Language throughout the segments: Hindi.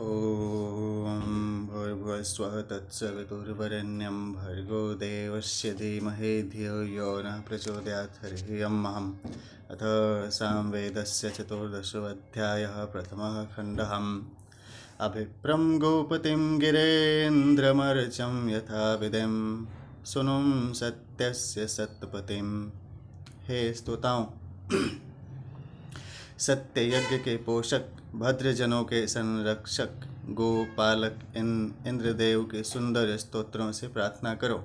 ॐ भूर्भुवस्वः तत्सवितुर्वरेण्यं भर्गो देवस्य धीमहि धियो यो नः प्रचोदयात्। हरिः ओम्। अथ सामवेदस्य चतुर्दशोऽध्यायः। प्रथमः खण्डः। अभिप्रं गोपतिं गिरेन्द्रमर्चं यथा विधिं सुनुं सत्यस्य सत्पतिं। हे स्तुताओं, सत्य यज्ञ के पोषक, भद्रजनों के संरक्षक, गोपालक इंद्रदेव के सुंदर स्तोत्रों से प्रार्थना करो।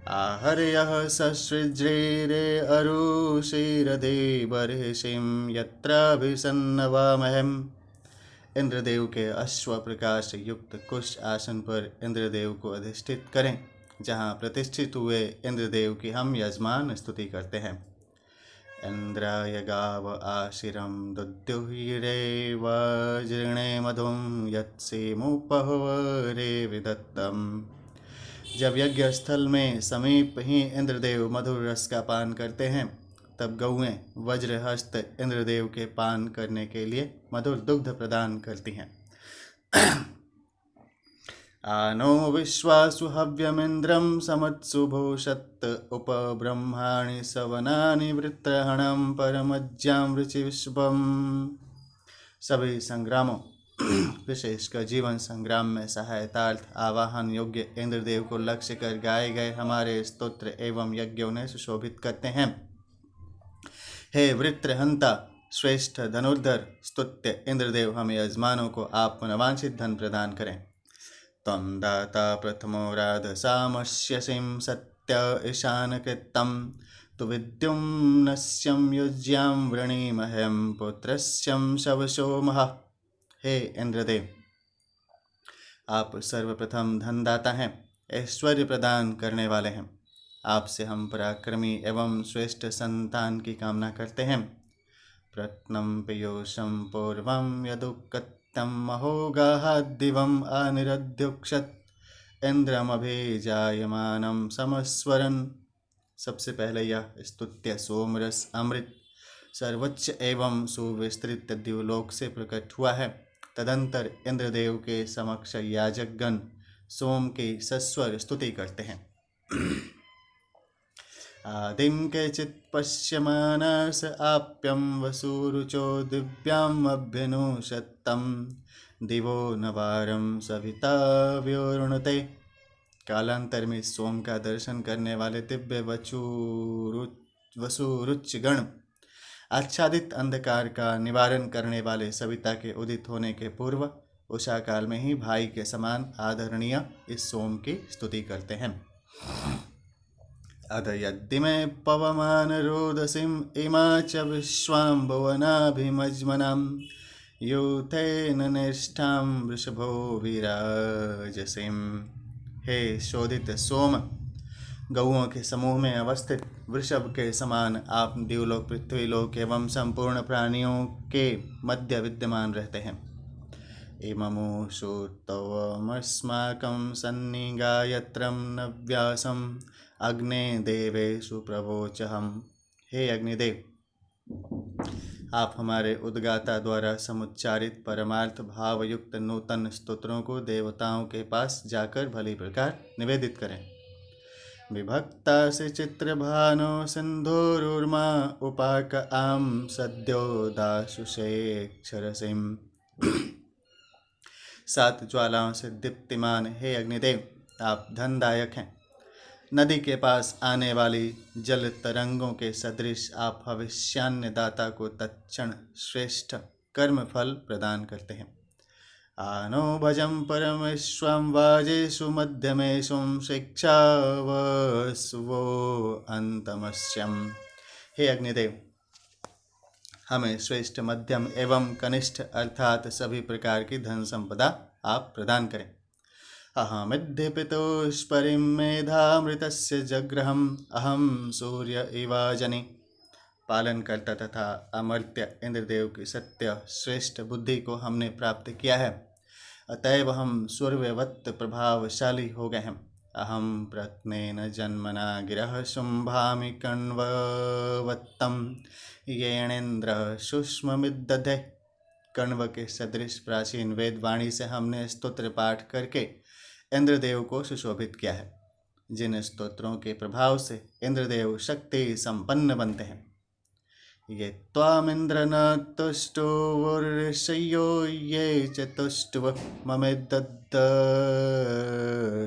आहर्यः ससृज्रे अरुषिरधिबर्हिषिं यत्राभिसन्नवामहम्। इंद्रदेव के अश्व प्रकाश युक्त कुश आसन पर इंद्रदेव को अधिष्ठित करें, जहाँ प्रतिष्ठित हुए इंद्रदेव की हम यजमान स्तुति करते हैं। इंद्राय गाव आशिरं दुद्युहिरे वज्रणे मधुं यत्सेमुपहवरे विदत्तम्। जब यज्ञ स्थल में समीप ही इंद्रदेव मधुर रस का पान करते हैं, तब गौएं वज्रहस्त इंद्रदेव के पान करने के लिए मधुर दुग्ध प्रदान करती हैं। आनो विश्वासु हव्यमिन्द्रं समत्सु भूषत् उपब्रह्माणि सवनानि वृत्रहणं परमज्ञां ऋचिविश्वम्। सभी संग्रामों, विशेषकर जीवन संग्राम में सहायतार्थ आवाहन योग्य इंद्रदेव को लक्ष्य कर गाए गए हमारे स्तोत्र एवं यज्ञों ने सुशोभित करते हैं। हे वृत्रहंता, श्रेष्ठ धनुर्धर स्तुत्य इंद्रदेव, हम यजमानों को आप मनवांछित धन प्रदान करें। त्वं दाता प्रथमो राधसामस्यसिं सत्य ईशानकृतं तु विद्युम्नस्यं युज्यां वृणीमह्यं पुत्रस्यं शवशो महः। हे इंद्रदेव, आप सर्वप्रथम धनदाता हैं, ऐश्वर्य प्रदान करने वाले हैं। आपसे हम पराक्रमी एवं श्रेष्ठ संतान की कामना करते हैं। प्रत्नं पीयूषं पूर्वं यदुक्तं महोगाहाद्दिवम् अनिरध्युक्षत इंद्रमभिजायमानं समस्वरन्। सबसे पहले यह स्तुत्य सोमरस अमृत सर्वोच्च एवं सुविस्तृत द्युलोक से प्रकट हुआ है। तदंतर इंद्रदेव के समक्ष याजकगण सोम की सस्वर स्तुति करते हैं। आदिं केचित् पश्यमानस आप्यं वसुरुचो दिव्याम् अभ्यनुषत्तं दिवो नवारं सविता व्योरुणते। कालांतर में सोम का दर्शन करने वाले दिव्य वसुरुचगण आच्छादित अंधकार का निवारण करने वाले सविता के उदित होने के पूर्व उषा काल में ही भाई के समान आदरणीय इस सोम की स्तुति करते हैं। अध यद्दिमे पवमान रोदसीम इमा च विश्वाम्भुवनाभिमज्मनां यूथेन निष्ठां वृषभो विराजसीम। हे शोधित सोम, गौओं के समूह में अवस्थित वृषभ के समान आप द्युलोक, पृथ्वीलोक एवं संपूर्ण प्राणियों के मध्य विद्यमान रहते हैं। इममुषु तवमस्माकं सन्निगायत्रं नव्यासं अग्ने देवेषु प्रवोचहम्। हे अग्निदेव, आप हमारे उद्गाता द्वारा समुच्चारित परमार्थ भावयुक्त नूतन स्तोत्रों को देवताओं के पास जाकर भली प्रकार निवेदित करें। विभक्ता से चित्रभानो सिंधुरुर्मा उपाक आम सद्यो दाशुषेक्षरसिम। सात ज्वालाओं से दीप्तिमान हे अग्निदेव, आप धनदायक हैं। नदी के पास आने वाली जल तरंगों के सदृश आप भविष्यान्य दाता को तत्क्षण श्रेष्ठ कर्म फल प्रदान करते हैं। आनो भजं परमेश्वं वाजेषु मध्यमेषु शिक्षावस्वो अंतमस्यम्। हे अग्निदेव, हमें श्रेष्ठ, मध्यम एवं कनिष्ठ अर्थात सभी प्रकार की धन संपदा आप प्रदान करें। अहमिद्धिपितुष्परिं मेधामृतस्य जग्रहम् अहं सूर्य इवाजनि। पालन करता तथा अमर्त्य इंद्रदेव की सत्य श्रेष्ठ बुद्धि को हमने प्राप्त किया है, अतएव हम सूर्यवत् प्रभावशाली हो गए हैं। अहम प्रत्नेन जन्मना गिरः शुंभामि कण्ववत्तं येनेन्द्र शुष्ममिदधे। कण्व के सदृश प्राचीन वेद वाणी से हमने स्तोत्र पाठ करके इंद्रदेव को सुशोभित किया है, जिन स्तोत्रों के प्रभाव से इंद्रदेव शक्ति संपन्न बनते हैं। ये त्वामिन्द्र न तुष्टो ऋषयो ये च तुष्टव ममेदद्द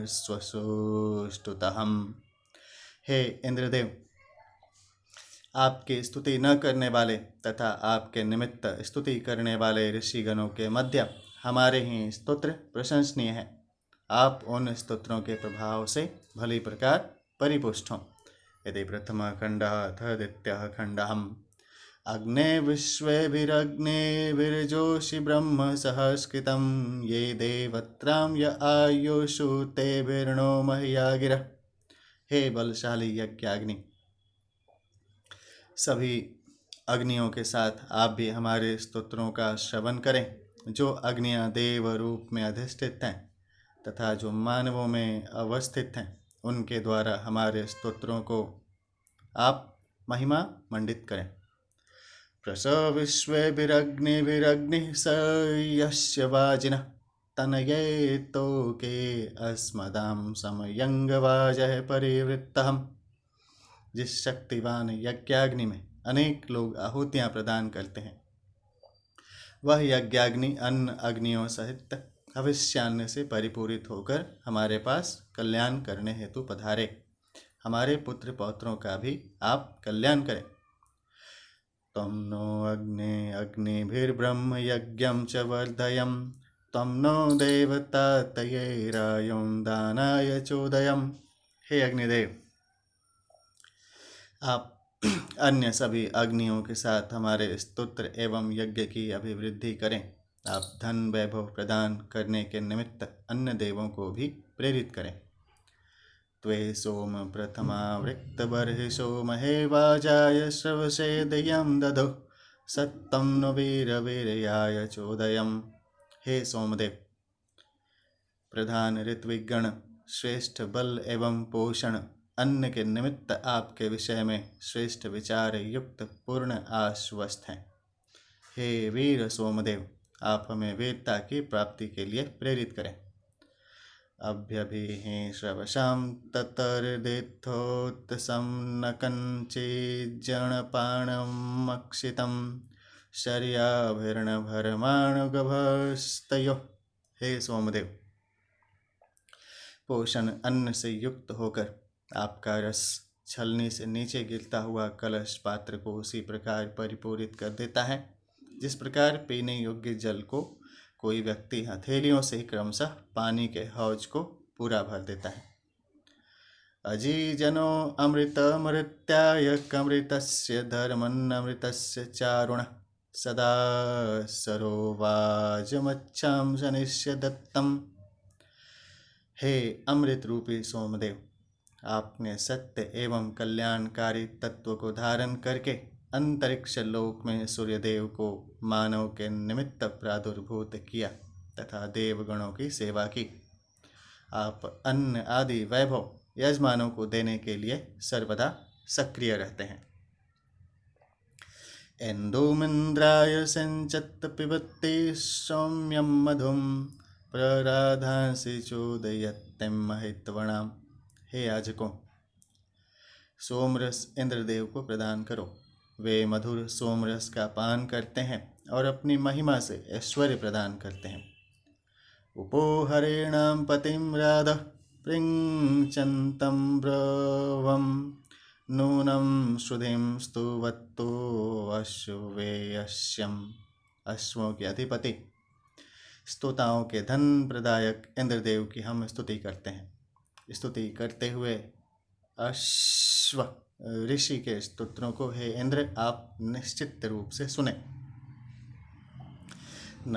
स्वसुष्टुतहम्। हे इंद्रदेव, आपकी स्तुति न करने वाले तथा आपके निमित्त स्तुति करने वाले ऋषिगणों के मध्य हमारे ही स्तोत्र प्रशंसनीय हैं। आप उन स्तोत्रों के प्रभाव से भली प्रकार परिपुष्ट हों। यदि प्रथम खंडः अथ द्वितीयः खंडः। अग्ने विश्वेभिरग्नेभिर्जोषि ब्रह्म सहस्कृतं ये देवत्रां य आयुषु तेभिर्नो मह्या गिरः। हे बलशाली यज्ञाग्नि, सभी अग्नियों के साथ आप भी हमारे स्तोत्रों का श्रवण करें। जो अग्नियां देव रूप में अधिष्ठित हैं तथा जो मानवों में अवस्थित हैं, उनके द्वारा हमारे स्तोत्रों को आप महिमा मंडित करें। प्रस विश्वेभिरग्निभिरग्निः स यस्य वाजिनः तनये तोके अस्मदां समयंगवाजः परिवृत्तहम्। जिस शक्तिवान यज्ञाग्नि में अनेक लोग आहुतियां प्रदान करते हैं, वह यज्ञाग्नि अन्य अग्नियों सहित भविष्यान्न से परिपूरित होकर हमारे पास कल्याण करने हेतु पधारे। हमारे पुत्र पौत्रों का भी आप कल्याण करें। त्वं नो अग्ने अग्निभिर्ब्रह्म यज्ञं च वर्धयम् त्वं नो देवतातये रायों दानाय चोदयम्। हे अग्निदेव, आप अन्य सभी अग्नियों के साथ हमारे स्तोत्र एवं यज्ञ की अभिवृद्धि करें। आप धन वैभव प्रदान करने के निमित्त अन्य देवों को भी प्रेरित करें। त्वे सोम प्रथमा वृक्तबर्हिषो महे वाजाय श्रवसे दयं दधो सत्तं नो वीरवीर्याय चोदयम्। हे सोमदेव, प्रधान ऋत्विगण श्रेष्ठ बल एवं पोषण अन्न के निमित्त आपके विषय में श्रेष्ठ विचार युक्त पूर्ण आश्वस्त हैं। हे वीर सोमदेव, आप हमें वीरता की प्राप्ति के लिए प्रेरित करें। अभ्यभिः श्रवसां ततर्दिथोत्तसं न कञ्चिज्जनपाणमक्षितं शर्याभिर्नभरमाणुगभस्तयोः। हे सोमदेव, पोषण अन्न से युक्त होकर आपका रस छलनी से नीचे गिरता हुआ कलश पात्र को उसी प्रकार परिपूरित कर देता है, जिस प्रकार पीने योग्य जल को कोई व्यक्ति हथेलियों से क्रमशः पानी के हौज को पूरा भर देता है। अजीजनो अमृतमृत्याय कमृतस्य धर्मन्नमृतस्य चारुण सदा सरोवाजमच्छां शनिश्य दत्तम। हे अमृत रूपी सोमदेव, आपने सत्य एवं कल्याणकारी तत्व को धारण करके अंतरिक्ष लोक में सूर्यदेव को मानव के निमित्त प्रादुर्भूत किया तथा देवगणों की सेवा की। आप अन्न आदि वैभव यजमानों को देने के लिए सर्वदा सक्रिय रहते हैं। इंदुमिन्द्राय सिंचत पिबत्ति सौम्यं मधुम प्रराधांसि चोदयत्यं महित्वणाम्। हे याजकों, सोमरस इंद्रदेव को प्रदान करो। वे मधुर सोमरस का पान करते हैं और अपनी महिमा से ऐश्वर्य प्रदान करते हैं। उपोहरेणां पतिं राधः पृङ्चन्तं ब्रवं नूनं श्रुधिं स्तुवत्तो अश्वेयस्यम्। अश्वों के अधिपति स्तोताओं के धन प्रदायक इंद्रदेव की हम स्तुति करते हैं। स्तुति करते हुए अश्व ऋषि के स्तोत्रों को हे इंद्र आप निश्चित रूप से सुने। न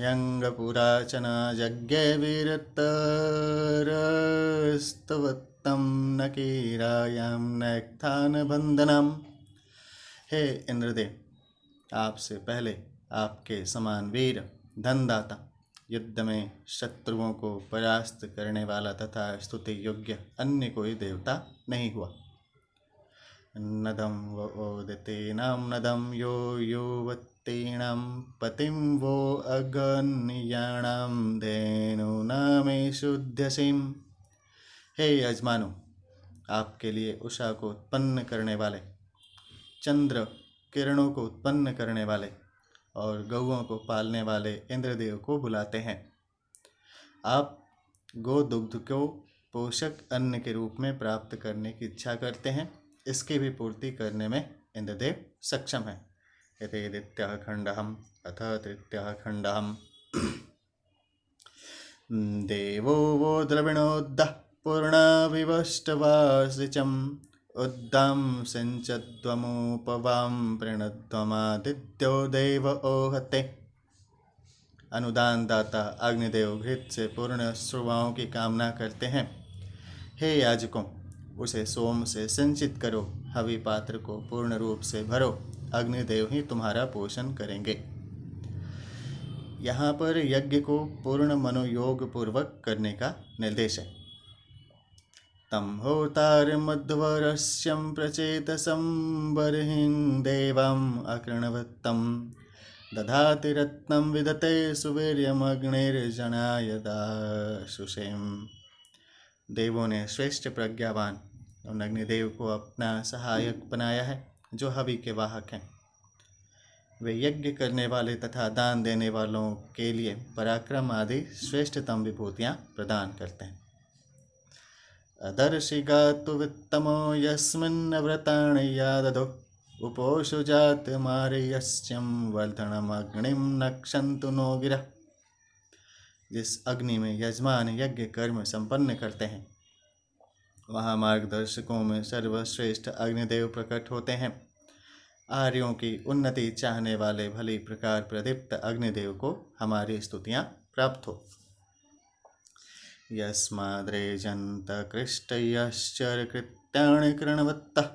यंग पुराचना यज्ञे वीरतरस्तवत्तं न कीरायां नैक्थान बंधनम। हे इंद्रदेव, आपसे पहले आपके समान वीर धनदाता युद्ध में शत्रुओं को परास्त करने वाला तथा स्तुति योग्य अन्य कोई देवता नहीं हुआ। नदम वोदिते नाम नदम यो तीणां पतिं वो अगन्याणां धेनूनामेषुध्यसिं। हे यजमानो, आपके लिए उषा को उत्पन्न करने वाले, चंद्र किरणों को उत्पन्न करने वाले और गौओं को पालने वाले इंद्रदेव को बुलाते हैं। आप गोदुग्ध को पोषक अन्न के रूप में प्राप्त करने की इच्छा करते हैं, इसकी भी पूर्ति करने में इंद्रदेव सक्षम है। इति द्वितीयः खण्डः अथ तृतीयः खण्डः। देवो वो द्रविणोद्दः पूर्णविवष्टवासिचम् उद्दां सिञ्चध्वमुपवां प्रणध्वमादित्यो देव ओहते। अनुदान दाता अग्निदेव घृत से पूर्ण श्रुवाओं की कामना करते हैं। हे याजकों, उसे सोम से सिंचित करो, हवि पात्र को पूर्ण रूप से भरो, अग्निदेव ही तुम्हारा पोषण करेंगे। यहाँ पर यज्ञ को पूर्ण मनोयोग पूर्वक करने का निर्देश है। तम होतारमध्वरस्यं प्रचेतसं बर्हिं देवम् अकृणवत्तं दधाति रत्नं विदते सुवीर्यमग्निर्जनाय दाशुषेम। देवों ने श्रेष्ठ प्रज्ञावान और अग्निदेव को अपना सहायक बनाया है, जो हवि के वाहक हैं। वे यज्ञ करने वाले तथा दान देने वालों के लिए पराक्रम आदि श्रेष्ठतम विभूतियाँ प्रदान करते हैं। अदर्शिगातु वित्तमो यस्मिन् व्रताणि यादधो उपोषु जात मार्यस्यं वर्धनमग्निं नक्षन्तु नो गिरः। जिस अग्नि में यजमान यज्ञ कर्म संपन्न करते हैं, वहाँ मार्गदर्शकों में सर्वश्रेष्ठ अग्निदेव प्रकट होते हैं। आर्यों की उन्नति चाहने वाले भली प्रकार प्रदीप्त अग्निदेव को हमारी स्तुतियाँ प्राप्त हो। यस्माद्रेजन्तकृष्टयश्चरकृत्याणि कृणवत्तः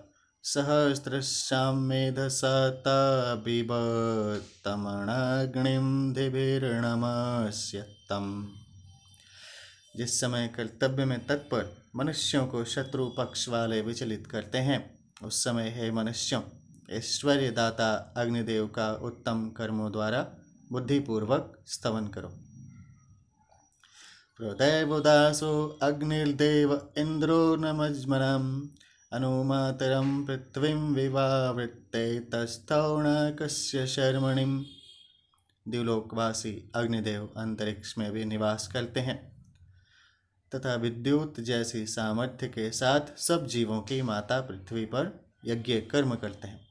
सहस्रशां मेधसा बिभत्तमणाग्निं दिभिर्नमस्यत्तम्। जिस समय कर्तव्य में तत्पर मनुष्यों को शत्रु पक्ष वाले विचलित करते हैं, उस समय हे मनुष्यों, ऐश्वर्य दाता अग्निदेव का उत्तम कर्मों द्वारा बुद्धिपूर्वक स्तवन करो। प्रोदैवोदासो अग्निर्देव इंद्रो नमज्मनम् अनुमातरं पृथ्वीं विवावृत्ते तस्थौणकस्य शर्मणिम्। द्युलोकवासी अग्निदेव अंतरिक्ष में भी निवास करते हैं तथा विद्युत जैसी सामर्थ्य के साथ सब जीवों की माता पृथ्वी पर यज्ञ कर्म करते हैं।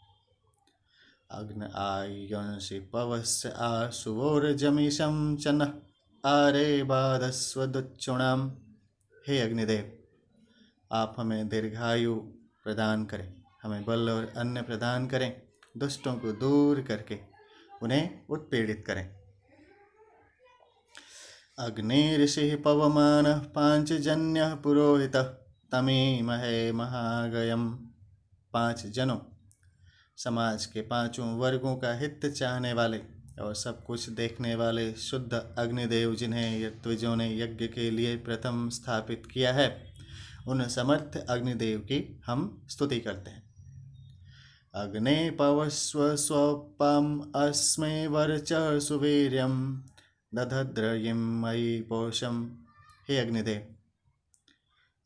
अग्न आयंसि पवस्य आशुवोर्जमिषं च नः आरे बाधस्वदुच्चुणाम। हे अग्निदेव, आप हमें दीर्घायु प्रदान करें, हमें बल और अन्न प्रदान करें, दुष्टों को दूर करके उन्हें उत्पीड़ित करें। अग्निर्षिः पवमानः पांचजन्यः पुरोहितः तमीमहे महागयम्। 5 जनों, समाज के 5 वर्गों का हित चाहने वाले और सब कुछ देखने वाले शुद्ध अग्निदेव, जिन्हें ऋत्विजों ने यज्ञ के लिए प्रथम स्थापित किया है, उन समर्थ अग्निदेव की हम स्तुति करते हैं। अग्ने पवस्व स्वपम अस्मे वर्च सुवीर्यम दधद्रयिं मयि पोषम। हे अग्निदेव,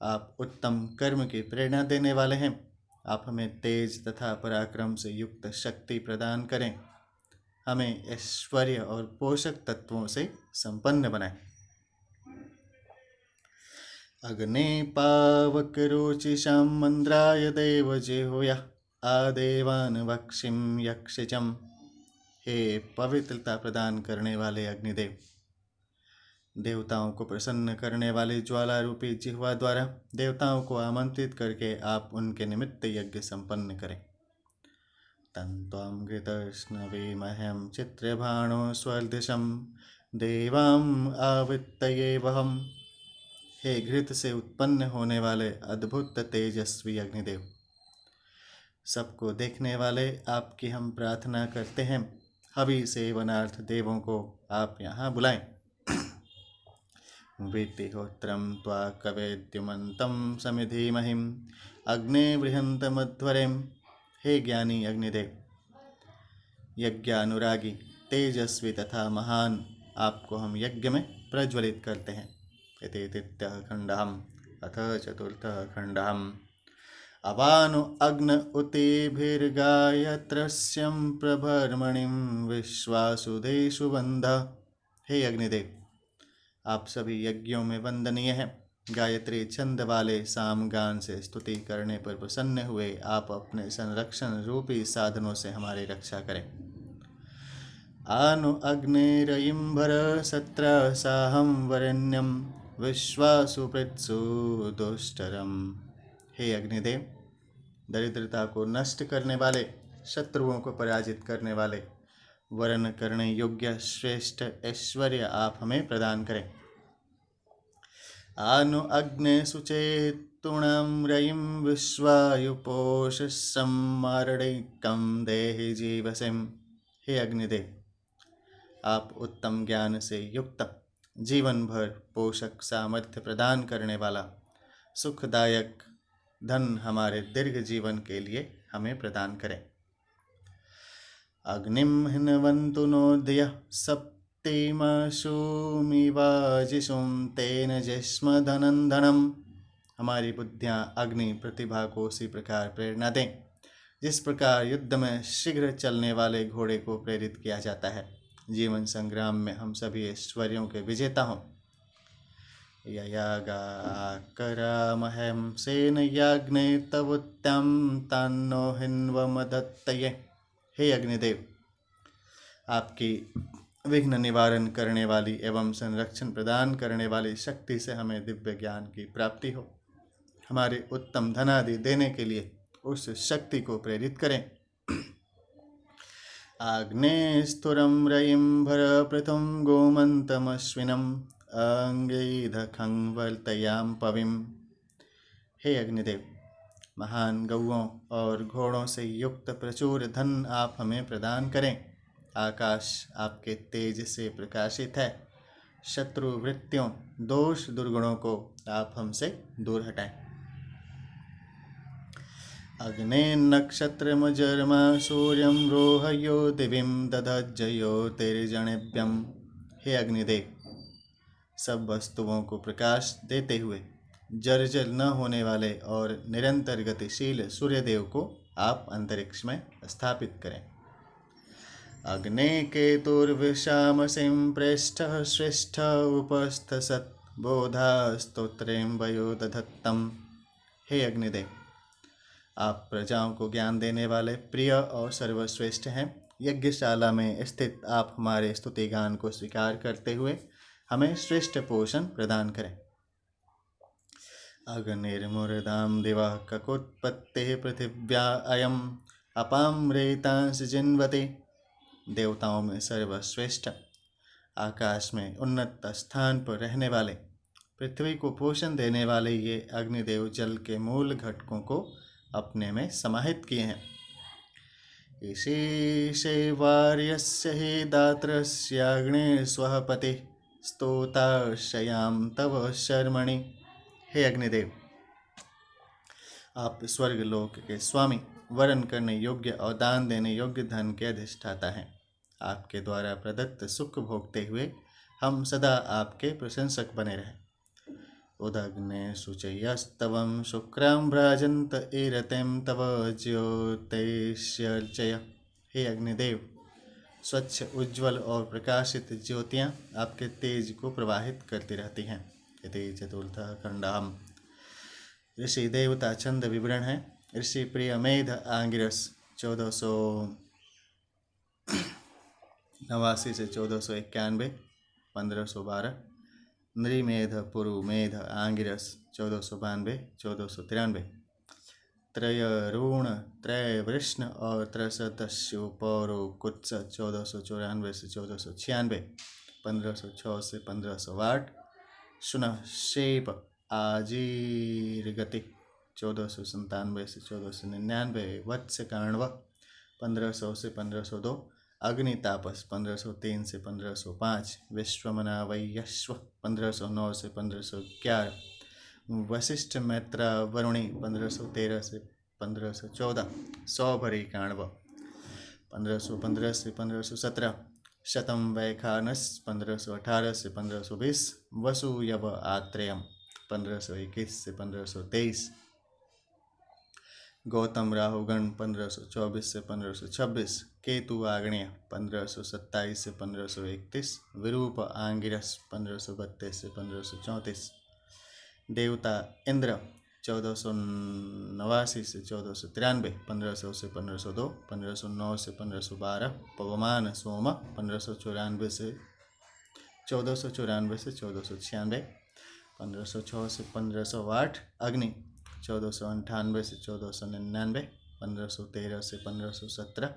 आप उत्तम कर्म की प्रेरणा देने वाले हैं। आप हमें तेज तथा पराक्रम से युक्त शक्ति प्रदान करें, हमें ऐश्वर्य और पोषक तत्वों से संपन्न बनाएं। अग्ने पावक रुचिषां मंद्राय देव जिह्वयः आदेवान वक्षिं यक्षिचम। हे पवित्रता प्रदान करने वाले अग्निदेव, देवताओं को प्रसन्न करने वाले ज्वाला रूपी जिह्वा द्वारा देवताओं को आमंत्रित करके आप उनके निमित्त यज्ञ संपन्न करें। तन्त्वां घृतस्नविमह्यं चित्रभाणो स्वर्दिशं देवां आवित्तये वहम्। हे घृत से उत्पन्न होने वाले अद्भुत तेजस्वी अग्निदेव, सबको देखने वाले आपकी हम प्रार्थना करते हैं। हवि सेवनार्थ देवों को आप यहाँ बुलाएं। वीतिहोत्रं त्वा कवेद्युमन्तं समिधीमहिं अग्ने बृहन्तमध्वरें। हे ज्ञानी अग्निदेव, यज्ञानुरागी, तेजस्वी तथा महान आपको हम यज्ञ में प्रज्वलित करते हैं। इति तृतीयः खण्डः। अथ चतुर्थः खण्डः। अवानु अग्न उतिभिर्गायत्रस्यं प्रभर्मणिं विश्वासुदेषु बन्ध। हे अग्निदेव, आप सभी यज्ञों में वंदनीय हैं। गायत्री छंद वाले सामगान से स्तुति करने पर प्रसन्न हुए आप अपने संरक्षण रूपी साधनों से हमारी रक्षा करें। आनु अग्निरयिंभर सत्र साहं वरेण्यं विश्वासु पृत्सु दुष्टरम। हे अग्निदेव, दरिद्रता को नष्ट करने वाले, शत्रुओं को पराजित करने वाले, वर्ण करने योग्य श्रेष्ठ ऐश्वर्य आप हमें प्रदान करें। आनु अग्ने सुचेतुणं रयिं विश्वायुपोषसम्मारणैकं देहि जीवसिम। हे अग्निदेव, आप उत्तम ज्ञान से युक्त, जीवन भर पोषक सामर्थ्य प्रदान करने वाला, सुखदायक धन हमारे दीर्घ जीवन के लिए हमें प्रदान करें। अग्निम हिन्वन्तु नोदय सप्तिमाशुमिवाजिषुं तेन जिष्म धनंधनम। हमारी बुद्धियाँ अग्नि प्रतिभा को उसी प्रकार प्रेरणा दें जिस प्रकार युद्ध में शीघ्र चलने वाले घोड़े को प्रेरित किया जाता है। जीवन संग्राम में हम सभी ऐश्वर्यों के विजेता हों। ययागाकरामहं सेनयाग्ने तवुत्तम तन्नो हिन्वमदत्तये। हे अग्निदेव, आपकी विघ्न निवारण करने वाली एवं संरक्षण प्रदान करने वाली शक्ति से हमें दिव्य ज्ञान की प्राप्ति हो। हमारे उत्तम धनादि देने के लिए उस शक्ति को प्रेरित करें। आग्ने स्तुरं रयिं भर पृथुं गोमन्तमश्विनम् अंगैधखं वर्तयाम पविम। हे अग्निदेव, महान गौओं और घोड़ों से युक्त प्रचुर धन आप हमें प्रदान करें। आकाश आपके तेज से प्रकाशित है। शत्रु वृत्तियों, दोष दुर्गुणों को आप हमसे दूर हटाएं। अग्ने नक्षत्रमजर्मा सूर्यं रोहयो दिविं दधज्जयो तेर्जणेभ्यं। हे अग्निदेव, सब वस्तुओं को प्रकाश देते हुए जर्जर न होने वाले और निरंतर गतिशील सूर्यदेव को आप अंतरिक्ष में स्थापित करें। अग्ने केतुर्विषामसिं प्रेष्ठः श्रेष्ठ उपस्थसत् बोधा स्तोत्रें वयो दधत्तम। हे अग्निदेव, आप प्रजाओं को ज्ञान देने वाले प्रिय और सर्वश्रेष्ठ हैं। यज्ञशाला में स्थित आप हमारे स्तुति गान को स्वीकार करते हुए हमें श्रेष्ठ पोषण प्रदान करें। अग्निर्मुर्दां दिवः ककुत्पत्तिः पृथिव्या अयम् अपां रेतांसि जिन्वति। देवताओं में सर्वश्रेष्ठ, आकाश में उन्नत स्थान पर रहने वाले, पृथ्वी को पोषण देने वाले ये अग्निदेव जल के मूल घटकों को अपने में समाहित किए हैं। इसी शैवार्यस्य हि दात्रस्याग्निर्स्वः पतिः स्तोताशयाम तव शर्मणि। हे अग्निदेव, आप स्वर्ग लोक के स्वामी, वरण करने योग्य और दान देने योग्य धन के अधिष्ठाता हैं। आपके द्वारा प्रदत्त सुख भोगते हुए हम सदा आपके प्रशंसक बने रहें। उदग्ने शुचयस्तवं शुक्रां भ्राजन्त ईरतिं तव ज्योतिष्यर्चय। हे अग्निदेव, स्वच्छ, उज्ज्वल और प्रकाशित ज्योतियाँ आपके तेज को प्रवाहित करती रहती हैं। इति चतुर्थः खण्डः। ऋषि देवता छंद विवरण है। ऋषि प्रिय मेध आंगिरस 1489 से 1491, 1512। नृमेध पुरु मेध आंगिरस 1492, 1493। त्रयरुण, त्रय वृष्ण और त्रसदस्यु पौरो कुत्स 1494 से 1496, 1506 से 1508। सुनः शेप आजीरगति 1497 से 1499। वत्स काण्व 1500 से 1502। अग्नितापस 1503 से 1505। विश्वमना वैयश्व 1509 से 1511। वशिष्ठ मैत्रा वरुणी 1513 से 1514। सौभरी काण्व 1515 से 1517, शतम वैखानस 1518 से 1520, वसु यव आत्रेयम 1521 से 1523, गौतम राहुगण 1524 से 1526, केतु आग्नेय 1527 से 1531, विरूप आंगिरस 1532 से 1534, देवता इंद्र 1489 से 1493, 1500 से 1502, 1509 से 1512, पवमान सोम 1594 से 1494 से 1496, 1506 से 1508, अग्नि 1498 से 1499, 1513 से 1517,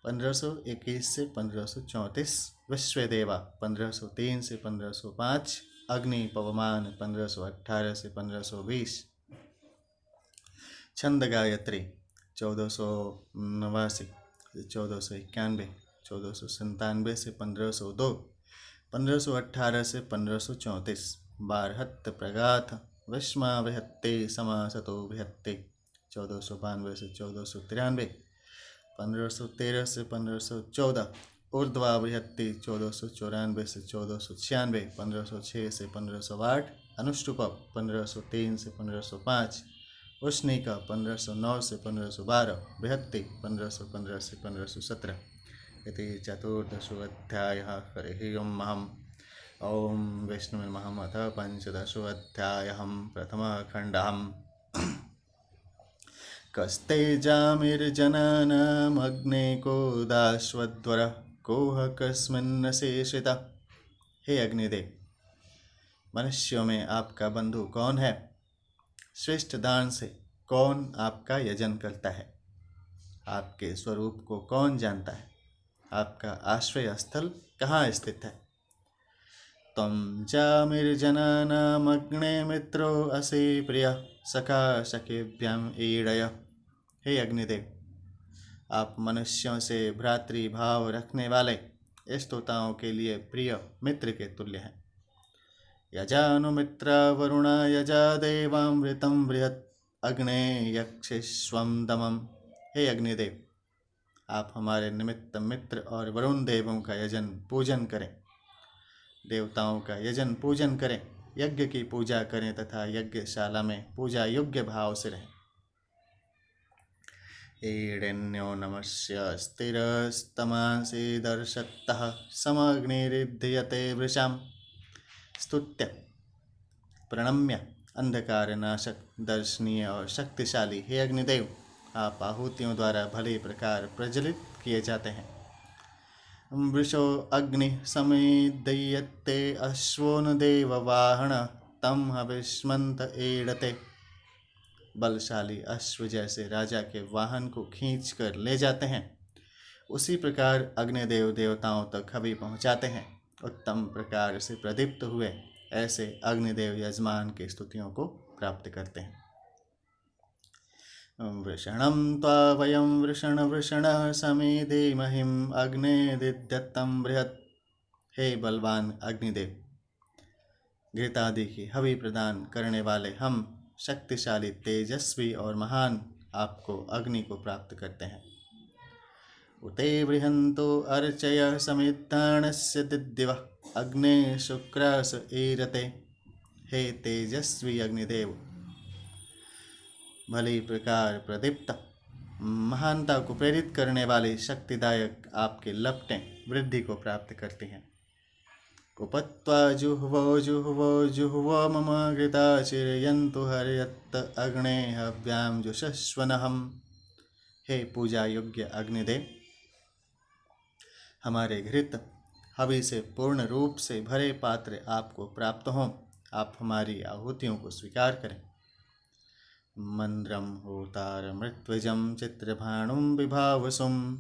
1521 से 1534, विश्वदेवा 1503 से 1505, अग्नि पवमान 1518 से 1520, छंद गायत्री 1489 से 1491, 1497 से 1502, 1518 से 1534, बारहत्त प्रगाथ विष्मा बृहत्ते समासतो बृहत्ते 1492 से 1493, 1513 से 1514, ऊर्ध्वा बृहत्ते 1494 से 1496, 1506 से 1508, अनुष्टुप 1503 से 1505, उष्णिका 1509 से 1512, बृहत्ते 1515 से 1517। इति चतुर्दशोऽध्यायः। हरिः ओं विष्णुर्महम् अथ पंचदशोऽध्यायः। प्रथमः खण्डः। कस्तेजामिर्जनानामग्ने को दाश्वद्वरः कोह कस्मिन् शेषितः। हे अग्निदेव, मनुष्यों में आपका बंधु कौन है? श्रेष्ठ दान से कौन आपका यजन करता है? आपके स्वरूप को कौन जानता है? आपका आश्रय स्थल कहाँ स्थित है? त्वं जामिर्जनानामग्ने मित्रो असि प्रियः सखा सखेभ्याम ईडय। हे अग्निदेव, आप मनुष्यों से भ्रातृ भाव रखने वाले स्तोताओं के लिए प्रिय मित्र के तुल्य हैं। यजानुमित्र वरुणा यजा देवामृतं बृहत् अग्ने यक्षिष्वं दमम्। हे अग्निदेव, आप हमारे निमित्त मित्र और वरुण देवों का यजन पूजन करें। देवताओं का यजन पूजन करें, यज्ञ की पूजा करें तथा यज्ञशाला में पूजा योग्य भाव से रहें। ईडिन्यो नमस्य स्थिरस्तमांसि दर्शत्तः समग्निरिध्यते वृषाम्। स्तुत्य प्रणम्य अंधकारनाशक दर्शनीय और शक्तिशाली हे अग्निदेव, आप आहुतियों द्वारा भले प्रकार प्रज्वलित किए जाते हैं। वृषो अग्नि समेदयते अश्वो न देववाहन तम हविष्मंत एड़ते। बलशाली अश्व जैसे राजा के वाहन को खींच कर ले जाते हैं, उसी प्रकार अग्निदेव देवताओं तक हवि पहुँचाते हैं। उत्तम प्रकार से प्रदीप्त हुए ऐसे अग्निदेव यजमान की स्तुतियों को प्राप्त करते हैं। वृषणं त्वा वयं वृषण वृषणः समेधे महिम अग्ने दिद्यत्तं बृहत्। हे बलवान अग्निदेव, घृतादि की हवि प्रदान करने वाले हम शक्तिशाली तेजस्वी और महान आपको अग्नि को प्राप्त करते हैं। उते बृहन्तो अर्चय समिद्धानस्य दिद्यवः अग्ने शुक्रस ईरते। हे तेजस्वी अग्निदेव, भली प्रकार प्रदीप्त महानता को प्रेरित करने वाली शक्तिदायक आपके लपटें वृद्धि को प्राप्त करती हैं। कुपत्वा जुह्वो जुह्वो जुह्वो मम घृताचिरयन्तु हर्यत्त अग्ने हव्याम जुषस्वनहम्। हे पूजा योग्य अग्निदेव, हमारे घृत हवि से पूर्ण रूप से भरे पात्र आपको प्राप्त हों। आप हमारी आहुतियों को स्वीकार करें। मंद्रम होतार मृत्विजम चित्रभाणुम विभावसुम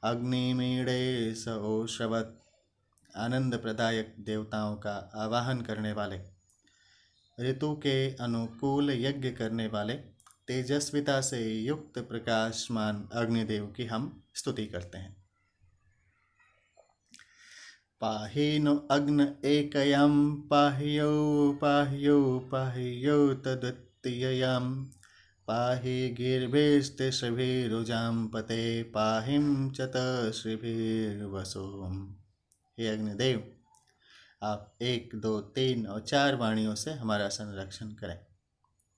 अग्निमीड़े स ओश्रवत्। आनंद प्रदायक देवताओं का आवाहन करने वाले, ऋतु के अनुकूल यज्ञ करने वाले, तेजस्विता से युक्त प्रकाशमान अग्निदेव की हम स्तुति करते हैं। पाहि नो अग्न एकयां पाह्यो पाह्यो पाह्यो तद्वितीययां पाहि गिर्भिस्तिसृभिरुजां पते पाहिं चतश्रीभिर्वसुम। हे अग्निदेव, आप 1, 2, 3 और 4 वाणियों से हमारा संरक्षण करें।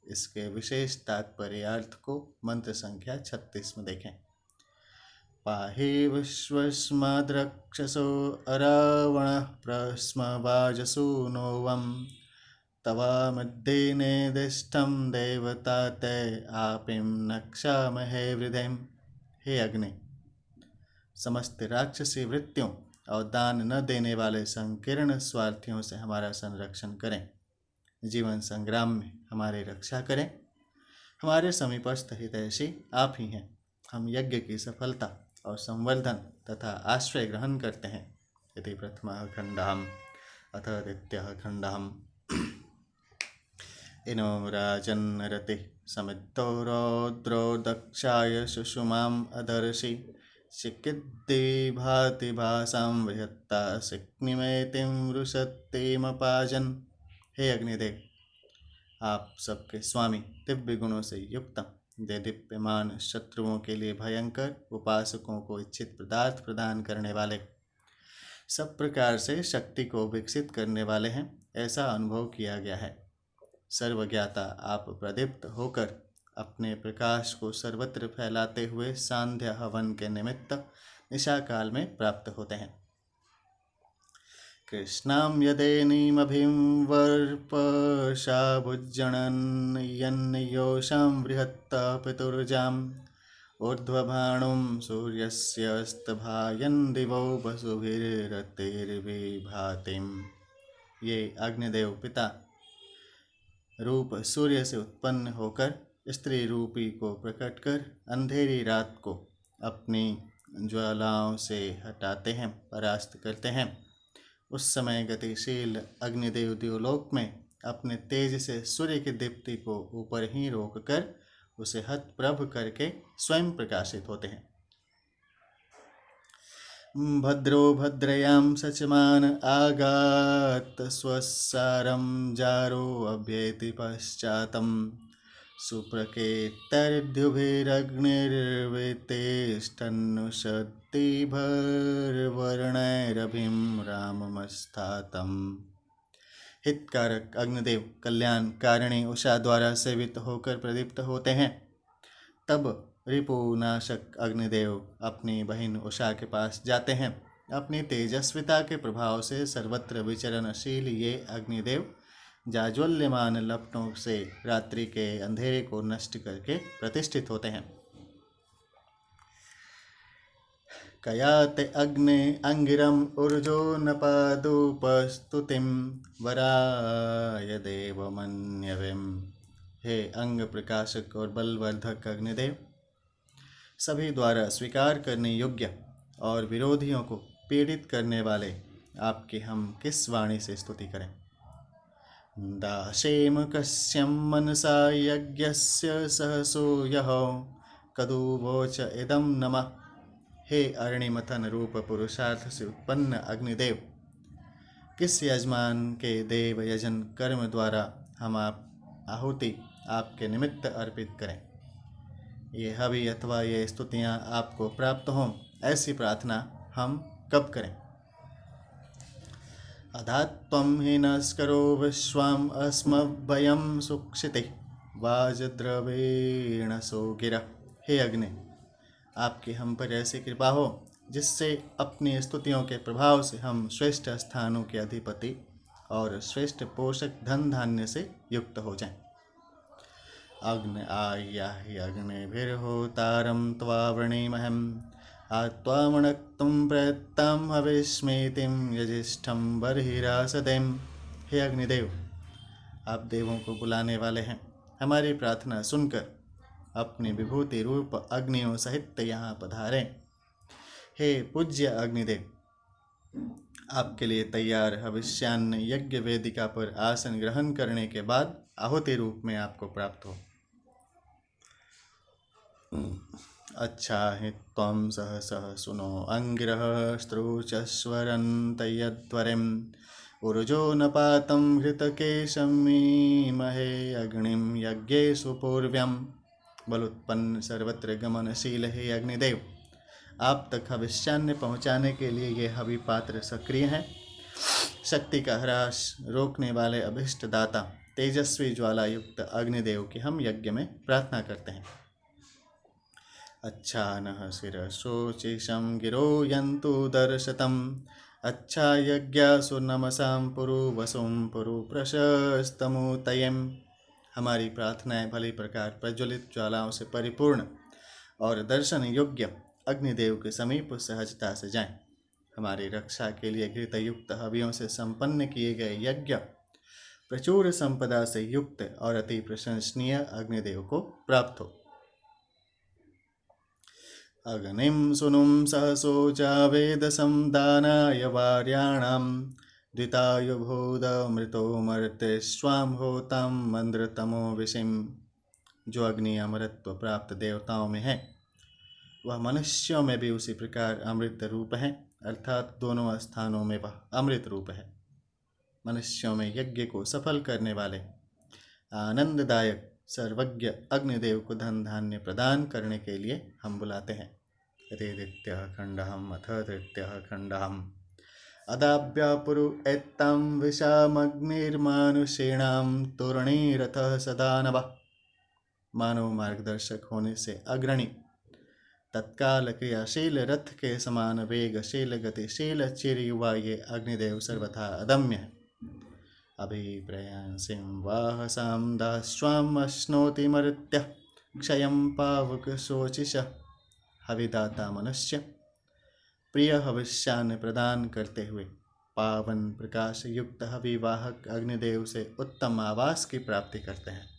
इसके विशेष तात्पर्यार्थ को मंत्र संख्या 36 में देखें। पाहि विश्वस्माद्रक्षसो अरावणः प्रस्मवाजसूनोवं तवामद्ये नेदिष्टं देवता ते आपिं नक्षामहे वृद्धिं। हे अग्नि, समस्त राक्षसी वृत्तियों और दान न देने वाले संकीर्ण स्वार्थियों से हमारा संरक्षण करें। जीवन संग्राम में हमारी रक्षा करें। हमारे समीपस्थ हितैषी आप ही हैं। हम यज्ञ की सफलता और संवर्धन तथा आश्रय ग्रहण करते हैं। इति प्रथमः खंडः। अथ द्वितीयः खंडः। इनो राजन्नरति समिद्धो रौद्रो दक्षाय सुषुमाम् अदर्शि चिकिद्दे भाति भासां बृहत्ता सिक्निमेतिं वृषत्तेमपाजन्। हे अग्निदेव, आप सबके स्वामी, दिव्य गुणों से युक्त, दीप्यमान, शत्रुओं के लिए भयंकर, उपासकों को इच्छित पदार्थ प्रदान करने वाले, सब प्रकार से शक्ति को विकसित करने वाले हैं, ऐसा अनुभव किया गया है। सर्वज्ञाता आप प्रदीप्त होकर अपने प्रकाश को सर्वत्र फैलाते हुए सांध्य हवन के निमित्त निशा काल में प्राप्त होते हैं। कृष्णां यदेनीमभिं वर्पशा भुज्जनन् यन्योषां बृहत्तः पितुर्जाम् ऊर्ध्वभानुं सूर्यस्यस्तभायन् दिवो वसुभिरतिर्विभातिम्। ये अग्निदेव पिता रूप सूर्य से उत्पन्न होकर स्त्री रूपी को प्रकट कर अंधेरी रात को अपनी ज्वालाओं से हटाते हैं, परास्त करते हैं। उस समय गतिशील अग्निदेव देवलोक में अपने तेज से सूर्य की दीप्ति को ऊपर ही रोककर उसे हतप्रभ करके स्वयं प्रकाशित होते हैं। भद्रो भद्रयां सचमान आगात स्वसारं जारो अभ्येति पश्चातं सुप्रकेतर्द्युभिरग्निर्वितिष्ठन्नुषत्ति भर्वर्णैरभिं राममस्थातम्। हितकारक अग्निदेव कल्याण कारिणी उषा द्वारा सेवित होकर प्रदीप्त होते हैं। तब रिपुनाशक अग्निदेव अपनी बहिन उषा के पास जाते हैं। अपनी तेजस्विता के प्रभाव से सर्वत्र विचरणशील ये अग्निदेव जाज्वल्यमान लपटों से रात्रि के अंधेरे को नष्ट करके प्रतिष्ठित होते हैं। कयाते अग्ने अंगिरम ऊर्जो नपादुपस्तुतिं वराय देवमन्यविम। हे अंग प्रकाशक और बलवर्धक अग्निदेव, सभी द्वारा स्वीकार करने योग्य और विरोधियों को पीड़ित करने वाले आपकी हम किस वाणी से स्तुति करें। दाशेम कस्यं मनसा यज्ञस्य सहसो यहो कदुवोच इदं नमः। हे अरणिमथन रूप पुरुषार्थ से उत्पन्न अग्निदेव, किस यजमान के देव यजन कर्म द्वारा हम आहुति आपके निमित्त अर्पित करें। ये हवि अथवा ये स्तुतियाँ आपको प्राप्त हों, ऐसी प्रार्थना हम कब करें। अधात्वं हिनस्करो विश्वाम अस्मभ्यं सुक्षिते वाजद्रवेण सोगिरा। हे अग्नि, आपकी हम पर ऐसी कृपा हो जिससे अपनी स्तुतियों के प्रभाव से हम श्रेष्ठ स्थानों के अधिपति और श्रेष्ठ पोषक धन धान्य से युक्त हो जाएं। अग्नि आयाहि अग्निभिर्होतारं त्वावृणीमहं आत्वामणक्तुं प्रयत्तं हविष्मेतिं यजिष्ठं बर्हिरासदेम। हे अग्निदेव, आप देवों को बुलाने वाले हैं। हमारी प्रार्थना सुनकर अपनी विभूति रूप अग्नियों सहित यहाँ पधारें। हे पूज्य अग्निदेव, आपके लिए तैयार हविष्यान्न यज्ञ वेदिका पर आसन ग्रहण करने के बाद आहुति रूप में आपको प्राप्त हो। अच्छा हि त्वं सहसः सुनो अंगिरः स्त्रुचस्वरन्तयध्वरिम् ऊर्जो नपातं घृतकेशमीमहे अग्निं यज्ञेषु पूर्व्यम्। बलोत्पन्न सर्वत्र गमनशील हे अग्निदेव, आप तक हविष्यान्न पहुँचाने के लिए ये हवि पात्र सक्रिय हैं। शक्ति का ह्रास रोकने वाले अभिष्ट दाता तेजस्वी ज्वाला युक्त अग्निदेव की हम यज्ञ में प्रार्थना करते हैं। अच्छा नः शिरशोचिषं गिरो यन्तु दर्शतम्, अच्छा यज्ञासु नमसां पुरु वसुं पुरु प्रशस्तमुतयम्। हमारी प्रार्थनाएं भली प्रकार प्रज्वलित ज्वालाओं से परिपूर्ण और दर्शन योग्य अग्निदेव के समीप सहजता से जाएं। हमारी रक्षा के लिए घृतयुक्त हवियों से संपन्न किए गए यज्ञ प्रचुर संपदा से युक्त और अति प्रशंसनीय अग्निदेव को प्राप्त हो। अग्निं सुनुं सहसो जावेदसं दानाय वार्याणां, द्वितायुभूदमृतो मर्ते स्वाम होतां मंद्रतमो विषिं। जो अग्नि अमृतत्व प्राप्त देवताओं में है, वह मनुष्यों में भी उसी प्रकार अमृत रूप है, अर्थात दोनों स्थानों में वह अमृत रूप है। मनुष्यों में यज्ञ को सफल करने वाले आनंददायक सर्वज्ञ अग्निदेव को धन धान्य प्रदान करने के लिए हम बुलाते हैं। तृतीयः खंडः अथ तृतीयः खंडः अदाभ्यापुरु एत्तां विशामग्निर्मानुषेणां तोरणीरथः सदा नवः। मानव मार्गदर्शक होने से अग्रणी तत्काल क्रियाशील रथ के समान वेगशील गतिशील चिर युवा ये अग्निदेव सर्वथा अदम्य है। अभिप्रयांसिं वाहसां दास्वाम अश्नोति मर्त्यः, क्षयं पावक शोचिषः। हविदाता मनुष्य प्रिय हविष्यान्न प्रदान करते हुए पावन प्रकाश युक्त हविवाहक अग्निदेव से उत्तम आवास की प्राप्ति करते हैं।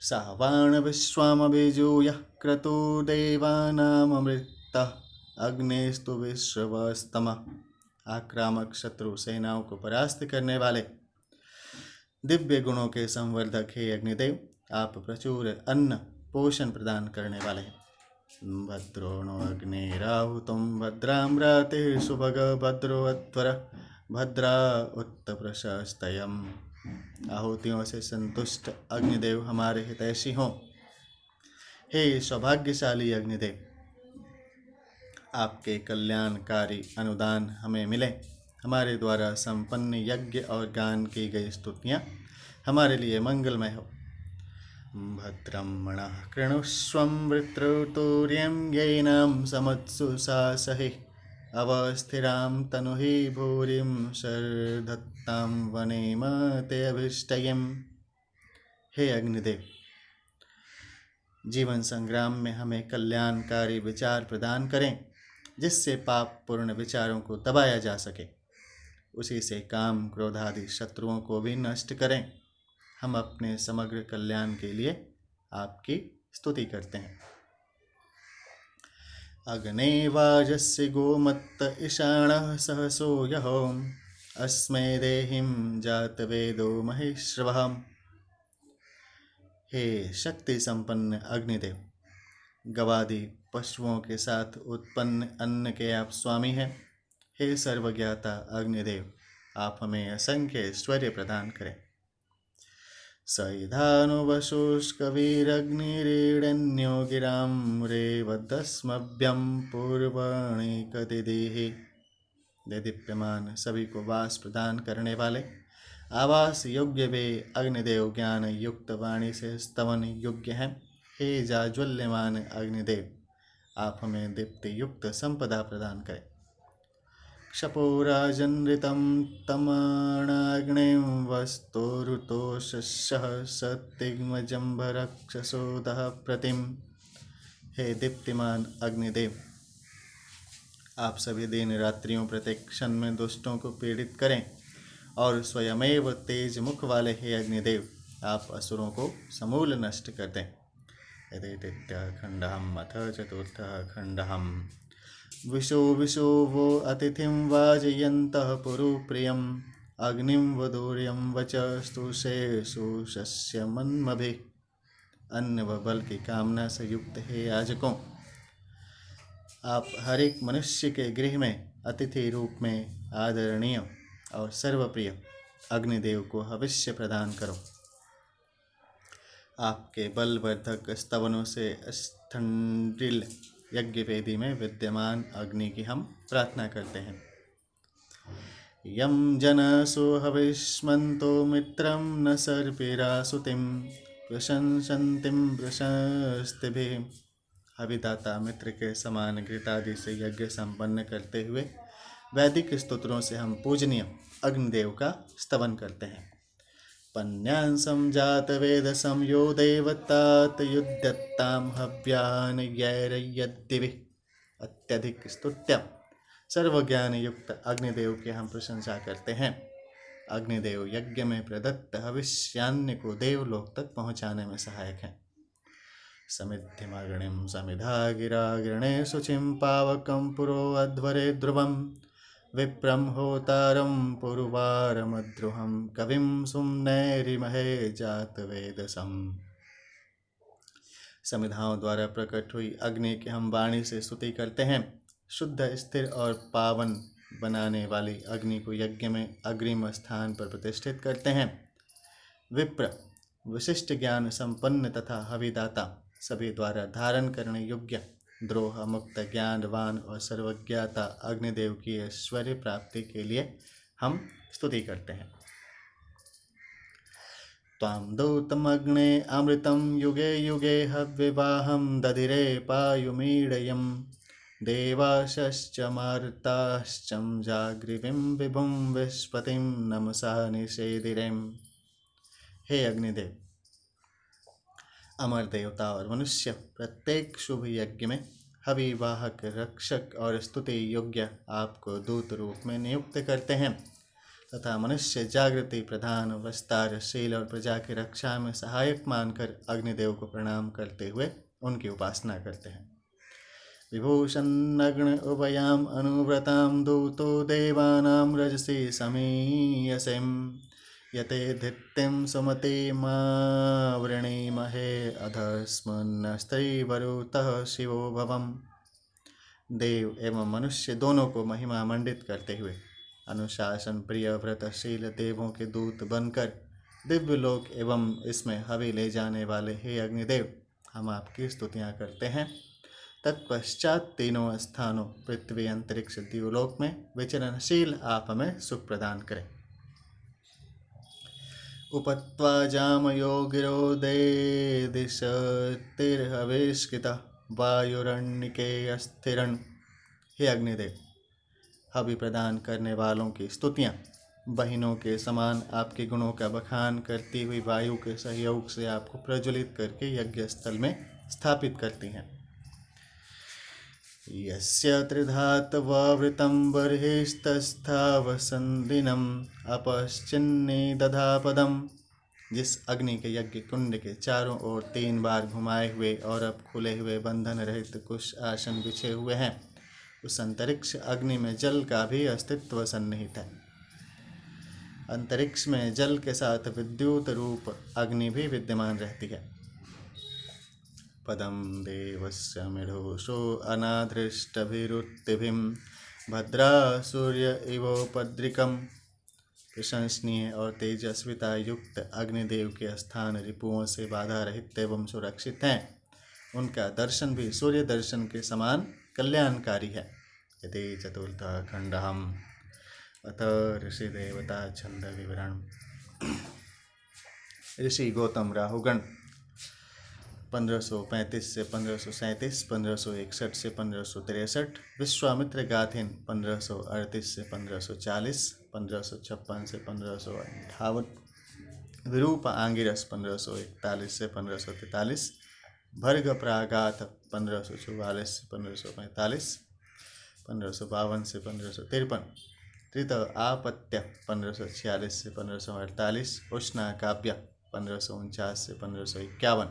सावाण विश्वामभिजूय क्रतुर्देवानामृतः, अग्नेस्तु विश्रवस्तमः। आक्रामक शत्रु सेनाओं को परास्त करने वाले दिव्य गुणों के संवर्धक हे अग्निदेव, आप प्रचुर अन्न पोषण प्रदान करने वाले हैं। भद्रोणो अग्निराहुतं भद्रां रातिः सुभग भद्रो अध्वर भद्रा उत्तप्रशस्तयम्। आहुतियों से संतुष्ट अग्निदेव हमारे हितैषी हों। हे सौभाग्यशाली अग्निदेव, आपके कल्याणकारी अनुदान हमें मिले। हमारे द्वारा संपन्न यज्ञ और गान की गई स्तुतियाँ हमारे लिए मंगलमय हो। भद्रं मणः कृणुष्वं वृत्रतुर्यं येनां समत्सु सासहि, अवस्थिरां तनुहि भूरिं शर्धत्तां वनेम ते अभिष्टयम्। हे अग्निदेव, जीवन संग्राम में हमें कल्याणकारी विचार प्रदान करें, जिससे पाप पूर्ण विचारों को दबाया जा सके। उसी से काम क्रोध आदि शत्रुओं को भी नष्ट करें। हम अपने समग्र कल्याण के लिए आपकी स्तुति करते हैं। अग्ने वाजस्य गोमत्त ईशानः सहसो यहो, अस्मै देहिं जातवेदो महेश्वरः। हे शक्ति संपन्न अग्निदेव, गवादि पशुओं के साथ उत्पन्न अन्न के आप स्वामी हैं। हे सर्वज्ञाता अग्निदेव, आप हमें असंख्य ऐश्वर्य प्रदान करें। सैधानुवशुष्कवीरग्निरीडन्यो गिरां रेवदस्मभ्यं पूर्वाणि कतिदिहि। दीप्यमान सभी को वास प्रदान करने वाले आवास योग्य वे अग्निदेव ज्ञान युक्त वाणी से स्तवन योग्य हैं। हे जाज्वल्यमान अग्निदेव, आप हमें दीप्ति युक्त संपदा प्रदान करें। क्षपोराजनृतं तमाणाग्निं वस्तुरुतोषः सत्तिग्मजम्भरक्षसोदः प्रतिम। हे दीप्तिमान अग्निदेव, आप सभी दिन रात्रियों प्रत्येक क्षण में दुष्टों को पीड़ित करें, और स्वयमेव तेज मुख वाले हे अग्निदेव, आप असुरों को समूल नष्ट कर दें। तृतीयः खंडः अथ चतुर्थः खंडः विशो वो अतिथिं वाजयन्तः पुरुप्रियम्, अग्निं वधूर्यं वचस्तुषेषु शस्यमन्मभिः। अन्न व बल की कामना से युक्त हे याजकों, आप हर एक मनुष्य के गृह में अतिथि रूप में आदरणीय और सर्वप्रिय अग्निदेव को हविष्य प्रदान करो। आपके बलवर्धक स्तवनों से स्थंडिल यज्ञ वेदी में विद्यमान अग्नि की हम प्रार्थना करते हैं। यम जनसो हविष्मन्तो मित्रं न सर्पिरासुतिं प्रशंसन्तिं प्रशस्तिभिः। हविदाता मित्र के समान घृतादि से यज्ञ संपन्न करते हुए वैदिक स्तोत्रों से हम पूजनीय अग्निदेव का स्तवन करते हैं। पन्यांसं जात वेदसं यो देवतात युध्यत्तां हव्यान यैरयद्दिभिः। अत्यधिक स्तुत्य सर्वज्ञान युक्त अग्निदेव की हम प्रशंसा करते हैं। अग्निदेव यज्ञ में प्रदत्त हविष्यान्न को देवलोक तक पहुँचाने में सहायक हैं। समिद्धिमग्निं समिधा गिरा गृणे शुचिं पावकं पुरो अध्वरे ध्रुवं विप्रं होतारं पुरुवारमद्रुहं कविं सुम्नेरिमहे जातवेदसम्। समिधाओं द्वारा प्रकट हुई अग्नि की हम वाणी से स्तुति करते हैं। शुद्ध, स्थिर और पावन बनाने वाली अग्नि को यज्ञ में अग्रिम स्थान पर प्रतिष्ठित करते हैं। विप्र, विशिष्ट ज्ञान संपन्न तथा हविदाता, सभी द्वारा धारण करने योग्य, द्रोह मुक्त, ज्ञानवान और सर्वज्ञाता अग्निदेव की ऐश्वर्य प्राप्ति के लिए हम स्तुति करते हैं। त्वां दूतमग्ने अमृतं युगे युगे हव्यवाहं दधिरे पायुमीडयं देवाश्च मारुताश्च जागृविं विभुं विस्पतिं नमसा निषेधिरेम। हे अग्निदेव, अमर देवता और मनुष्य प्रत्येक शुभ यज्ञ में हविवाहक, रक्षक और स्तुति योग्य आपको दूत रूप में नियुक्त करते हैं तथा मनुष्य जागृति प्रधान, विस्तारशील और प्रजा की रक्षा में सहायक मानकर अग्निदेव को प्रणाम करते हुए उनकी उपासना करते हैं। विभूषन्नग्न उभयाम अनुव्रताम दूतो देवानां रजसी समीयसीं यते धित्तिं सुमति मावृणीमहे अधस्मन्नस्त्रीवरुतः शिवो भवम्। देव एवं मनुष्य दोनों को महिमा मंडित करते हुए अनुशासन प्रिय व्रतशील देवों के दूत बनकर दिव्य लोक एवं इसमें हवि ले जाने वाले हे अग्निदेव, हम आपकी स्तुतियाँ करते हैं। तत्पश्चात तीनों स्थानों पृथ्वी, अंतरिक्ष, द्युलोक में विचरणशील आप हमें सुख प्रदान करें। उपत्वा जामयो गिरो दे दिशतिर्हविष्कृतः वायुरण्यके अस्थिरन्। हे अग्निदेव, हवि प्रदान करने वालों की स्तुतियाँ बहिनों के समान आपके गुणों का बखान करती हुई वायु के सहयोग से आपको प्रज्वलित करके यज्ञ स्थल में स्थापित करती हैं। यस्य त्रिधातवावृतं बर्हिस्तस्थावसन्दिनम् अपश्चिन्नि दधापदम्। जिस अग्नि के यज्ञ कुंड के चारों ओर 3 बार घुमाए हुए और अब खुले हुए बंधन रहित कुछ आसन बिछे हुए हैं, उस अंतरिक्ष अग्नि में जल का भी अस्तित्व सन्निहित है। अंतरिक्ष में जल के साथ विद्युत रूप अग्नि भी विद्यमान रहती है। पदम देवस्य मेढोषो अनाधृष्टभिरुत्तिभिं भद्रा सूर्य इवोपद्रिकम्। प्रशंसनीय और तेजस्विता युक्त अग्निदेव के स्थान रिपुओं से बाधा रहित एवं सुरक्षित हैं। उनका दर्शन भी सूर्य दर्शन के समान कल्याणकारी है। यदि चतुर्थ खंडहम अथ ऋषि देवता छंद विवरण। ऋषि गौतम राहुगण 1535 से 1537, 1561 से 1563, विश्वामित्र गाथिन 1538 से 1540, 1556 से 1558, विरूप आंगिरस 1541 से 1543, भर्ग प्रागाथ 1544 से 1545, 1552 से 1553, त्रित आपत्य 1546 से 1548, उष्णा काव्य 1549 से 1551,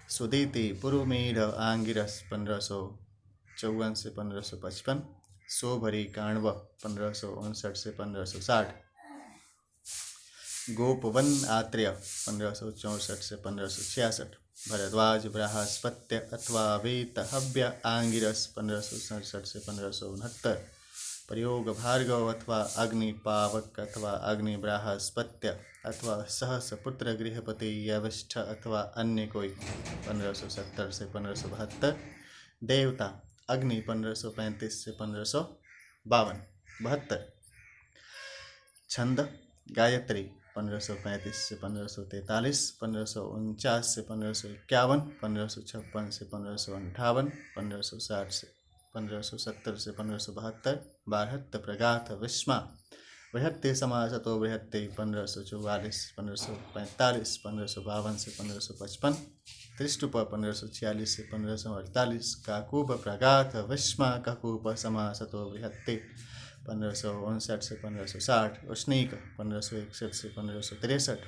सुदीति पुरुमीढ़ आंगिरस 1554 से 1555, सोभरी काण्व 1559 से 1560, गोपवन आत्रेय 1564 से 1566, भरद्वाज बृहस्पत्य अथवा वेत हव्य आंगिरस 1567 से 1569, प्रयोग भार्गव अथवा अग्निपावक अथवा अग्निब्राहस्पत्य अथवा सहस पुत्र गृहपति यविष्ठ अथवा अन्य कोई 1570 से 1572। देवता अग्नि 1535 से 1552-72। छंद गायत्री 1535 से 1543, 1549 से 1551, 1556 से 1558, 1560 से 1570 से 1572। बारहत्त प्रगाथ विस्मा बृहत्ते समासतो बृहत्ते 1544, 1545, 1552 से 1555। त्रिष्टुप 1546 से 1548। काकूब प्रगाथ विस्मा ककूप समासतो बृहत्ते 1559 से 1560। उष्णीक 1561 से 1563।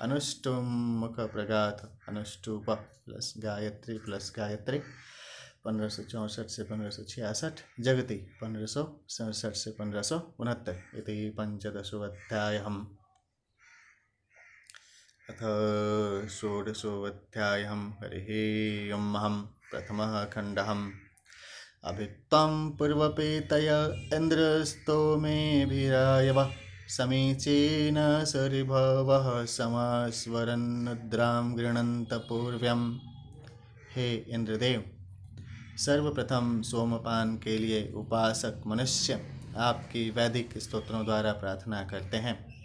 अनुष्टुमुख प्रगाथ अनुष्टुप प्लस गायत्री 1564 से 1566। जगति 1567 से 1569। इति पंचदशोऽध्यायः। अथ षोडशोऽध्यायः। हरिः ओम्। प्रथमः खण्डः। अभित्वं पूर्वपेतय इन्द्रस्तोमेभिरायव समीचीन सरिभवः समास्वरन्नुद्रां गृह्णन्त पूर्व्यम्। हे इंद्रदेव, सर्वप्रथम सोमपान के लिए उपासक मनुष्य आपकी वैदिक स्तोत्रों द्वारा प्रार्थना करते हैं।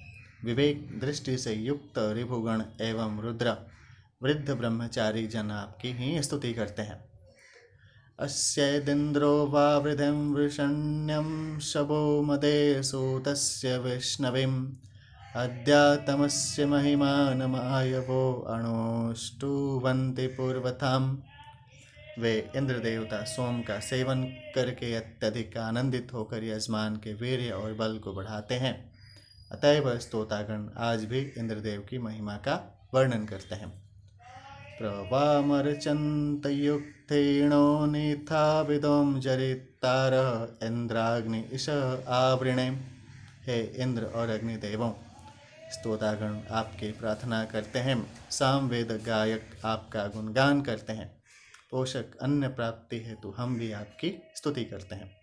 विवेक दृष्टि से युक्त रिभुगण एवं रुद्र वृद्ध ब्रह्मचारी जन आपकी ही स्तुति करते हैं। अस्येदिन्द्रो वा वृद्धिं वृषण्यं शवो मदे सूतस्य विष्णविम् अद्यातमस्य महिमानमायवो अणोष्टुवन्ति पूर्वथाम्। वे इंद्र देवता सोम का सेवन करके अत्यधिक आनंदित होकर यजमान के वीर्य और बल को बढ़ाते हैं। अतएव स्तोतागण आज भी इंद्रदेव की महिमा का वर्णन करते हैं। प्रवामर्चन्तयुक्तेनो निथाविदों जरितारः इंद्राग्नि इष आवृणे। हे इंद्र और अग्निदेवों, स्तोतागण आपकी प्रार्थना करते हैं। सामवेद गायक आपका गुणगान करते हैं। पोषक अन्न प्राप्ति हेतु हम भी आपकी स्तुति करते हैं।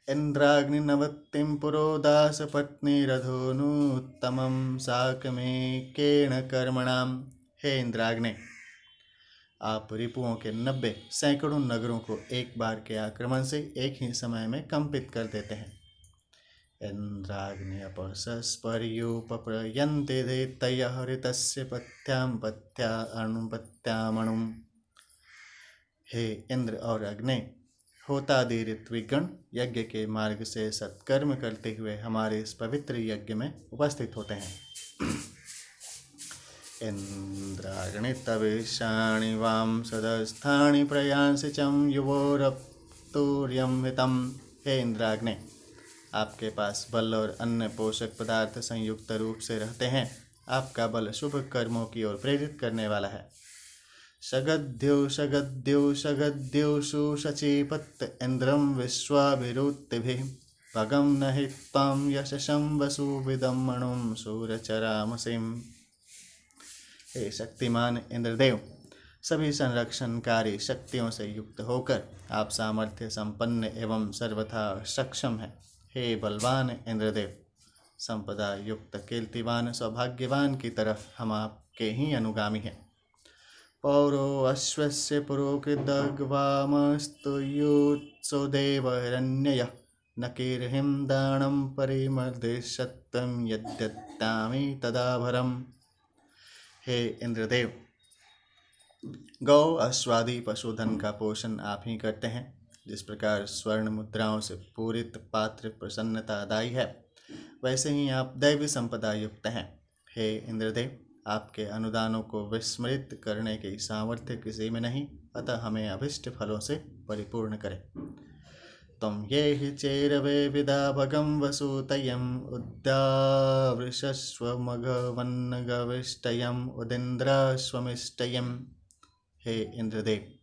इंद्राग्निनवत्तिं पुरोदास पत्नी रधोनुत्तमं साकमेकेन कर्मणाम। हे इंद्राग्नि, आप रिपुओं के 90 सैकड़ों नगरों को एक बार के आक्रमण से एक ही समय में कंपित कर देते हैं। इंद्राग्न्यपसस्पर्युपप्रयन्ते दैत्ययः ऋतस्य पथ्यामणुम्। हे इंद्र और अग्नि, होतादि ऋत्विगण यज्ञ के मार्ग से सत्कर्म करते हुए हमारे इस पवित्र यज्ञ में उपस्थित होते हैं। इंद्राग्नि तवेशाणि वां सदस्थानि प्रयांसि चं युवोरप्तुर्यं हितम्। हे इंद्राग्नि, आपके पास बल और अन्य पोषक पदार्थ संयुक्त रूप से रहते हैं। आपका बल शुभ कर्मों की ओर प्रेरित करने वाला है। शगद्यो शचीपत् इंद्रं विश्वाभिरुत्तिभिः भगं न हि त्वां यशसं वसुविदं मणुं शूरचरामसिम्। हे शक्तिमान इंद्रदेव, सभी संरक्षणकारी शक्तियों से युक्त होकर आप सामर्थ्य संपन्न एवं सर्वथा सक्षम हैं। हे बलवान इंद्रदेव, संपदा युक्त कीर्तिवान सौभाग्यवान की तरह हम आपके ही अनुगामी हैं। पौरो अश्वस्य पुरोकृतग्वामस्तुयोत्सो देवहिरण्ययः नकीर्हिं दानं परिमर्दिशत्वं यद्यत्तामि तदाभरम्। हे इंद्रदेव, गौ अश्वादि पशुधन का पोषण आप ही करते हैं। जिस प्रकार स्वर्ण मुद्राओं से पूरित पात्र प्रसन्नतादायी है, वैसे ही आप दैवी संपदा युक्त हैं। हे इंद्रदेव, आपके अनुदानों को विस्मृत करने की सामर्थ्य किसी में नहीं, अतः हमें अभिष्ट फलों से परिपूर्ण करें। त्वं ये हि चेरवे विदा भगं वसुतयम् उद्यावृषस्वमघवन्नगविष्टयम् उदिन्द्राश्वमिष्टयम्। हे इंद्रदेव,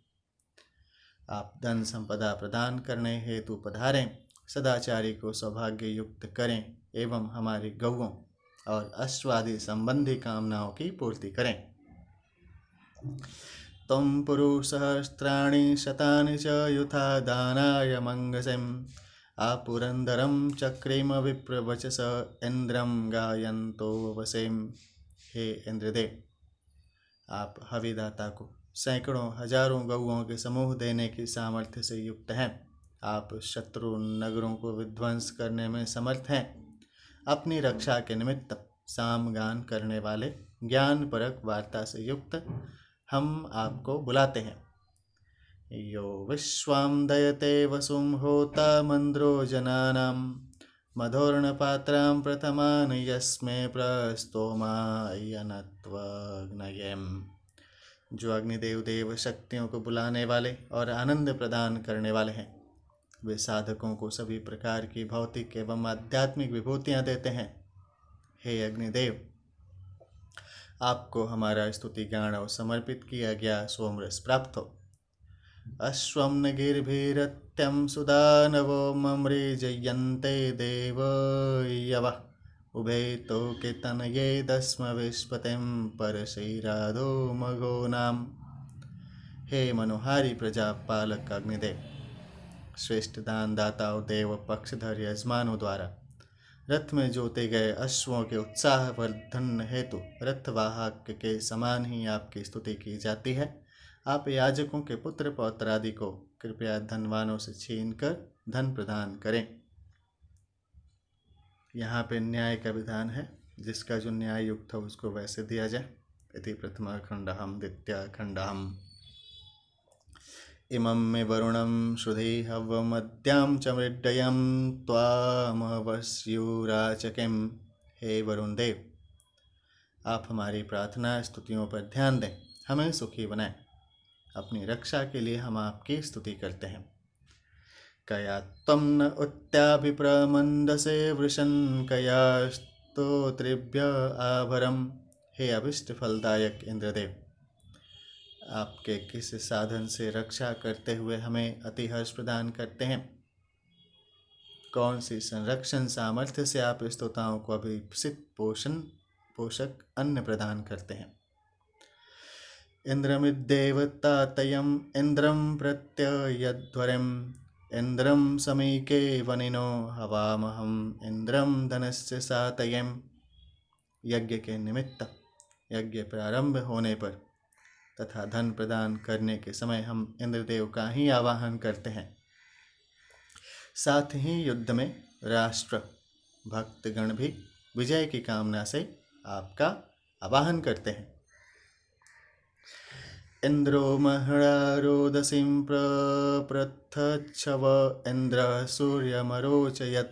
आप धन संपदा प्रदान करने हेतु पधारें, सदाचारी को सौभाग्य युक्त करें एवं हमारी गौओं और अश्वादि संबंधी कामनाओं की पूर्ति करें। त्वं पुरुषसहस्राणि शतानि च युथा दानाय मंगसम् आपुरंदरम चक्रेम विप्रवचस इंद्रम गायंतो वसेम। हे इंद्रदेव, आप हविदाता को सैकड़ों हजारों गौओं के समूह देने की सामर्थ्य से युक्त हैं। आप शत्रु नगरों को विध्वंस करने में समर्थ हैं। अपनी रक्षा के निमित्त सामगान करने वाले ज्ञान परक वार्ता से युक्त हम आपको बुलाते हैं। यो विश्वां दयते वसुं होता मंद्रो जनानां मधोर्णपात्रां प्रथमान यस्मे प्रस्तोमायनत्वग्नयेम। जो अग्निदेव देव शक्तियों को बुलाने वाले और आनंद प्रदान करने वाले हैं, वे साधकों को सभी प्रकार की भौतिक एवं आध्यात्मिक विभूतियाँ देते हैं। हे अग्निदेव, आपको हमारा स्तुति गान और समर्पित किया गया सोमरस प्राप्त हो। अश्वं गिर्भिरत्यं सुदानवो ममृजयन्ते देवयवः उभे तोके तनये दस्म विस्पतिं परशैराधो मघो नाम। हे मनोहारी प्रजापालक अग्निदेव, श्रेष्ठ दानदाता और देव पक्षधर यजमानों द्वारा रथ में जोते गए अश्वों के उत्साह वर्धन हेतु रथवाहक के समान ही आपकी स्तुति की जाती है। आप याजकों के पुत्र पौत्र आदि को कृपया धनवानों से छीनकर धन प्रदान करें। यहाँ पे न्याय का विधान है, जिसका जो न्याय युक्त हो उसको वैसे दिया जाए। इति प्रथम खंडहम द्वितीय खंडहम। इमं मे वरुणं श्रुधि हवमद्यां च मृड्डयं त्वामवस्युराचकिम्। हे वरुण देव, आप हमारी प्रार्थना स्तुतियों पर ध्यान दें, हमें सुखी बनाएं। अपनी रक्षा के लिए हम आपकी स्तुति करते हैं। कया त्वं न उत्याभिप्रमंदसे वृषन् कया स्तोत्रेभ्य आभरम। हे अभिष्ट फलदायक इंद्रदेव, आपके किस साधन से रक्षा करते हुए हमें अति हर्ष प्रदान करते हैं? कौन सी संरक्षण सामर्थ्य से आप स्तोताओं को अभिप्सित पोषक अन्न प्रदान करते हैं? इंद्रमिद्देवतातयम् इंद्रं प्रत्ययध्वरम् इंद्रं समीके वनिनो हवामहम् इंद्रं धनस्य सातयम्। यज्ञ के निमित्त यज्ञ प्रारंभ होने पर तथा धन प्रदान करने के समय हम इंद्रदेव का ही आवाहन करते हैं। साथ ही युद्ध में राष्ट्र भक्तगण भी विजय की कामना से आपका आवाहन करते हैं। इंद्रो महडारोदसीं प्रपृथच्छव इंद्र सूर्यमरोचयत्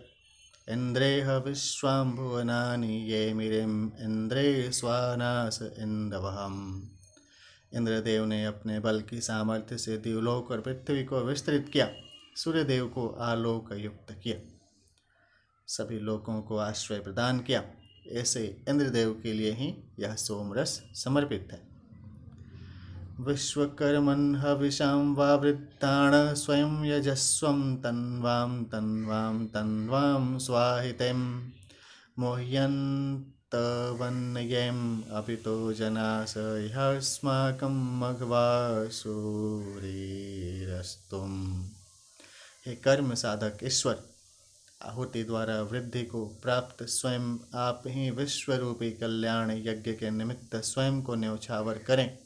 इंद्रेह विश्वाम्भुवनानि ये मिरिम इंद्रे स्वानास इंदवहम। इंद्रदेव ने अपने बल की सामर्थ्य से दिवलोक और पृथ्वी को विस्तृत किया, सूर्यदेव को आलोक युक्त किया, सभी लोकों को आश्रय प्रदान किया। ऐसे इंद्रदेव के लिए ही यह सोमरस समर्पित है। विश्वकर्मन् हविषां वावृत्ताण स्वयं यजस्वं तन्वां तन्वां तन्वां स्वाहितें मोह्यन्तवन्ययम् अपितो जनास ह्यस्माकं मघवासुरीरस्तुम्। हे कर्म साधक ईश्वर, आहुति द्वारा वृद्धि को प्राप्त स्वयं आप ही विश्वरूपी कल्याण यज्ञ के निमित्त स्वयं को न्यौछावर करें।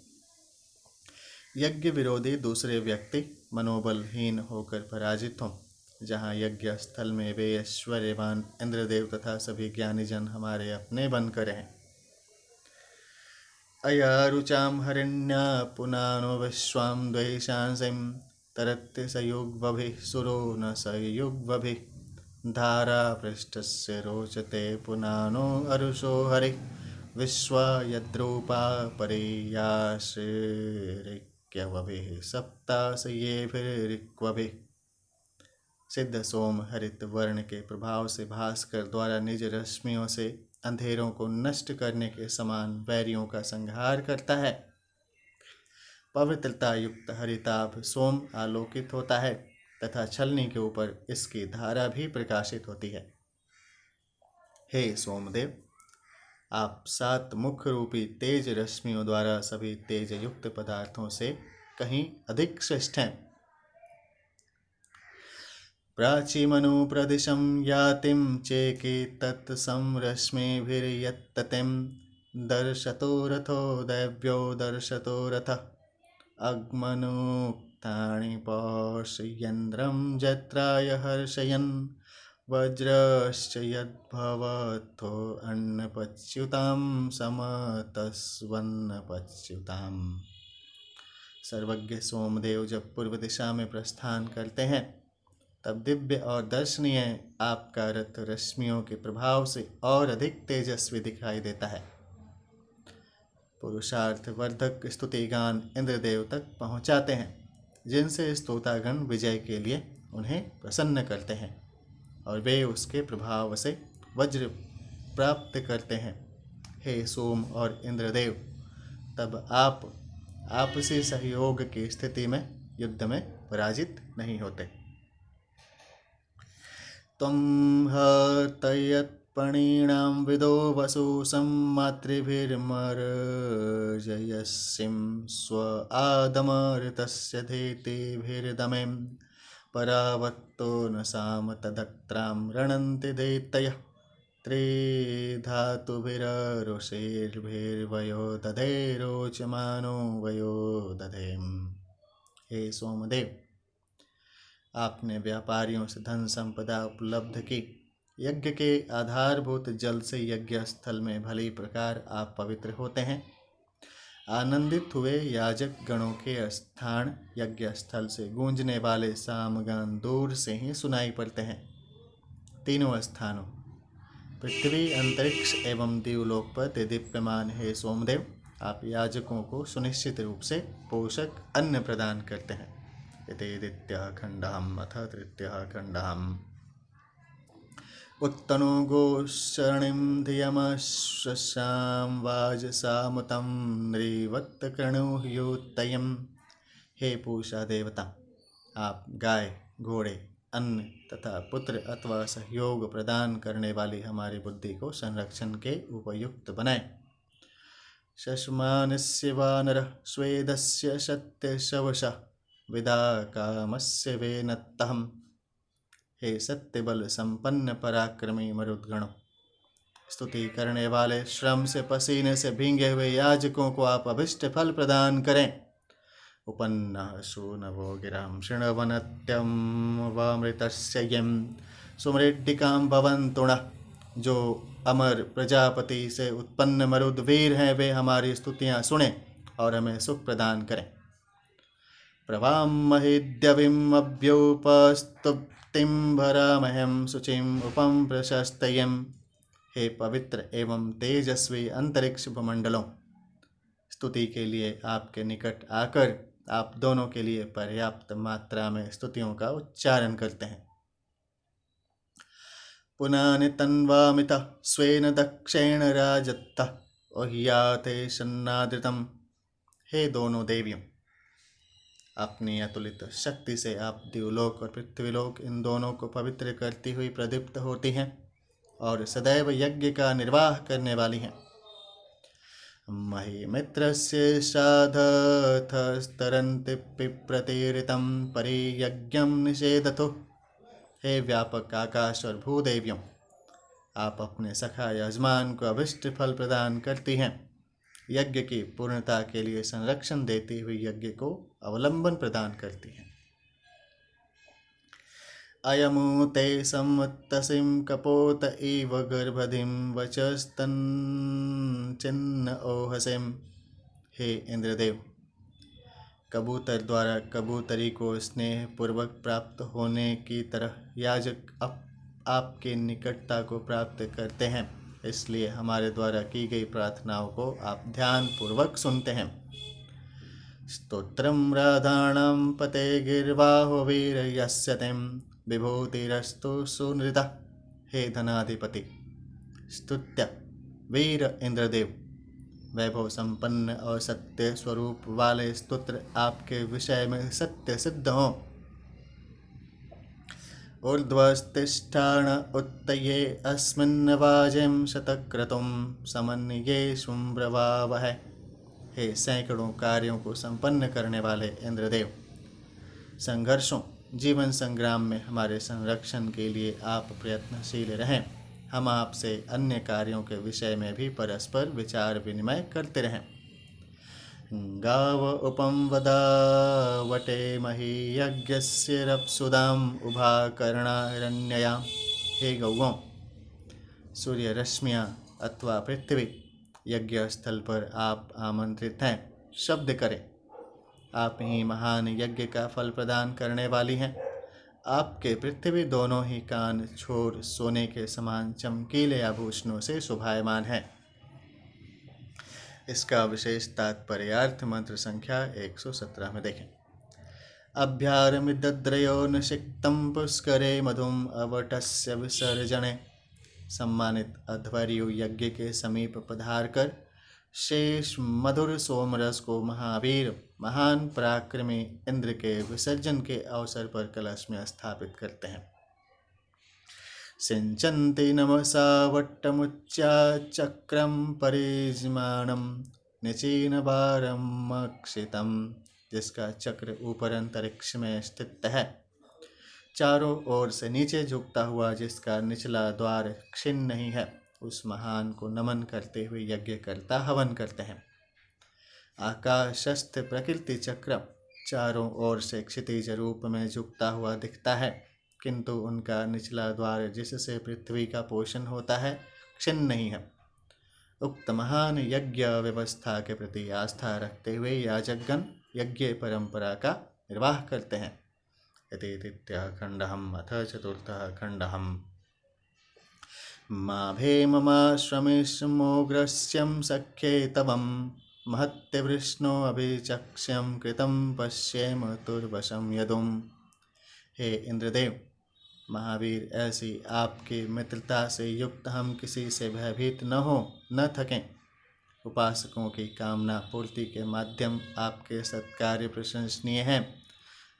यज्ञ विरोधी दूसरे व्यक्ति मनोबलहीन होकर पराजित हों। जहाँ यज्ञ स्थल में वे ऐश्वर्यवान इंद्रदेव तथा सभी ज्ञानीजन हमारे अपने बनकर हैं। अया रुचां हरिण्या पुनानो विश्वां द्वैशांसिं तरत्य सयुग्वभिः सुरो न सयुग्वभिः धारा पृष्ठस्य रोचते पुनानो अरुषो हरिः विश्वा यद्रूपा परियाश्रिक्यवभिः सप्तासयेभिरिक्वभिः। सिद्ध सोम हरित वर्ण के प्रभाव से भास्कर द्वारा निज रश्मियों से अंधेरों को नष्ट करने के समान वैरियों का संहार करता है। पवित्रता युक्त हरिताभ सोम आलोकित होता है तथा छलनी के ऊपर इसकी धारा भी प्रकाशित होती है। हे सोमदेव, आप 7 मुख रूपी तेज रश्मियों द्वारा सभी तेज युक्त पदार्थों से कहीं अधिक श्रेष्ठ हैं। प्राचीमनुप्रदिशं यातिं चेकितत्संरश्मिभिर्यत्ततिं दर्शतो रथो दैव्यो दर्शतो रथः अग्मनुक्तानि पौषयन्द्रं जत्राय हर्षयन् वज्रश्च यद्भवतो अन्नपच्युतां समतस्वन्नपच्युताम्। सर्वज्ञ सोमदेव जब पूर्व दिशा में प्रस्थान करते हैं तब दिव्य और दर्शनीय आपका रथ रश्मियों के प्रभाव से और अधिक तेजस्वी दिखाई देता है। पुरुषार्थ वर्धक स्तुति गान इंद्रदेव तक पहुँचाते हैं, जिनसे स्तोतागण विजय के लिए उन्हें प्रसन्न करते हैं और वे उसके प्रभाव से वज्र प्राप्त करते हैं। हे सोम और इंद्रदेव, तब आप आपसी सहयोग की स्थिति में युद्ध में पराजित नहीं होते। त्वं हर्तयत्पणीनां विदो वसु सम्मातृभिर्मर्जयसीं स्व आदमर्तस्य धीतिभिर्दमें परावत्तो न साम तदक्त्रां रणन्ति दैत्ययः त्रिधातुभिररुषिर्भिर्वयो दधे रोचमानो वयो दधेम। हे सोमदेव, आपने व्यापारियों से धन संपदा उपलब्ध की। यज्ञ के आधारभूत जल से यज्ञ स्थल में भली प्रकार आप पवित्र होते हैं। आनंदित हुए याजक गणों के स्थान यज्ञ स्थल से गूंजने वाले सामगान दूर से ही सुनाई पड़ते हैं। तीनों स्थानों पृथ्वी, अंतरिक्ष एवं दिवलोक पर दीप्यमान है सोमदेव, आप याजकों को सुनिश्चित रूप से पोषक अन्न प्रदान करते हैं। इति द्वितीयः खण्डः अथ तृतीयः खण्डः। उत्तनो गोशरणिं धियमश्वशां वाजसामुतं नृवत्तकृणुह्युत्तयम्। हे पूषा देवता, आप गाय, घोड़े, अन्न तथा पुत्र अथवा सहयोग प्रदान करने वाली हमारी बुद्धि को संरक्षण के उपयुक्त बनाएं। शशमानस्य वानरः स्वेदस्य सत्यशवशः विदा कामस्य वेनत्तहम्। हे सत्य बल संपन्न पराक्रमी मरुद्गणों, स्तुति करने वाले श्रम से पसीने से भींगे हुए याजकों को आप अभिष्ट फल प्रदान करें। उपन्नः सूनवो गिरां शृण्वन्त्यं वामृतस्य यं सुमृड्डिकां भवन्तु नः। जो अमर प्रजापति से उत्पन्न मरुद वीर हैं, वे हमारी स्तुतियाँ सुने और हमें सुख प्रदान करें। प्रभां महिद्यविम् अभ्युपस्तुप्तिं भरामहं शुचिम् उपम प्रशस्तयम्। हे पवित्र एवं तेजस्वी अंतरिक्ष भूमंडलों, स्तुति के लिए आपके निकट आकर आप दोनों के लिए पर्याप्त मात्रा में स्तुतियों का उच्चारण करते हैं। पुनानि तन्वामितः स्वेन दक्षेण राजत्तः ओह्याते सन्नादृतम्। हे दोनों देवियों, अपनी अतुलित शक्ति से आप दिवलोक और पृथ्वीलोक इन दोनों को पवित्र करती हुई प्रदीप्त होती हैं और सदैव यज्ञ का निर्वाह करने वाली हैं। महिमित्रस्य श्राद्धस्थरन्ति पिप्रतीरितं परियज्ञं निषेधतु। हे व्यापक आकाश और भूदेवियों, आप अपने सखा यजमान को अभिष्ट फल प्रदान करती हैं। यज्ञ की पूर्णता के लिए संरक्षण देती हुई यज्ञ को अवलंबन प्रदान करती हैं। अयमुते सम्मत्तसिं कपोत इव गर्भधिं वचस्तन्चिन्न ओहसिं। हे इंद्रदेव, कबूतर द्वारा कबूतरी को स्नेह पूर्वक प्राप्त होने की तरह याजक आपके निकटता को प्राप्त करते हैं, इसलिए हमारे द्वारा की गई प्रार्थनाओं को आप ध्यान पूर्वक सुनते हैं। स्तोत्रम राधाणां पते गिर्वाहो वीर यस्य तें विभूतिरस्तु सुनृता। हे धनाधिपति, स्तुत्य वीर इंद्रदेव, वैभव संपन्न और सत्य स्वरूप वाले स्तोत्र आपके विषय में सत्य सिद्ध हों। ऊर्ध्वस्तिष्ठान उत्तये अस्मिन् वाजिं शतक्रतुं समन्ये शुम्भ्रवावहै। हे सैकड़ों कार्यों को संपन्न करने वाले इंद्रदेव, संघर्षों जीवन संग्राम में हमारे संरक्षण के लिए आप प्रयत्नशील रहें। हम आपसे अन्य कार्यों के विषय में भी परस्पर विचार विनिमय करते रहें। गाव उपम वदावटे मही यज्ञस्य रप्सुदाम उभा कर्णारण्यया। हे गौओं, सूर्य रश्मियाँ अथवा पृथ्वी यज्ञ स्थल पर आप आमंत्रित हैं। शब्द करें। आप ही महान यज्ञ का फल प्रदान करने वाली हैं। आपके पृथ्वी दोनों ही कान छोर सोने के समान चमकीले आभूषणों से शोभायमान है। इसका विशेष तात्पर्यार्थ मंत्र संख्या 117 में देखें। अभ्यारमिद्रयो निषिक्तं पुष्करे मधुम अवटस्य विसर्जने। सम्मानित अध्वर्यु यज्ञ के समीप पधार कर शेष मधुर सोमरस को महावीर महान पराक्रमी इंद्र के विसर्जन के अवसर पर कलश में स्थापित करते हैं। सिंचन्ति नमसा वट्टमुच्चा चक्रम परिजमानम निचीन बारमक्षितम। जिसका चक्र ऊपर अंतरिक्ष में स्थित है, चारों ओर से नीचे झुकता हुआ जिसका निचला द्वार क्षीण नहीं है, उस महान को नमन करते हुए यज्ञ करता हवन करते हैं। आकाशस्थ प्रकृति चक्र चारों ओर से क्षितिज रूप में झुकता हुआ दिखता है, किंतु उनका निचला द्वार जिससे पृथ्वी का पोषण होता है क्षीण नहीं है। उक्त महान यज्ञ व्यवस्था के प्रति आस्था रखते हुए याजकगण यज्ञ परंपरा का निर्वाह करते हैं। इति तृतीयः खण्डः अथ चतुर्थः खण्डः। मा भेममाश्रमिष्मोग्रस्यं सख्ये तवं महत्यवृष्णो अभिचक्ष्यं कृतं पश्येम तुर्वशं यदुम्। हे इंद्रदेव, महावीर ऐसी आपकी मित्रता से युक्त हम किसी से भयभीत न थकें। उपासकों की कामना पूर्ति के माध्यम आपके सत्कार्य प्रशंसनीय हैं।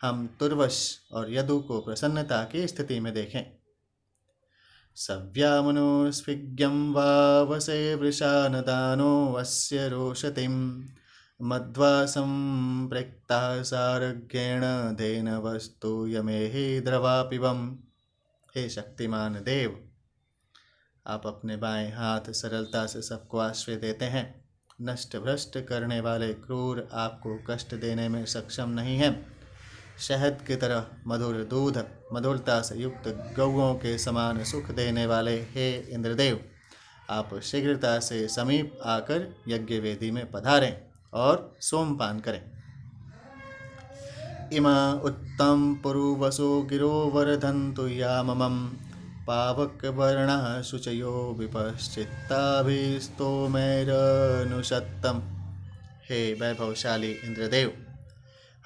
हम तुर्वश और यदु को प्रसन्नता की स्थिति में देखें। सव्यामनुस्फिग्यं वावसे वृषानदानो वस्य रोषतिं मध्वासं प्रक्ता सारज्ञेण धेनवस्तु यमेहि द्रवापिबम्। हे शक्तिमान देव, आप अपने बाएं हाथ सरलता से सबको आश्रय देते हैं। नष्ट भ्रष्ट करने वाले क्रूर आपको कष्ट देने में सक्षम नहीं हैं। शहद की तरह मधुर दूध मधुरता से युक्त गौओं के समान सुख देने वाले हे इंद्रदेव, आप शीघ्रता से समीप आकर यज्ञ वेदी में पधारें और सोमपान करें। इमा उत्तम पुरुवसो गिरो वर्धन्तु याममं पावक वर्णः शुचयो विपश्चित्ताभिस्तोमेरनुषत्तम। हे वैभवशाली इंद्रदेव,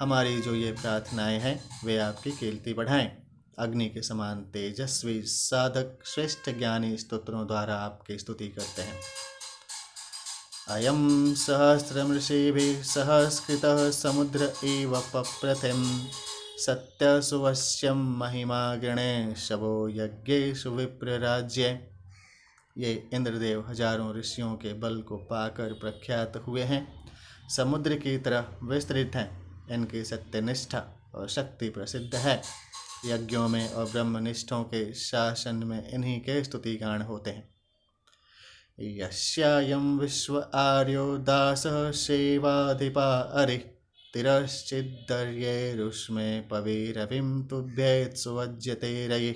हमारी जो ये प्रार्थनाएं हैं वे आपकी कीर्ति बढ़ाएं। अग्नि के समान तेजस्वी साधक श्रेष्ठ ज्ञानी स्तोत्रों द्वारा आपकी स्तुति करते हैं। अयं सहस्रमृषिभिः सहस्कृतः समुद्र इव पप्रथिं सत्यसुवश्यं महिमा गणे शवो यज्ञेषु विप्रराज्ये। ये इंद्रदेव हजारों ऋषियों के बल को पाकर प्रख्यात हुए हैं, समुद्र की तरह विस्तृत हैं। इनकी सत्यनिष्ठा और शक्ति प्रसिद्ध है। यज्ञों में और ब्रह्मनिष्ठों के शासन में इन्हीं के स्तुतिगान होते हैं। यस्यायं विश्व आर्यो दासः सेवाधिपा अरिः तिरश्चिद्दर्येरुष्मे पविरविं तुभ्येत् सुवज्यते रयिः।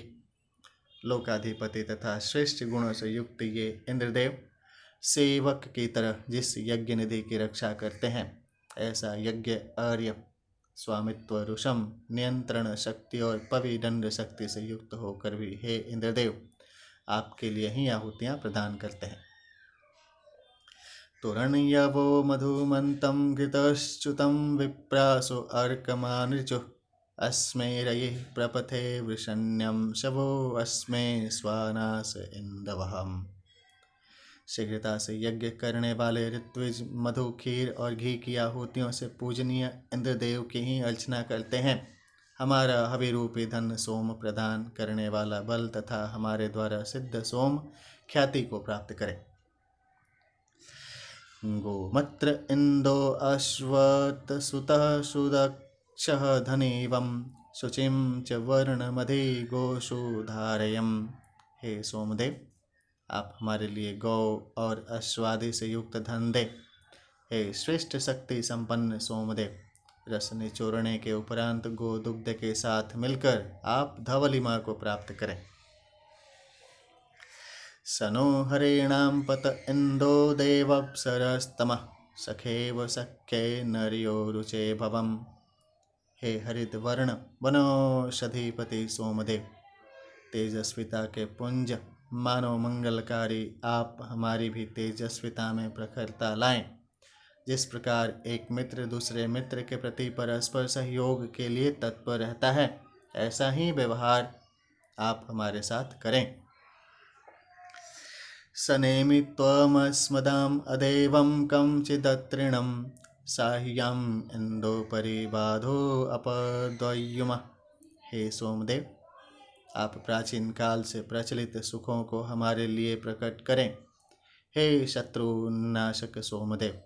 लोकाधिपति तथा श्रेष्ठ गुणों से युक्त ये इंद्रदेव सेवक की तरह जिस यज्ञ निधि की रक्षा करते हैं, ऐसा यज्ञ आर्य स्वामित्व रुषम नियंत्रण शक्ति और पविदंड शक्ति से युक्त होकर भी हे इंद्रदेव आपके लिए ही आहुतियाँ प्रदान करते हैं। तुरण्यवो मधुमन्तं घृतश्च्युतं विप्रासो अर्कमानृचुः अस्मे रयिः प्रपथे वृषण्यं शवो अस्मे स्वानास इंदवहम्। शीघ्रता से यज्ञ करने वाले ऋत्विज मधु खीर और घी की आहुतियों से पूजनीय इंद्रदेव की ही अर्चना करते हैं। हमारा हविरूपी धन सोम प्रदान करने वाला बल तथा हमारे द्वारा सिद्ध सोम ख्याति को प्राप्त करें। गोमत्र इंदो अश्वत्सुतः सुदक्षः धनीवं शुचिं च वर्णमधिगोषु धारयम्। हे सोमदेव, आप हमारे लिए गौ और अश्वादि से युक्त धन दे। हे श्रेष्ठ शक्ति संपन्न सोमदेव, रस निचोड़ने के उपरांत गोदुग्ध के साथ मिलकर आप धवलिमा को प्राप्त करें। सनो हरेणां पत इंदो देवप्सरस्तमः सखेव सख्ये नर्यो रुचे भवम्। हे हरित वर्ण वनौषधिपति सोमदेव, तेजस्विता के पुंज मानव मंगलकारी आप हमारी भी तेजस्विता में प्रखरता लाएं। जिस प्रकार एक मित्र दूसरे मित्र के प्रति परस्पर सहयोग के लिए तत्पर रहता है, ऐसा ही व्यवहार आप हमारे साथ करें। सनेमि त्वमस्मदाम् अदेवं कमचिदत्रिणं साह्यम् इंदो परिबाधो अपद्वयुमः। हे सोमदेव, आप प्राचीन काल से प्रचलित सुखों को हमारे लिए प्रकट करें। हे शत्रुनाशक सोमदेव,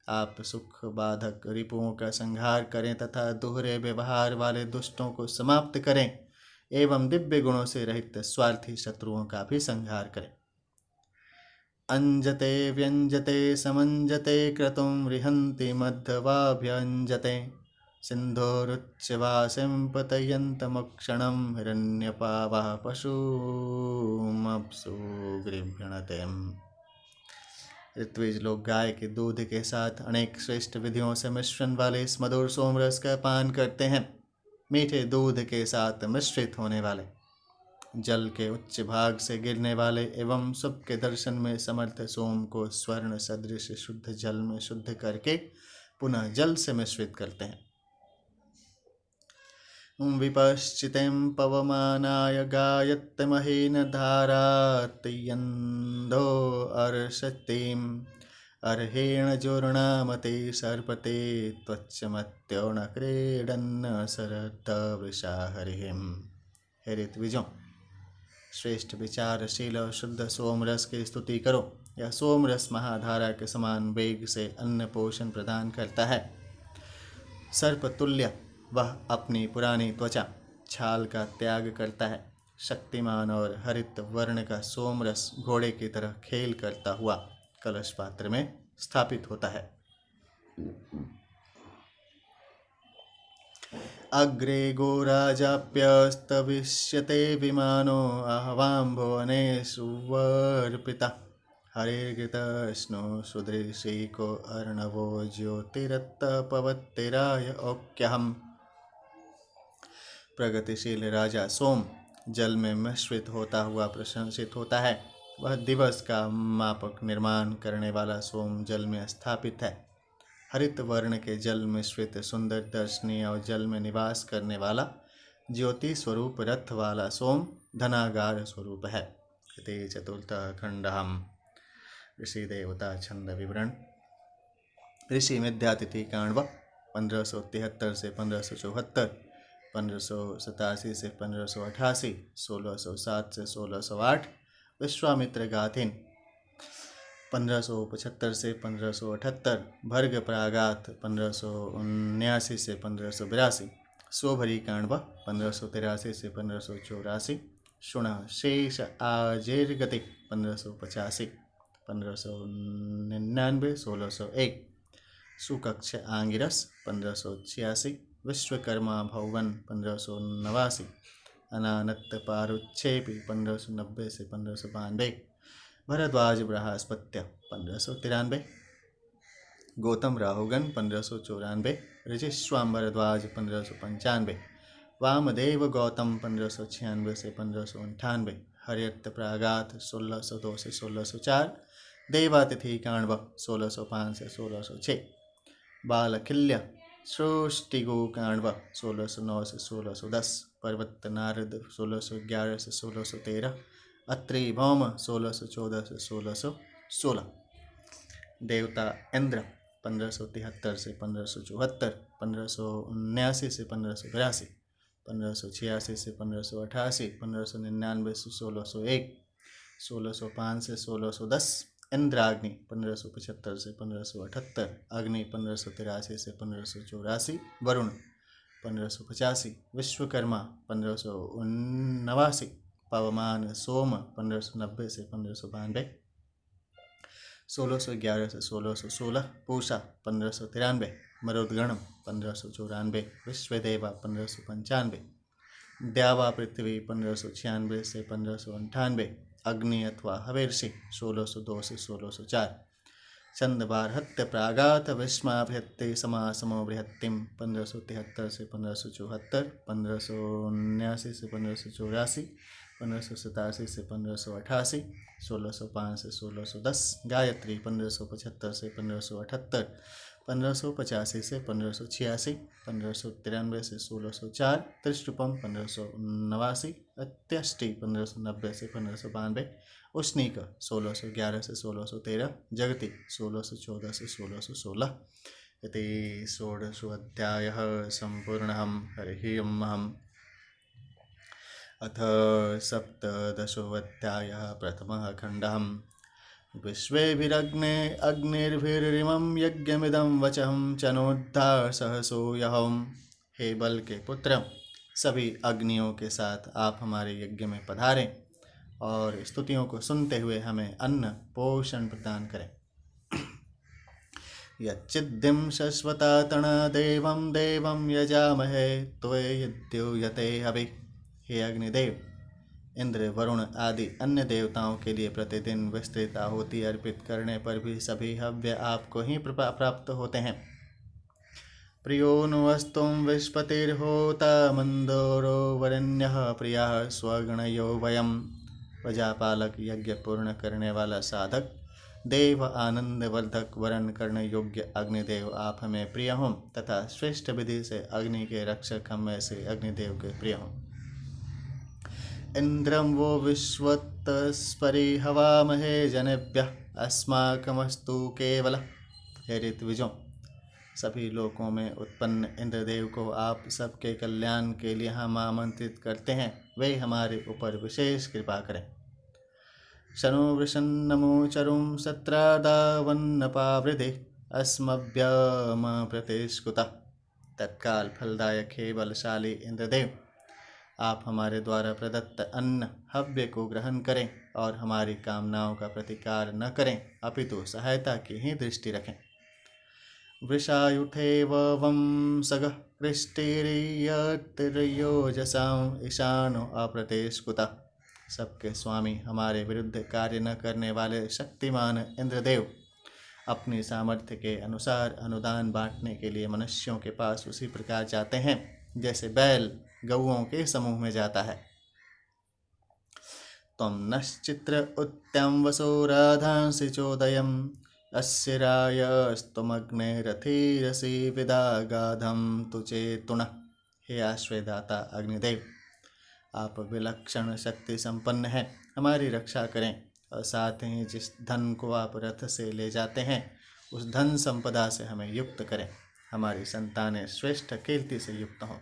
आप सुख बाधक रिपुओं का संहार करें तथा दोहरे व्यवहार वाले दुष्टों को समाप्त करें एवं दिव्य गुणों से रहित स्वार्थी शत्रुओं का भी संहार करें। अंजते व्यंजते समंजते क्रतुं रिहन्ति मध्यवाभ्यंजते सिंधोरुच्चवासिं पतयन्तमक्षणं हिरण्यपावः पशुमप्सु गृभ्यणतेम्। ऋत्विज लोग गाय के दूध के साथ अनेक श्रेष्ठ विधियों से मिश्रण वाले इस मधुर सोमरस का पान करते हैं। मीठे दूध के साथ मिश्रित होने वाले, जल के उच्च भाग से गिरने वाले एवं सबके दर्शन में समर्थ सोम को स्वर्ण सदृश शुद्ध जल में शुद्ध करके पुनः जल से मिश्रित करते हैं। विपश्चितं पवमानाय गायत्यमहीन धारातयन्दो अर्षतीम् अर्हेण जोर्णामते सर्पते त्वच्चमत्यो न क्रीडन्न शरदवृषा हरिहिम्। हे ऋत्विजों, श्रेष्ठ विचारशील और शुद्ध सोमरस की स्तुति करो। यह सोमरस महाधारा के समान वेग से अन्न पोषण प्रदान करता है। सर्पतुल्य वह अपनी पुरानी त्वचा छाल का त्याग करता है। शक्तिमान और हरित वर्ण का सोमरस घोड़े की तरह खेल करता हुआ कलश पात्र में स्थापित होता है। अग्रे गोराजाप्यस्तविष्यते विमानो आहवां भुवनेषु वर्पिता हरिर्गृतस्नो सुदृशीको अर्णवो ज्योतिरत्तपवत्तिराय औक्यहम्। प्रगतिशील राजा सोम जल में मिश्रित होता हुआ प्रशंसित होता है। वह दिवस का मापक निर्माण करने वाला सोम जल में स्थापित है। हरित वर्ण के जल मिश्रित सुंदर दर्शनीय और जल में निवास करने वाला ज्योति स्वरूप रथ वाला सोम धनागार स्वरूप है। इति चतुर्थः खंडः। ऋषि देवता छंद विवरण। ऋषि मिथ्यातिथि काण्व 1573 से 1574, 1587 से 1588, 1607 से 1608। विश्वामित्र गाथिन 1575 से 1578, भर्ग प्रागात 1579 से 1582, सोभरी काण्व 1583 से 1584, शुण शेष आजेर्गति 1585, 1599 1601, सुकक्ष आंगिरस 1586, विश्वकर्मा भवन 1589, अनानत पारुच्छेपी 1590 से 1592, भरद्वाज बृहस्पत्य 1593, गौतम राहुगन 1594, ऋचिश्वाम्बरद्वाज 1595, वामदेव गौतम 1596 से 1598, हरियत प्रागात 1602 से 1604, देवातिथि काण्व 1605 से 1606, बालखिल्य सृष्टिगु काण्व 1609 से 1610, पर्वत नारद 1611 से 1613, अत्रि भौम 1614 से 1616, देवता इंद्र 1573 से 1574, 1579 से 1582, 1586 से 1588, 1599 से 1601, 1605 से 1610, इंद्राग्नि 1575 से 1578, अग्नि 1583 से 1584, वरुण 1585, विश्वकर्मा 1579, पवमान सोम 1590 से 1592, 1611 से 1616, पूषा 1593, मरुदगणम 1594, विश्वदेवा 1595, द्यावा पृथ्वी 1596 से 1598, अग्नि अथवा हवेर्षि 1602 से 1604, छंदबारहत्य प्रागात विस्माभ्यत्ते समासमो बृहत्तिम 1573 से 1574, 1579 से 1584, 1587 से 1588, 1605 से 1610, गायत्री 1575 से 1578, 1585 से 1586, 1593 से 1604, त्रिशुपम 1589, अत्यष्टि 1590 से 1592, उष्णीक 1611 से 1613, जगति 1614 से 1616। इति षोडशोऽध्यायः सम्पूर्णः। हरिः ओम्। अथ सप्तदशोऽध्यायः प्रथमः खण्डः। विश्वेभिरग्ने अग्निर्भिरिमं यज्ञमिदं वचहं चनोद्धा सहसो यहम्। हे बल के पुत्र, सभी अग्नियों के साथ आप हमारे यज्ञ में पधारें और स्तुतियों को सुनते हुए हमें अन्न पोषण प्रदान करें। यच्चिद्दिं शश्वता तण देवं देवं यजामहे त्वे यद्योयते हवि। हे अग्निदेव, इंद्र, वरुण आदि अन्य देवताओं के लिए प्रतिदिन विस्तृत आहुति अर्पित करने पर भी सभी हव्य आपको ही प्राप्त होते हैं। प्रियो नुवस्तुं विश्पतिर्होता मंदोरो वरेण्यः प्रियः स्वगणयो वयम्। प्रजापालक, यज्ञ पूर्ण करने वाला साधक, देव आनंदवर्धक, वरण करने योग्य अग्निदेव आप हमें प्रिय हों तथा श्रेष्ठ विधि से अग्नि के रक्षक हम ऐसे अग्निदेव के प्रिय हों। इंद्रं वो विश्वतस्परि हवामहे जनेभ्यः अस्माकमस्तु केवल। हे ऋत्विजों, सभी लोकों में उत्पन्न इंद्रदेव को आप सबके कल्याण के लिए हम आमंत्रित करते हैं, वे हमारे ऊपर विशेष कृपा करें। शनो वृषन्नमो चरुं सत्रादावन्नपावृधि अस्मभ्यम प्रतिष्कुता। तत्काल फलदायक हे बलशाली इंद्रदेव, आप हमारे द्वारा प्रदत्त अन्न हव्य को ग्रहण करें और हमारी कामनाओं का प्रतिकार न करें, अपितु सहायता की ही दृष्टि रखें। वृषायुठेव वंसगः कृष्टिर्यतिर्योजसां ईशानो अप्रतिष्कुता। सबके स्वामी, हमारे विरुद्ध कार्य न करने वाले शक्तिमान इंद्रदेव अपनी सामर्थ्य के अनुसार अनुदान बांटने के लिए मनुष्यों के पास उसी प्रकार जाते हैं जैसे बैल गौओं के समूह में जाता है। त्वं नश्चित्र उत्त्यं वसो राधांसि चोदयम् अस्य रायस्त्वमग्ने रथिरसि विदागाधं तुचेतुनः। हे आश्रयदाता अग्निदेव, आप विलक्षण शक्ति संपन्न हैं, हमारी रक्षा करें और साथ ही जिस धन को आप रथ से ले जाते हैं उस धन संपदा से हमें युक्त करें। हमारी संतानें श्रेष्ठ कीर्ति से युक्त हों।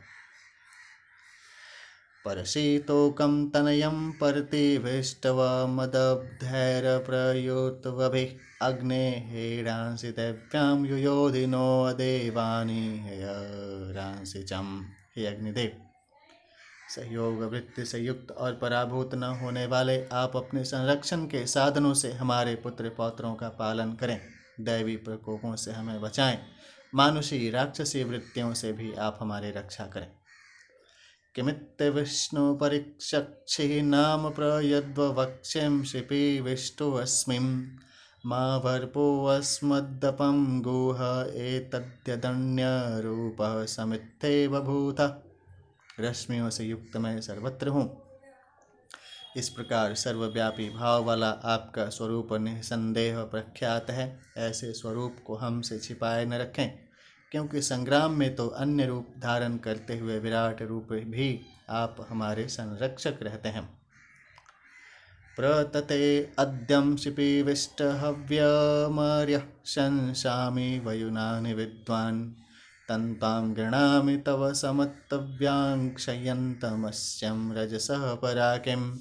परशीतोकं तनयं परतिभिष्टवमदब्धैर्प्रयुत्वभिः अग्ने हेडांसि दैव्यां युयोधिनो अदेवानि हेयरांसि चं। हे अग्निदेव, सहयोग वृत्ति से युक्त और पराभूत न होने वाले आप अपने संरक्षण के साधनों से हमारे पुत्र पौत्रों का पालन करें। दैवी प्रकोपों से हमें बचाएं, मानुषी राक्षसी वृत्तियों से भी आप हमारी रक्षा करें। किमित्ते विष्णु परिक्षक्षि नाम प्रयद्वक्ष्यं शिपि विष्टुवस्मिं मा भर्पोऽस्मद्दपं गुह एतद्यदन्यरूपः समित्थेव भूतः। रश्मियों से युक्त मैं सर्वत्र हूँ। इस प्रकार सर्वव्यापी भाव वाला आपका स्वरूप निसंदेह प्रख्यात है। ऐसे स्वरूप को हमसे छिपाए न रखें, क्योंकि संग्राम में तो अन्य रूप धारण करते हुए विराट रूप भी आप हमारे संरक्षक रहते हैं। प्रतते अद्यं शिपिविष्टहव्यमर्यः शंसामि वयुनानि विद्वान् तन्तां गृणामि तव समत्तव्यां क्षयन्तमस्यं रजसः पराकिम्।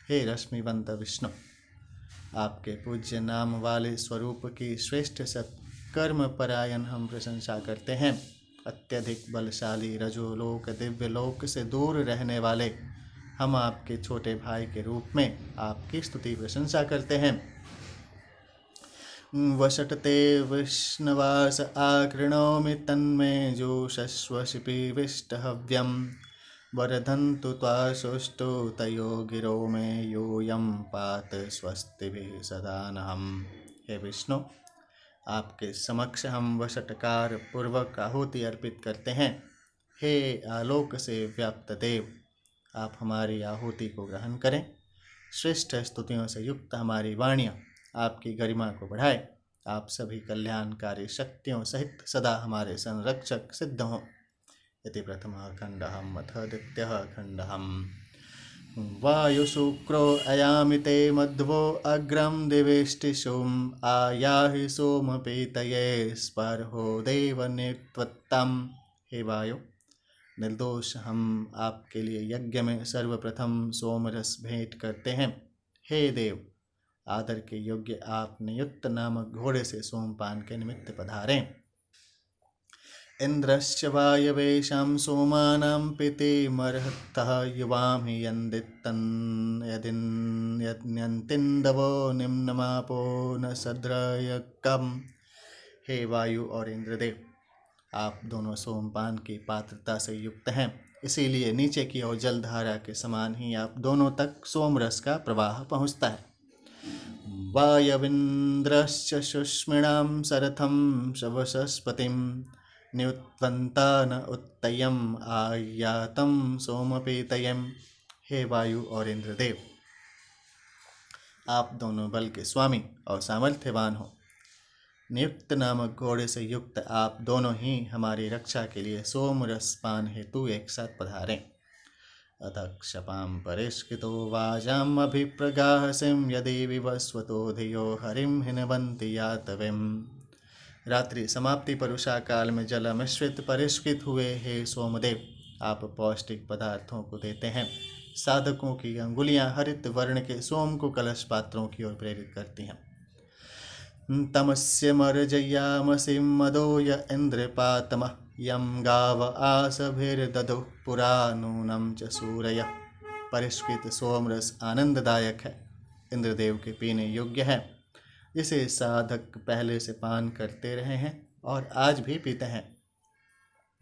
हे रश्मिवंत विष्णु, आपके पूज्य नाम वाले स्वरूप की श्रेष्ठ सत्कर्म परायण हम प्रशंसा करते हैं अत्यधिक बलशाली रजोलोक दिव्य लोक से दूर रहने वाले हम आपके छोटे भाई के रूप में आपकी स्तुति प्रशंसा करते हैं। वषट्ते विष्णवास आकृणोमि तन्मे जोषस्वशिपिविष्टहव्यं वरधन्तु त्वा सुष्टु तयो गिरो मे यूयं पात स्वस्तिभिः सदा नहम्। हे विष्णु, आपके समक्ष हम वषटकार पूर्वक आहुति अर्पित करते हैं। हे आलोक से व्याप्त देव, आप हमारी आहुति को ग्रहण करें। श्रेष्ठ स्तुतियों से युक्त हमारी वाणियाँ आपकी गरिमा को बढ़ाए। आप सभी कल्याणकारी शक्तियों सहित सदा हमारे संरक्षक सिद्ध हों। इति प्रथमः खण्डः अथ द्वितीयः खण्डः। वायुशुक्रो अयामि ते मध्वो अग्रम दिवेष्टिशुम आयाहि सोमपीतये स्पर्हो देवनित्वत्तम। हे वायु, निर्दोष हम आपके लिए यज्ञ में सर्वप्रथम सोमरस भेंट करते हैं। हे देव, आदर के योग्य आप नियुक्त नामक घोड़े से सोमपान के निमित्त पधारें। इंद्रश्च वायवेशं सोमानां पीतिमर्हतः युवां हि यदिन्यन्तिन्दवो निम्नमापो न सद्रयकम्। हे वायु और इंद्रदेव, आप दोनों सोमपान की पात्रता से युक्त हैं, इसीलिए नीचे की ओर जलधारा के समान ही आप दोनों तक सोमरस का प्रवाह पहुँचता है। वायविन्द्रश्च शुष्मिणां सरथं शवसस्पतिं न्युत्वन्ता न उत्तयम् आयातं सोमपीतयम्। हे वायु और इंद्रदेव, आप दोनों बल के स्वामी और सामर्थ्यवान हो। नियुक्त नामक घोड़े से युक्त आप दोनों ही हमारी रक्षा के लिए सोमरस पान हेतु एक साथ पधारें। अथ क्षपां परिष्कृतो वाजाम् अभिप्रगाहसिं यदि विवस्वतो धियो हरिं हिनवन्ति यातविम्। रात्रि समाप्ति पर उषा काल में जल मिश्रित परिष्कृत हुए हे सोमदेव, आप पौष्टिक पदार्थों को देते हैं। साधकों की अंगुलियां हरित वर्ण के सोम को कलश पात्रों की ओर प्रेरित करती हैं। तमस्य मर्जयामसिं मदो य इंद्रपातमः यं गाव आसभिर्दधुः पुरा नूनं च सूरयः। परिष्कृत सोमरस आनंददायक है, इंद्रदेव के पीने योग्य है, जिसे साधक पहले से पान करते रहे हैं और आज भी पीते हैं।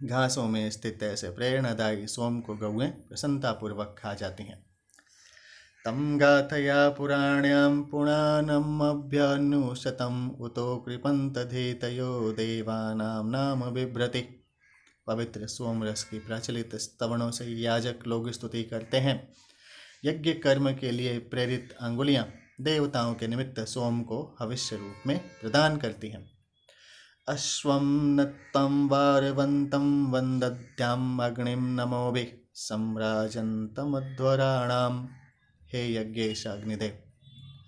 घासों में स्थित ऐसे प्रेरणादायी सोम को गौएं प्रसन्नतापूर्वक खा जाती हैं। तम गाथया पुराण्यां पुराणमभ्यनुशतम् उतो कृपन्त धीतयो देवानां नाम बिभ्रति। पवित्र सोमरस की प्रचलित स्तवनों से याजक लोग स्तुति करते हैं। यज्ञ कर्म के लिए प्रेरित अंगुलियां देवताओं के निमित्त सोम को हविष्य रूप में प्रदान करती हैं। अश्वं नत्तं वारवन्तं वन्दद्याम् अग्निं नमोभिः सम्राजन्तमध्वराणाम्। हे यज्ञेश अग्निदेव,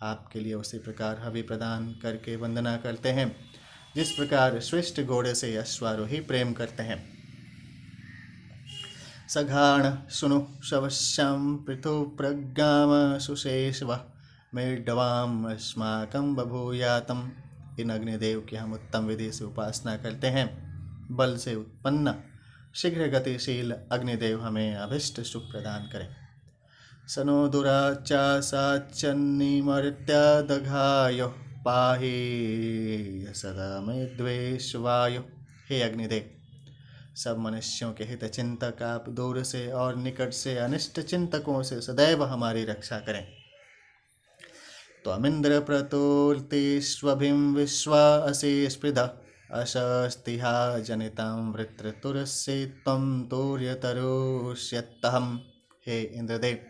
आपके लिए उसी प्रकार हवि प्रदान करके वंदना करते हैं जिस प्रकार श्रेष्ठ घोड़े से अश्वारोही प्रेम करते हैं। सघाण सुनु शवश्याम पृथु प्रज्ञाम सुशेषव मेढवाम अस्माकं बभूयातम। इन अग्निदेव की हम उत्तम विधि से उपासना करते हैं। बल से उत्पन्न शीघ्र गतिशील अग्निदेव हमें अभिष्ट सुख प्रदान करें। सनो दुराचासाचन्निमर्त्यादघायो पाहि सदा मे द्वेषवायो। हे अग्निदेव, सब मनुष्यों के हित चिंतक आप दूर से और निकट से अनिष्ट चिंतकों से सदैव हमारी रक्षा करें। त्वमिंद्र प्रतुर्तिष्वभिं विश्वा असि स्पृधा अशस्तिहा जनितां वृत्रतुरस्य त्वं तूर्यतरुष्यत्तहम्। हे इंद्रदेव,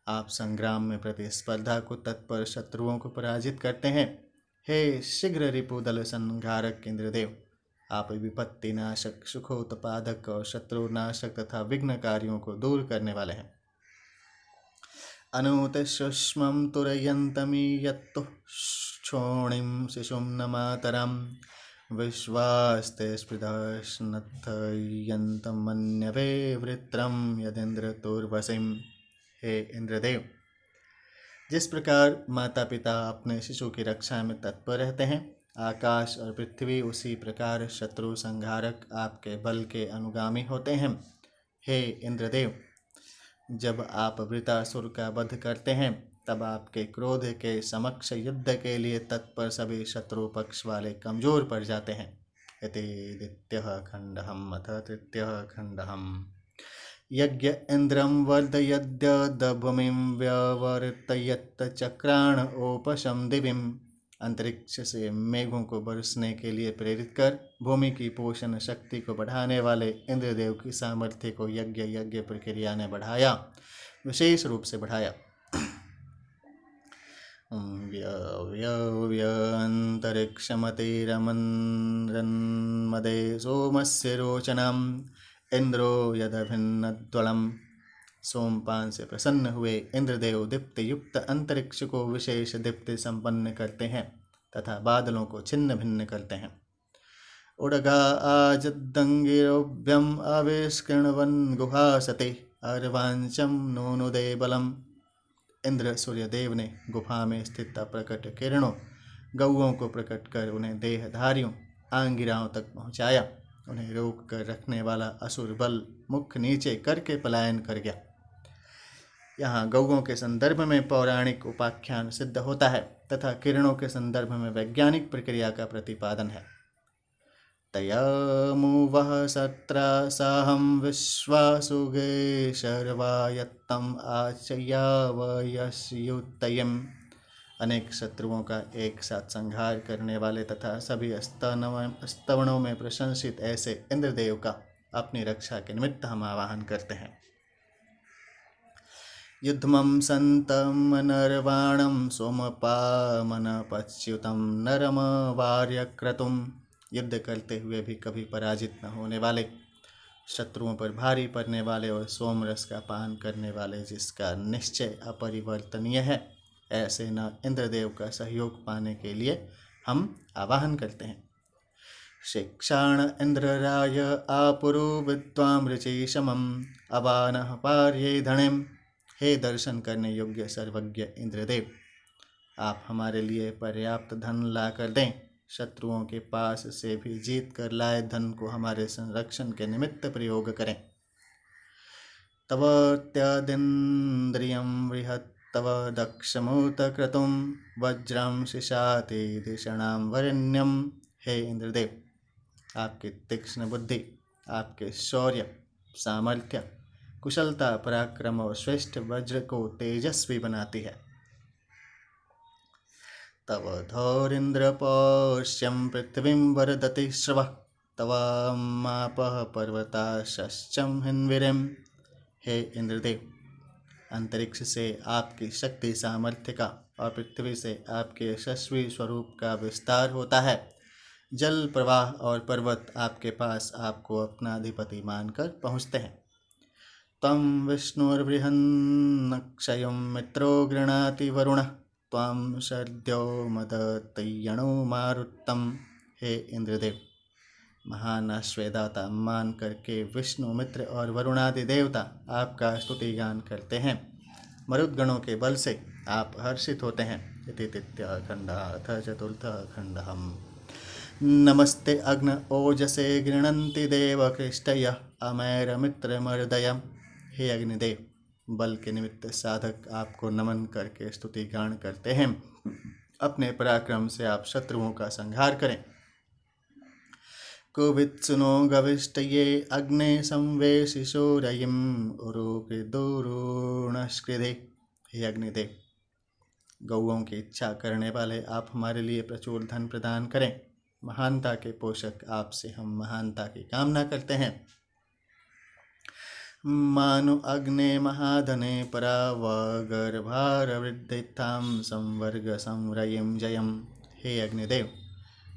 आप संग्राम में प्रतिस्पर्धा को तत्पर शत्रुओं को पराजित करते हैं। हे शीघ्र रिपुदल संहारक इंद्रदेव, आप विपत्ति नाशक, सुखोत्पादक और शत्रु नाशक तथा विघ्नकारियों को दूर करने वाले हैं। अनुत सुष्मं तुरयन्तमीयत्तु क्षोणिं शिशुं न मातरं विश्वास्ते स्पृधश्नथयन्तमन्यवे वृत्रं यदिन्द्रतुर्वसिम्। हे इंद्रदेव, जिस प्रकार माता पिता अपने शिशु की रक्षा में तत्पर रहते हैं, आकाश और पृथ्वी उसी प्रकार शत्रु संहारक आपके बल के अनुगामी होते हैं। हे इंद्रदेव, जब आप वृतासुर का वध करते हैं तब आपके क्रोध के समक्ष युद्ध के लिए तत्पर सभी शत्रु पक्ष वाले कमजोर पड़ जाते हैं। इति द्वितीयः खण्डः अथ तृतीयः खण्डः। यज्ञ इंद्रं वर्धयद्यद्भूमिं व्यवर्तयत् चक्राण ओपशं दिविम्। अंतरिक्ष से मेघों को बरसने के लिए प्रेरित कर भूमि की पोषण शक्ति को बढ़ाने वाले इंद्रदेव की सामर्थ्य को यज्ञ प्रक्रिया ने बढ़ाया, विशेष रूप से बढ़ाया। अंतरिक्षमतिरमन्मदे सोमस्य रोचनम् इंद्रो यदभिन्नद्वलम्। सोमपान से प्रसन्न हुए इंद्रदेव दीप्ति युक्त अंतरिक्ष को विशेष दीप्ति संपन्न करते हैं तथा बादलों को छिन्न भिन्न करते हैं। उडगा आजद्दंगिरोभ्यम आविष्कृण्वन् गुहासते अर्वांचम नूनुदे बलम। इंद्र सूर्यदेव ने गुफा में स्थित अप्रकट किरणों गौओं को प्रकट कर उन्हें देहधारियों आंगिराओं तक पहुँचाया। उन्हें रोक कर रखने वाला असुर बल मुख नीचे करके पलायन कर गया। यहाँ गौओं के संदर्भ में पौराणिक उपाख्यान सिद्ध होता है तथा किरणों के संदर्भ में वैज्ञानिक प्रक्रिया का प्रतिपादन है। तयामुवः सत्रासाहं विश्वासुगे शर्वायत्तम आचयावयस्युतयम्। अनेक शत्रुओं का एक साथ संहार करने वाले तथा सभी स्तवनों में प्रशंसित ऐसे इंद्रदेव का अपनी रक्षा के निमित्त हम आवाहन करते हैं। युद्धमं संतं नरवाणं सोमपामनपच्युतं नरम वार्यक्रतुम्। युद्ध करते हुए भी कभी पराजित न होने वाले, शत्रुओं पर भारी पड़ने वाले और सोमरस का पान करने वाले, जिसका निश्चय अपरिवर्तनीय है, ऐसे न इंद्रदेव का सहयोग पाने के लिए हम आवाहन करते हैं। शिक्षाण इंद्रराय आपुरु विद्वां ऋचिशमं अवानः पार्ये धणिम्। हे दर्शन करने योग्य सर्वज्ञ इंद्रदेव, आप हमारे लिए पर्याप्त धन ला कर दें। शत्रुओं के पास से भी जीत कर लाए धन को हमारे संरक्षण के निमित्त प्रयोग करें। तव त्यदिन्द्रियं बृहत्तव दक्षमूत क्रतुं वज्रं शिशाति दिषणां वरेण्यम्। हे इंद्रदेव, आपकी तीक्ष्ण बुद्धि, आपके शौर्य, सामर्थ्य, कुशलता, पराक्रम और श्रेष्ठ वज्र को तेजस्वी बनाती है। तव धौरिन्द्र पौष्यं पृथ्वीं वर्धति श्रवः तवामापः पर्वताश्चं हिन्वीरम्। हे इंद्रदेव, अंतरिक्ष से आपकी शक्ति सामर्थ्य का और पृथ्वी से आपके यशस्वी स्वरूप का विस्तार होता है। जल प्रवाह और पर्वत आपके पास आपको अपना अधिपति मानकर पहुँचते हैं। तम विष्णुर्बृहन्नक्षयं मित्रो गृह्णाति वरुणः त्वां शर्द्यो मदतयणो मारुत्तम। हे इंद्रदेव, महान आश्रयदाता मान करके विष्णु, मित्र और वरुणादि देवता आपका स्तुति गान करते हैं। मरुद्गणों के बल से आप हर्षित होते हैं। इति तृतीयः खण्डः अथ चतुर्थः खण्डः। नमस्ते अग्न ओजसे गृह्णन्ति देवकृष्टयः अमैरमित्रमर्दयम्। हे अग्निदेव, बल के निमित्त साधक आपको नमन करके स्तुति गान करते हैं। अपने पराक्रम से आप शत्रुओं का संहार करें। कुवित्सुनो गविष्टये अग्ने संवेशिशोरयिम् उरुकृदुरुणस्कृधे। हे अग्निदेव, गौओं की इच्छा करने वाले आप हमारे लिए प्रचुर धन प्रदान करें। महानता के पोषक आपसे हम महानता की कामना करते हैं। मानु अग्ने महाधने परावगर्भारवृद्धितां संवर्ग संरयिं जयम्। हे अग्निदेव,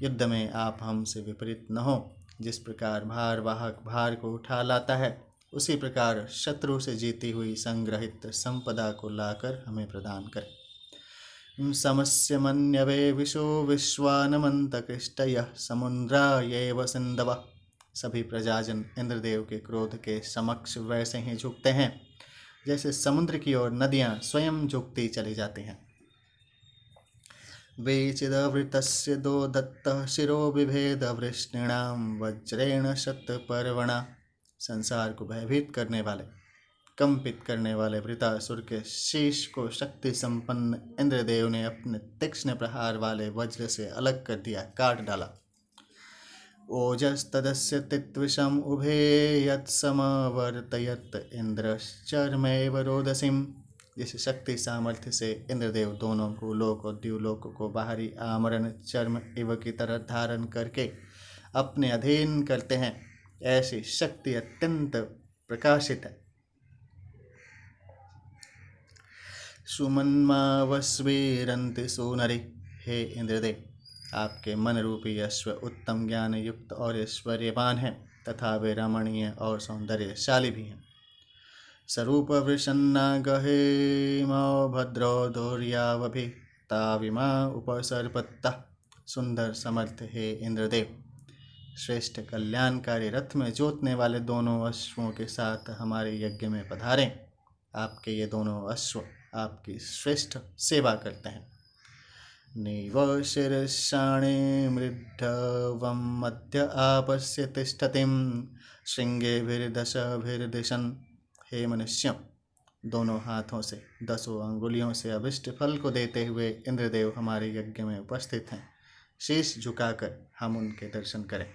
युद्ध में आप हमसे विपरीत न हो। जिस प्रकार भारवाहक भार को उठा लाता है, उसी प्रकार शत्रु से जीती हुई संग्रहित संपदा को लाकर हमें प्रदान करें। समस्य मन्यवे विशो विश्वानमन्तकृष्टयः समुद्रायैव सिन्धवः। सभी प्रजाजन इंद्रदेव के क्रोध के समक्ष वैसे ही झुकते हैं जैसे समुद्र की ओर नदियां स्वयं झुकती चली जाती हैं। वेचिदवृतस्य दो दत्तः शिरो बिभेद वृष्णिणां वज्रेण शतपर्वणा। संसार को भयभीत करने वाले, कंपित करने वाले वृतासुर के शीश को शक्ति संपन्न इंद्रदेव ने अपने तीक्ष्ण प्रहार वाले वज्र से अलग कर दिया, काट डाला। ओजस्तदस्य तित्विषम उभे यत्समवर्तयत् इंद्रश्चर्मैव रोदसीम्। जिस शक्ति सामर्थ्य से इंद्रदेव दोनों भूलोक और द्युलोक को बाहरी आमरण चर्म इव की तरह धारण करके अपने अधीन करते हैं, ऐसी शक्ति अत्यंत प्रकाशित है। सुमन्मावस्वीरन्ति सुनरि। हे इंद्रदेव, आपके मन रूपी अश्व उत्तम ज्ञान युक्त और ऐश्वर्यवान है तथा वे रमणीय और सौंदर्यशाली भी हैं। स्वरूप वृषन्ना गहेमो भद्रो धौर्यावभिताविमा उपसर्पत्ता। सुंदर समर्थ हे इंद्रदेव, श्रेष्ठ कल्याणकारी रथ में जोतने वाले दोनों अश्वों के साथ हमारे यज्ञ में पधारें। आपके ये दोनों अश्व आपकी श्रेष्ठ सेवा करते हैं। नैव शीर्षाणि मृद्धवं मध्य आपस्य तिष्ठतिं श्रृंगेभिर्दशभिर्दिशन्। हे मनुष्यों, दोनों हाथों से 10 अंगुलियों से अभिष्ट फल को देते हुए इंद्रदेव हमारे यज्ञ में उपस्थित हैं। शीश झुकाकर हम उनके दर्शन करें।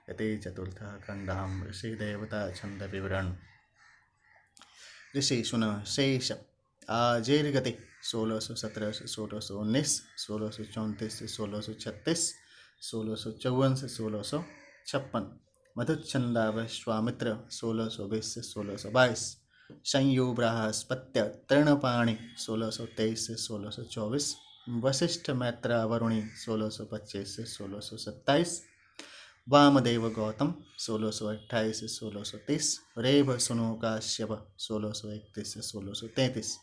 इति चतुर्थः खंडः ऋषि देवता छंद विवरण। ऋषि सुन शेष आजीर्गति 1617 से 1619, 1634 से 1636, 1654 से 1656। मधुच्छंदा विश्वामित्र 1620 से 1622। संयुब्राहस्पत्य तृणपाणि 1623 से 1624। वशिष्ठ मैत्रा वरुणी 1625 से 1627। वामदेव गौतम 1628 से 1630। रेभ सुनो काश्यप 1631 से 1633।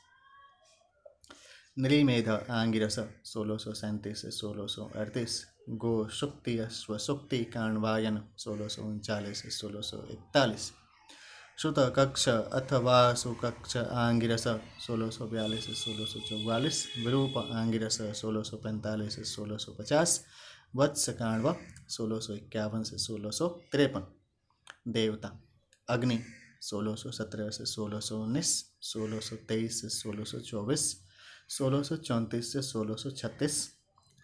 नृमेध आंगिरस 1637 से 1638। गो शुक्ति अश्व शुक्ति काण्वायन 1639 से 1641। श्रुत कक्ष अथवा सुकक्ष आंगिरस 1642 से 1644। विरूप आंगिरस 1645 से 1650। वत्स काण्व 1651 से 1653। देवता अग्नि 1617 से 1619, 1623 से 1624, 1634 से 1636,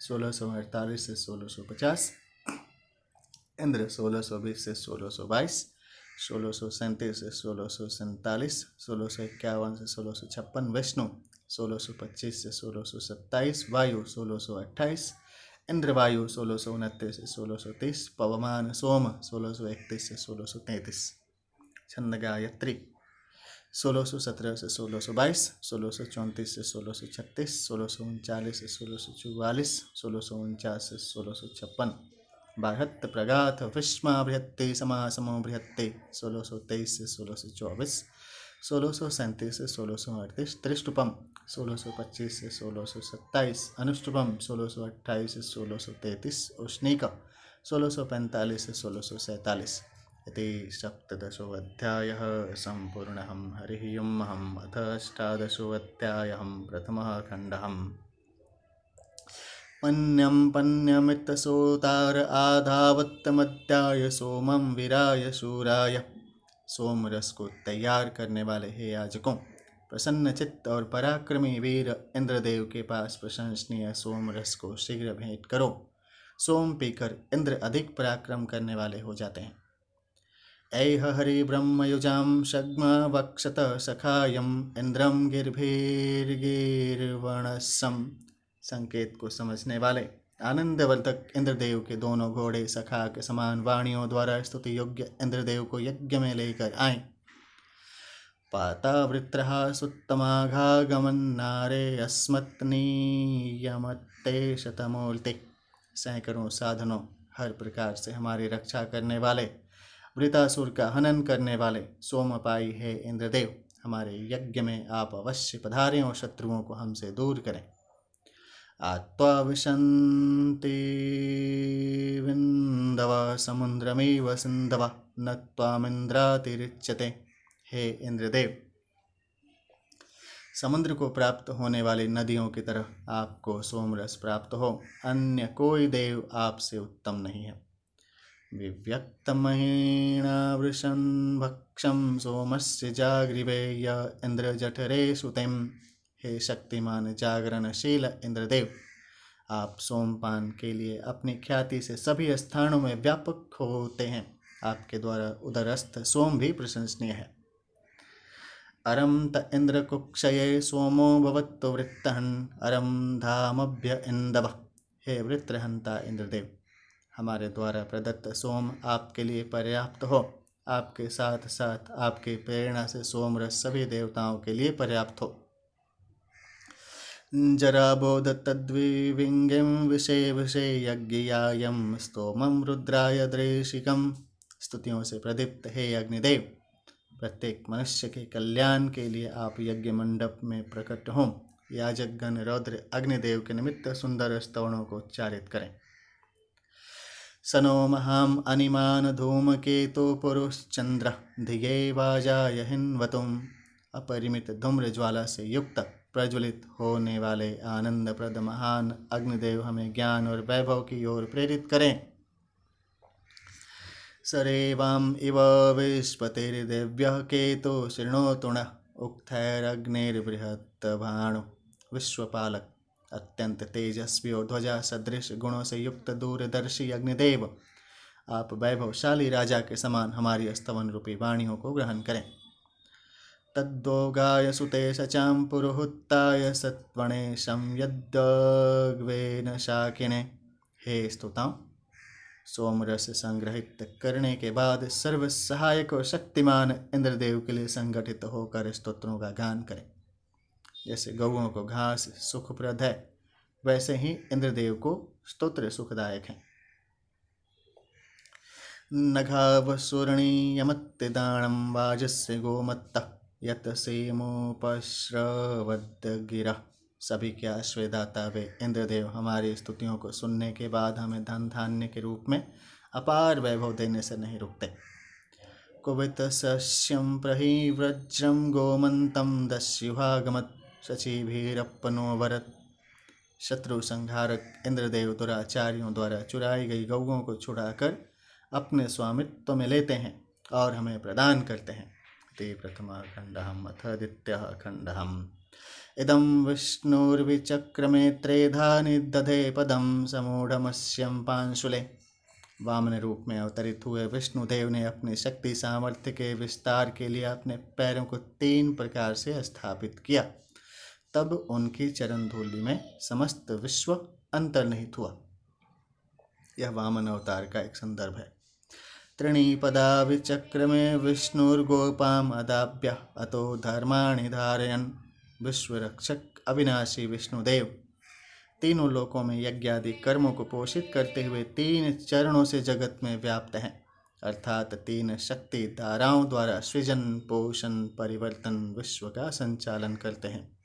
1648 से 1650। इंद्र 1620 से 1622, 1637 से 1647, 1651 से 1656। विष्णु 1625 से 1627। वायु 1628। इंद्रवायु 1629 से 1630। पवमान सोम 1631 से 1633। छंद गायत्री 1617 से 1622, 1634 से 1636, 1639 से 1644, 1649 से 1656। बाहत्त प्रगाथ विष्मा बृहत्ते समासमो बृहत्ते 1623 से 1624, 1637 से 1638। त्रिष्टुपम 1625 से 1627। अनुष्टुपम 1628 से 1633। उष्णीक 1645 से 1647। इति सप्तदशोऽध्यायः सम्पूर्णः। हरिः ओम्। अथ अष्टादशोऽध्यायः प्रथमः खण्डः। पन्यं पन्यमित्तसोतार आधावत्तमध्याय सोमं वीराय शूराय। सोमरस को तैयार करने वाले हे याजकों, प्रसन्न चित्त और पराक्रमी वीर इंद्रदेव के पास प्रशंसनीय सोमरस को शीघ्र भेंट करो। सोम पीकर इंद्र अधिक पराक्रम करने वाले हो जाते हैं। ऐह हरि ब्रह्मयुजां शग्म वक्षत सखायम इंद्रम गिर्भिर्गिर्वणसम। संकेत को समझने वाले आनंदवर्धक इंद्रदेव के दोनों घोड़े सखा के समान वाणियों द्वारा स्तुति योग्य इंद्रदेव को यज्ञ में लेकर आए। पातावृत्रः सुत्तमाघागमन्नारे अस्मत्नीयमत्ते शतमूर्ते। सैकड़ों साधनों हर प्रकार से हमारी रक्षा करने वाले, वृतासुर का हनन करने वाले सोमपाई है इंद्रदेव, हमारे यज्ञ में आप अवश्य पधारें और शत्रुओं को हमसे दूर करें। आत्वा विशन्ति विन्दव समुद्रमेव सिन्धव न त्वामिन्द्रातिरिच्यते। हे इंद्रदेव, समुद्र को प्राप्त होने वाली नदियों की तरह आपको सोमरस प्राप्त हो, अन्य कोई देव आपसे उत्तम नहीं है। विव्यक्तमहीणा वृषं भक्षं सोमस्य जागृवेय इंद्र जठरे सुतिम। हे शक्तिमान जागरणशील इंद्रदेव, आप सोमपान के लिए अपनी ख्याति से सभी स्थानों में व्यापक होते हैं। आपके द्वारा उदरस्थ सोम भी प्रशंसनीय है। अरम त इंद्र कुक्षये सोमो भवत्तो वृत्तहन् अरम धामभ्य इंदव। हे वृत्रहंता इंद्रदेव, हमारे द्वारा प्रदत्त सोम आपके लिए पर्याप्त हो। आपके साथ साथ आपकी प्रेरणा से सोमरस सभी देवताओं के लिए पर्याप्त हो। जराबोध तद्विविंगिं विषे विषे यज्ञयायं स्तोमं रुद्राय द्रेशिकं। स्तुतियों से प्रदीप्त हे अग्निदेव, प्रत्येक मनुष्य के कल्याण के लिए आप यज्ञ मंडप में प्रकट हों। याजकगण रौद्र अग्निदेव के निमित्त सुंदर स्तवनों को उच्चारित करें। सनो महाम अनिमान धूमकेतु पुरुषचंद्र धिये वाजाय हिन्वतुम। अपरिमित धूम्र ज्वाला से युक्त प्रज्वलित होने वाले आनंदप्रद महान अग्निदेव हमें ज्ञान और वैभव की ओर प्रेरित करें। सरेवाम इव विश्वतिर्दिव्यः केतु शृणोतु नः उक्थैरग्निर्बृहत् भाणु। विश्वपालक, अत्यंत तेजस्वी और ध्वजा सदृश गुणों से युक्त दूरदर्शी अग्निदेव, आप वैभवशाली राजा के समान हमारी स्तवन रूपी वाणियों को ग्रहण करें। तद्दोगाय सुते सचां पुरुहुत्ताय सत्वणे संयद्दग्वेन शाकिने। हे स्तुताओं, सोमरस संग्रहित करने के बाद सर्व सहायक और शक्तिमान इंद्रदेव के लिए संगठित होकर स्तोत्रों का गान करें। जैसे गौओं को घास सुखप्रद है, वैसे ही इंद्रदेव को स्तोत्र सुखदायक हैं। नघावसुरणीयमत्तिदाणं वाजस्य गोमत्तः यत सेमोपश्रवद्गिरः। सभी के आश्रयदाता वे इंद्रदेव हमारी स्तुतियों को सुनने के बाद हमें धन धान्य के रूप में अपार वैभव देने से नहीं रुकते। कुवित सस्यं प्रहिव्रज्रं गोमन्तं दस्युभागमत् शचीभिरप्पनो वरत्। शत्रु संहारक इंद्रदेव दुराचारियों द्वारा चुराई गई गौओं को छुड़ाकर अपने स्वामित्व में लेते हैं और हमें प्रदान करते हैं। ते प्रथमा खंडहम अथ द्वितीयः खंडहम। इदं विष्णुर्विचक्रमे त्रेधा निदधे पदं समूढ़मस्यं पांशुले। वामन रूप में अवतरित हुए विष्णुदेव ने अपनी शक्ति सामर्थ्य के विस्तार के लिए अपने पैरों को 3 प्रकार से स्थापित किया। तब उनकी चरण धूलि में समस्त विश्व अंतर्निहित हुआ। यह वामन अवतार का एक संदर्भ है। त्रिणीपदा विचक्रमे विष्णुर्गोपाम अदाभ्य अतो धर्माणि धारयन्। विश्वरक्षक अविनाशी विष्णुदेव तीनों लोकों में यज्ञ आदि कर्मों को पोषित करते हुए 3 चरणों से जगत में व्याप्त हैं, अर्थात 3 शक्ति धाराओं द्वारा सृजन पोषण परिवर्तन विश्व का संचालन करते हैं।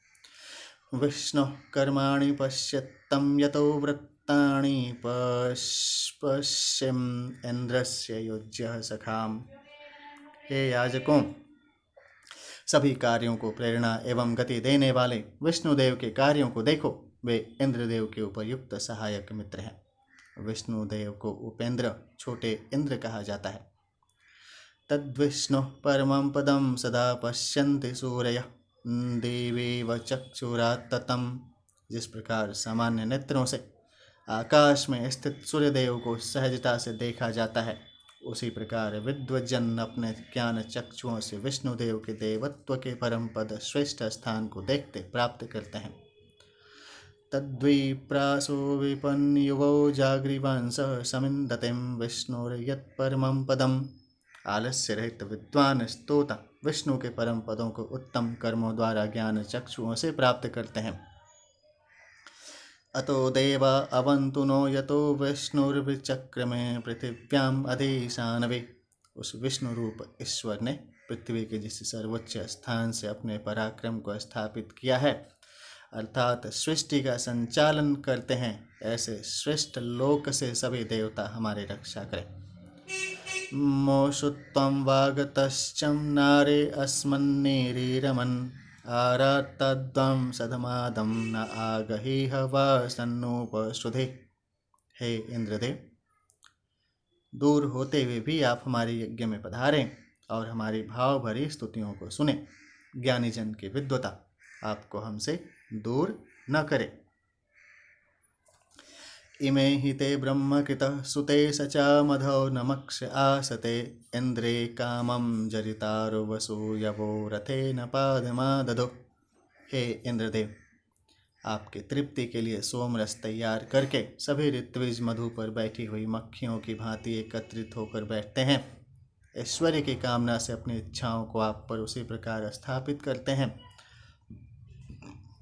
विष्णु कर्माणि पश्यत्तं यतो वृत्तानि पश्यन् इंद्रस्य युज्यः सखाम। हे याजकों, सभी कार्यों को प्रेरणा एवं गति देने वाले विष्णुदेव के कार्यों को देखो। वे इंद्रदेव के उपयुक्त सहायक मित्र हैं। विष्णुदेव को उपेंद्र छोटे इंद्र कहा जाता है। तद्विष्णु परमं पदं सदा पश्यन्ति सूरयः देवीव चक्षुरात्ततं। जिस प्रकार सामान्य नेत्रों से आकाश में स्थित सूर्यदेव को सहजता से देखा जाता है, उसी प्रकार विद्वज्जन अपने ज्ञान चक्षुओं से विष्णुदेव के देवत्व के परम पद श्रेष्ठ स्थान को देखते प्राप्त करते हैं। तद्विप्रासो विपन्युवो जागृवांसः समिन्दतिं विष्णुर्यत्परमं पदम्। आलस्य रहित विद्वान स्तोता विष्णु के परम पदों को उत्तम कर्मों द्वारा ज्ञान चक्षुओं से प्राप्त करते हैं। अतो देवा अवन्तु नो यतो विष्णुर्विचक्रमे पृथिव्याम अधिशानवे। उस विष्णु रूप ईश्वर ने पृथ्वी के जिस सर्वोच्च स्थान से अपने पराक्रम को स्थापित किया है, अर्थात सृष्टि का संचालन करते हैं, ऐसे श्रेष्ठ लोक से सभी देवता हमारी रक्षा करें। मोषुत्वं वागतश्चं नारे अस्मन्नेरिरमन् आरात्तद्वं सधमादं न आगहि हवा सन्नोपश्रुधे। हे इंद्रदेव, दूर होते हुए भी आप हमारे यज्ञ में पधारें और हमारी भाव भरी स्तुतियों को सुने। ज्ञानी जन की विद्वता आपको हमसे दूर न करे। इमे हि ते ब्रह्मकृतः सुते सचा मधो नमक्ष आसते इंद्रे कामं जरितारो वसूयवो रथेन पादमा ददो। हे इंद्रदेव, आपके तृप्ति के लिए सोमरस तैयार करके सभी ऋत्विज मधु पर बैठी हुई मक्खियों की भांति एकत्रित होकर बैठते हैं। ऐश्वर्य की कामना से अपनी इच्छाओं को आप पर उसी प्रकार स्थापित करते हैं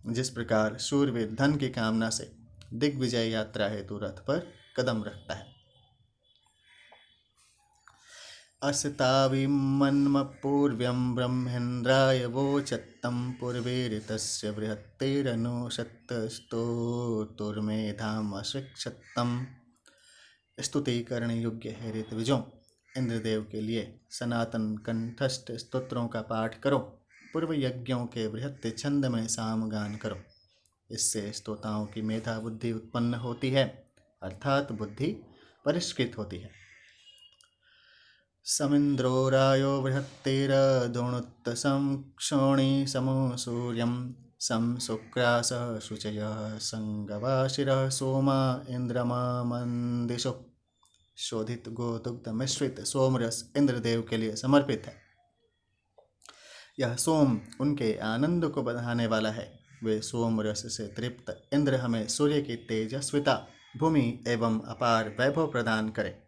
जिस प्रकार शूरवीर धन की कामना से दिग्विजय यात्रा हेतु रथ पर कदम रखता है। अस्ताविमन्मपूर्व्यं ब्रह्मेन्द्राय वोचत्तं पूर्वेरितस्य बृहत्तिरनुशतस्तोतुर्मेधाम् अशिक्षत्तम्। स्तुति करने योग्य है ऋत्विजों, इंद्रदेव के लिए सनातन कंठस्थ स्तोत्रों का पाठ करो। पूर्व यज्ञों के बृहत्ति छंद में सामगान करो। इससे स्तोताओं की मेधा बुद्धि उत्पन्न होती है, अर्थात बुद्धि परिष्कृत होती है। समिंद्रो रायो बृहत्तिरदुणुत्तसं क्षोणी समो सूर्यं सं शुक्रासः शुचयः संगवाशिरः सोमा इंद्रमा मंदिशो। शोधित गोदुग्ध मिश्रित सोमरस इंद्रदेव के लिए समर्पित है। यह सोम उनके आनंद को बढ़ाने वाला है। वे सोमरस से तृप्त इंद्र हमें सूर्य की तेजस्विता, भूमि एवं अपार वैभव प्रदान करे।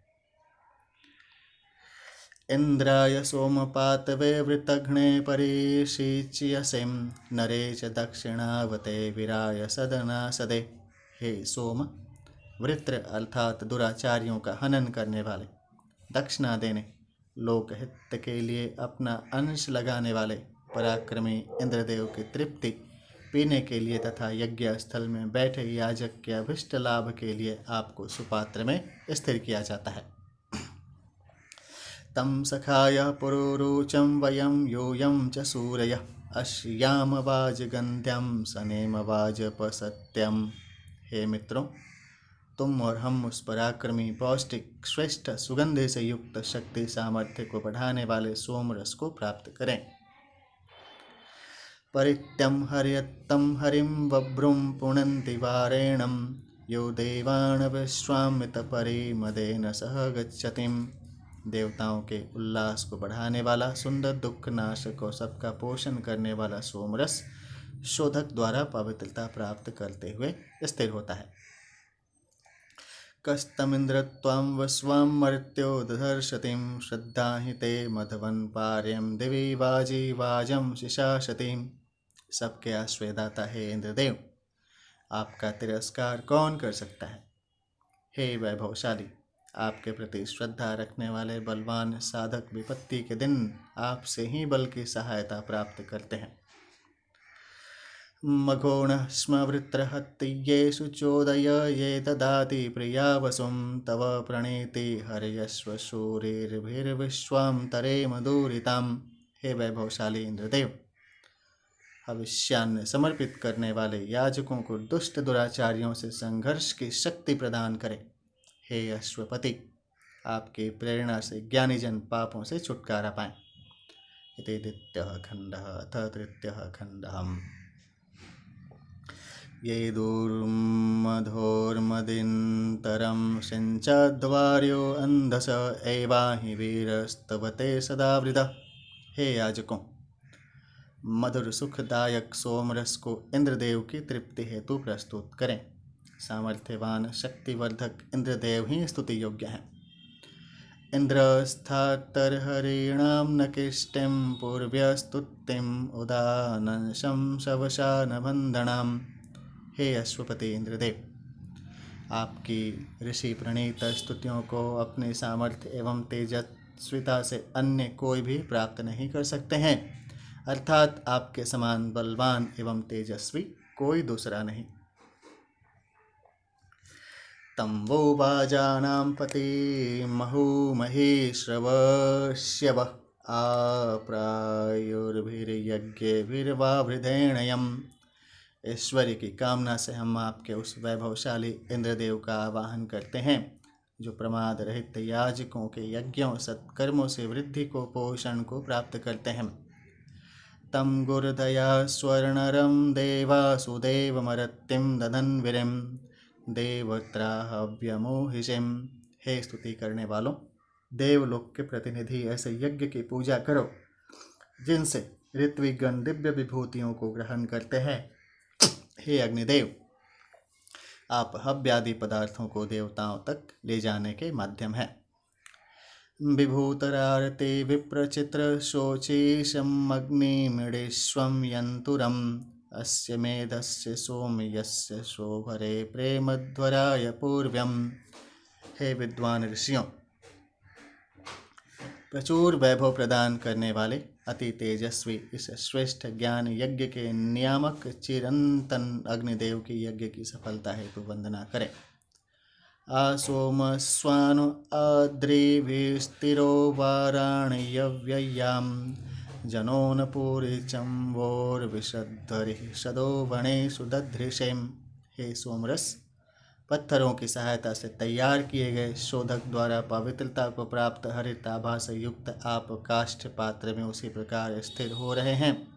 इंद्राय सोमपातवे वृतघ्ने परिशीच्यसें नरे च दक्षिणावते विराय सदना सदे। हे सोम, वृत्र अर्थात दुराचारियों का हनन करने वाले, दक्षिणा देने, लोकहित के लिए अपना अंश लगाने वाले पराक्रमी इंद्रदेव की तृप्ति पीने के लिए तथा यज्ञ स्थल में बैठे याजक के अभिष्ट लाभ के लिए आपको सुपात्र में स्थिर किया जाता है। तम सखाय पुरुरुचं वयं यूयं च सूरयः अश्याम वाजगन्ध्यं सनेम वाजपसत्यम्। हे मित्रों, तुम और हम उस पराक्रमी, पौष्टिक, श्रेष्ठ, सुगंधि से युक्त शक्ति सामर्थ्य को बढ़ाने वाले सोमरस को प्राप्त करें। परित्यं हर्यत्तं हरिं बभ्रुं पुनन्ति वारेणं यो देवान् विश्वामित परिमदेन सह गच्छतिम्। देवताओं के उल्लास को बढ़ाने वाला, सुंदर, दुख नाशक और सबका पोषण करने वाला सोमरस शोधक द्वारा पवित्रता प्राप्त करते हुए स्थिर होता है। कस्तमिंद्र त्वां वस्वां मर्त्यो दधर्षतिं श्रद्धा हि ते मधवन् पार्यं दिवि वाजी वाजं शिशाशतिम्। सबके आश्रयदाता हे इंद्रदेव, आपका तिरस्कार कौन कर सकता है। हे वैभवशाली, आपके प्रति श्रद्धा रखने वाले बलवान साधक विपत्ति के दिन आपसे ही बल की सहायता प्राप्त करते हैं। मघोणः स्म वृत्रहत्तियेषु चोदय ये ददाति प्रिया वसुं तव प्रणीति हर्यश्व शूरिर्भिर्विश्वां तरेम दूरिताम्। हे वैभवशाली इंद्रदेव, हविष्यान्न समर्पित करने वाले याजकों को दुष्ट दुराचारियों से संघर्ष की शक्ति प्रदान करें। हे अश्वपति, आपकी प्रेरणा से ज्ञानी जन पापों से छुटकारा पाएं। इति द्वितीयः खण्डः। अथ तृतीयः खण्डः। ये दूर्मधोर्मदिन्तरं सिञ्चद्वार्यो अन्धस एवाहि वीरस्तवते सदा वृदा। हे याजकों, मधुर सुखदायक सोमरस को इंद्रदेव की तृप्ति हेतु प्रस्तुत करें। सामर्थ्यवान शक्तिवर्धक इंद्रदेव ही स्तुति योग्य हैं। इंद्रस्थातर्हरीणां नकिष्टिं पूर्व्यस्तुतिम् उदानंशं शवशानबन्धनाम्। हे अश्वपति इंद्रदेव, आपकी ऋषि प्रणीत स्तुतियों को अपने सामर्थ्य एवं तेजस्विता से अन्य कोई भी प्राप्त नहीं कर सकते हैं, अर्थात आपके समान बलवान एवं तेजस्वी कोई दूसरा नहीं। तं वो वाजानां पति महूमही श्रवश्यवः आप्रायुर्भिर्यज्ञभिर्वावृधेणयम्। ऐश्वर्य की कामना से हम आपके उस वैभवशाली इंद्रदेव का आवाहन करते हैं जो प्रमाद रहित याजकों के यज्ञों सत्कर्मों से वृद्धि को पोषण को प्राप्त करते हैं। तम गुरुदया स्वर्णरम देवासुदेवमरतिम ददन्विरिम देवत्राहव्यमोहिषिम। हे स्तुति करने वालों, देवलोक के प्रतिनिधि ऐसे यज्ञ की पूजा करो जिनसे ऋत्विगण दिव्य विभूतियों को ग्रहण करते हैं। हे अग्निदेव, आप हव्यादि पदार्थों को देवताओं तक ले जाने के माध्यम हैं। विभूतरारते विप्रचित्र शोचीशमग्निमिडेष्वं यंतुरम अस्य मेधस्य सोमयस्य शोभरे प्रेमध्वराय पूर्व्यम। हे विद्वान ऋषियों, प्रचुर वैभव प्रदान करने वाले अति तेजस्वी इस श्रेष्ठ ज्ञान यज्ञ के नियामक चिरंतन अग्निदेव की यज्ञ की सफलता हेतु वंदना करें। आसोम स्वानु अद्रिभिस्तिरो वाराणयव्ययाम जनोनपुरी चम्बोर्विशद्धरिः सदो वणेषु दधृशेम। हे सोमरस, पत्थरों की सहायता से तैयार किए गए शोधक द्वारा पवित्रता को प्राप्त हरित आभा से युक्त आप काष्ठ पात्र में उसी प्रकार स्थिर हो रहे हैं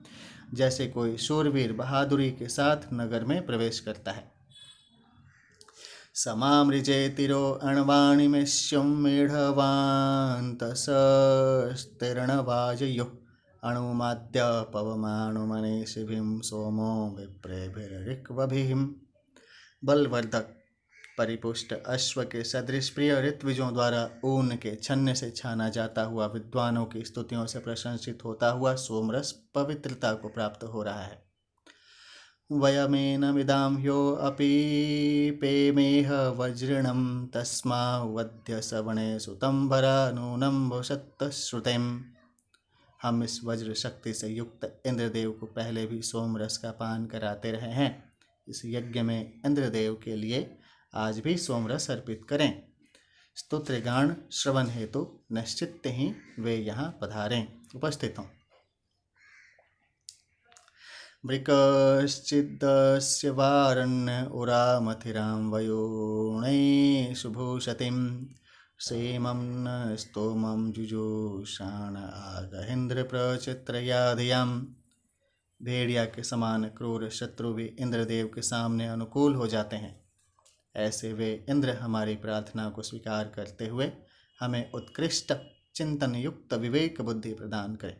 जैसे कोई शूरवीर बहादुरी के साथ नगर में प्रवेश करता है। समामृजेतिरो अण्वाणिमेष्यं मेढवान्तस्तीर्णवाजयो अणुमाद्य पवमाणुमनीषिभिं सोमो विप्रेभिर्ऋक्वभिः। बलवर्धक परिपुष्ट अश्व के सदृश प्रिय ऋत्विजों द्वारा ऊन के छन्ने से छाना जाता हुआ विद्वानों की स्तुतियों से प्रशंसित होता हुआ सोमरस पवित्रता को प्राप्त हो रहा है। वयमेनमिदां ह्यो अपि पेमेह वज्रिणं तस्मावद्य सवणे सुतंभरा नूनं भुषत्तश्रुतिम्। हम इस वज्र शक्ति से युक्त इंद्रदेव को पहले भी सोमरस का पान कराते रहे हैं। इस यज्ञ में इंद्रदेव के लिए आज भी सोमरस अर्पित करें। स्तोत्रगान श्रवण हेतु निश्चित ही वे यहाँ पधारें, उपस्थित हों। वृकश्चिद्दस्य वारण्य उरामथिरां वयोणे सुभूषतिं सेमं न स्तोमं जुजोषाण आगहेन्द्र प्रचित्रयाधियां। भेड़िया के समान क्रूर शत्रु भी इंद्रदेव के सामने अनुकूल हो जाते हैं। ऐसे वे इंद्र हमारी प्रार्थना को स्वीकार करते हुए हमें उत्कृष्ट चिंतन युक्त विवेक बुद्धि प्रदान करें।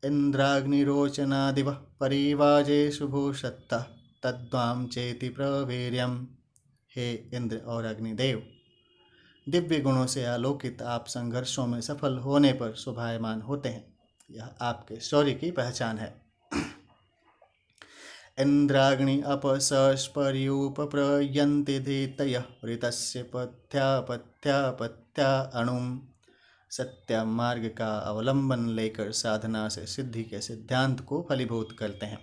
इंद्राग्निरोचनादिव परिवाजेषु भूषत्तः तद्वां चेति प्रवीर्यम्। हे इंद्र और अग्निदेव, दिव्य गुणों से आलोकित आप संघर्षों में सफल होने पर शोभायमान होते हैं। यह आपके शौर्य की पहचान है। इंद्राग्नि अपसस्पर्युपप्रयन्ति धीतयः ऋतस्य पथ्यापथ्यापथ्या अणुम्। सत्य मार्ग का अवलंबन लेकर साधना से सिद्धि के सिद्धांत को फलीभूत करते हैं।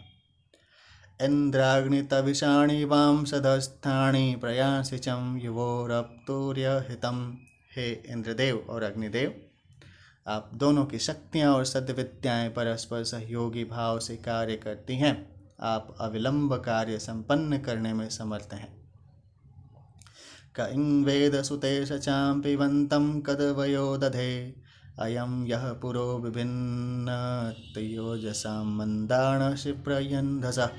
इंद्राग्नि तविषाणि वांसदस्थानि प्रयासि चं युवोरप्तुर्यहितम्। हे इंद्रदेव और अग्निदेव, आप दोनों की शक्तियाँ और सद्विद्याएँ परस्पर सहयोगी भाव से कार्य करती हैं। आप अविलंब कार्य संपन्न करने में समर्थ हैं। क इंग वेद सुते शचां पिबन्तं कदवयो दधे अयं यः पुरो विभिन्न तेजसां मंदाण क्षिप्रयन्धसा।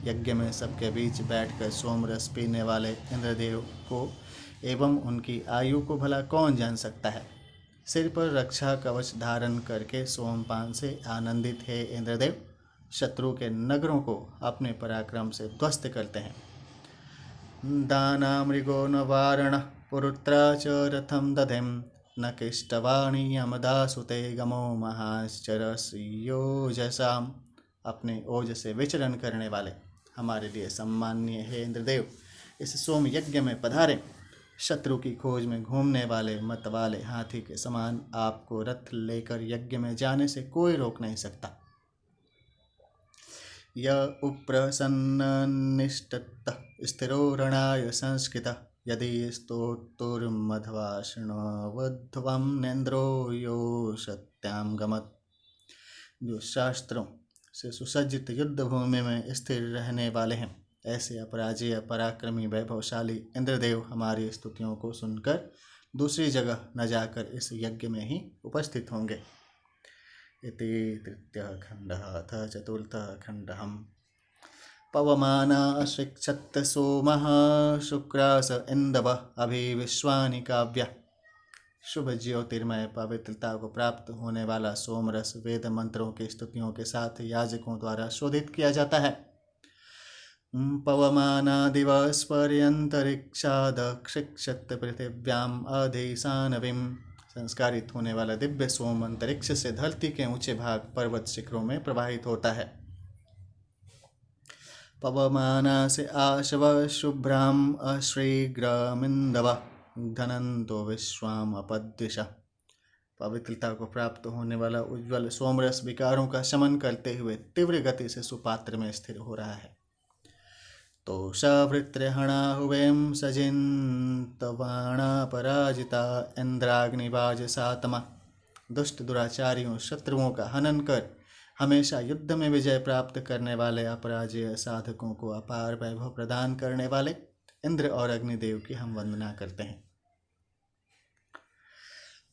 यज्ञ में सबके बीच बैठकर सोमरस पीने वाले इंद्रदेव को एवं उनकी आयु को भला कौन जान सकता है। सिर पर रक्षा कवच धारण करके सोमपान से आनंदित हे इंद्रदेव शत्रु के नगरों को अपने पराक्रम से ध्वस्त करते हैं। दानामृगो न वारण पुरुत्रा च रथम दधिम न किष्टवाणी यमदासुते गमो महाश्चरस्योजसाम। अपने ओज से विचरण करने वाले हमारे लिए सम्माननीय हे इंद्रदेव, इस सोम यज्ञ में पधारें। शत्रु की खोज में घूमने वाले मत वाले हाथी के समान आपको रथ लेकर यज्ञ में जाने से कोई रोक नहीं सकता। य उप्रसन्ननिष्ठतः स्थिरो रणाय संस्कृतः यदि स्तोतुर्मध्वा शृण्वध्वं नेन्द्रो यो सत्यां गमत्। जो शास्त्रों से सुसज्जित युद्ध भूमि में स्थिर रहने वाले हैं, ऐसे अपराजेय पराक्रमी वैभवशाली इंद्रदेव हमारी स्तुतियों को सुनकर दूसरी जगह न जाकर इस यज्ञ में ही उपस्थित होंगे। इति तृतीयः खण्डः। अथ चतुर्थः खण्डः। पवमाना अशिक्षत सोमः शुक्रास इन्दवः अभिविश्वानि काव्यः। शुभ ज्योतिर्मय पवित्रता को प्राप्त होने वाला सोमरस वेद मंत्रों की स्तुतियों के साथ याजकों द्वारा शोधित किया जाता है। पवमाना दिवस्पर्यंतरिक्षादक्षिक्षत पृथिव्याम अधिशानविम। संस्कारित होने वाला दिव्य सोम अंतरिक्ष से धरती के ऊंचे भाग पर्वत शिखरों में प्रवाहित होता है। पवमाना से आशव शुभ्राम अश्रीग्रमिंदव धनंतो विश्वाम अपद्दिशा। पवित्रता को प्राप्त होने वाला उज्ज्वल सोमरस विकारों का शमन करते हुए तीव्र गति से सुपात्र में स्थिर हो रहा है। तो सवृत्रहणा हुवेम सजिन्तवाणा पराजिता इंद्राग्निवाज सातमा। दुष्ट दुराचारियों शत्रुओं का हनन कर हमेशा युद्ध में विजय प्राप्त करने वाले अपराजेय साधकों को अपार वैभव प्रदान करने वाले इंद्र और अग्निदेव की हम वंदना करते हैं।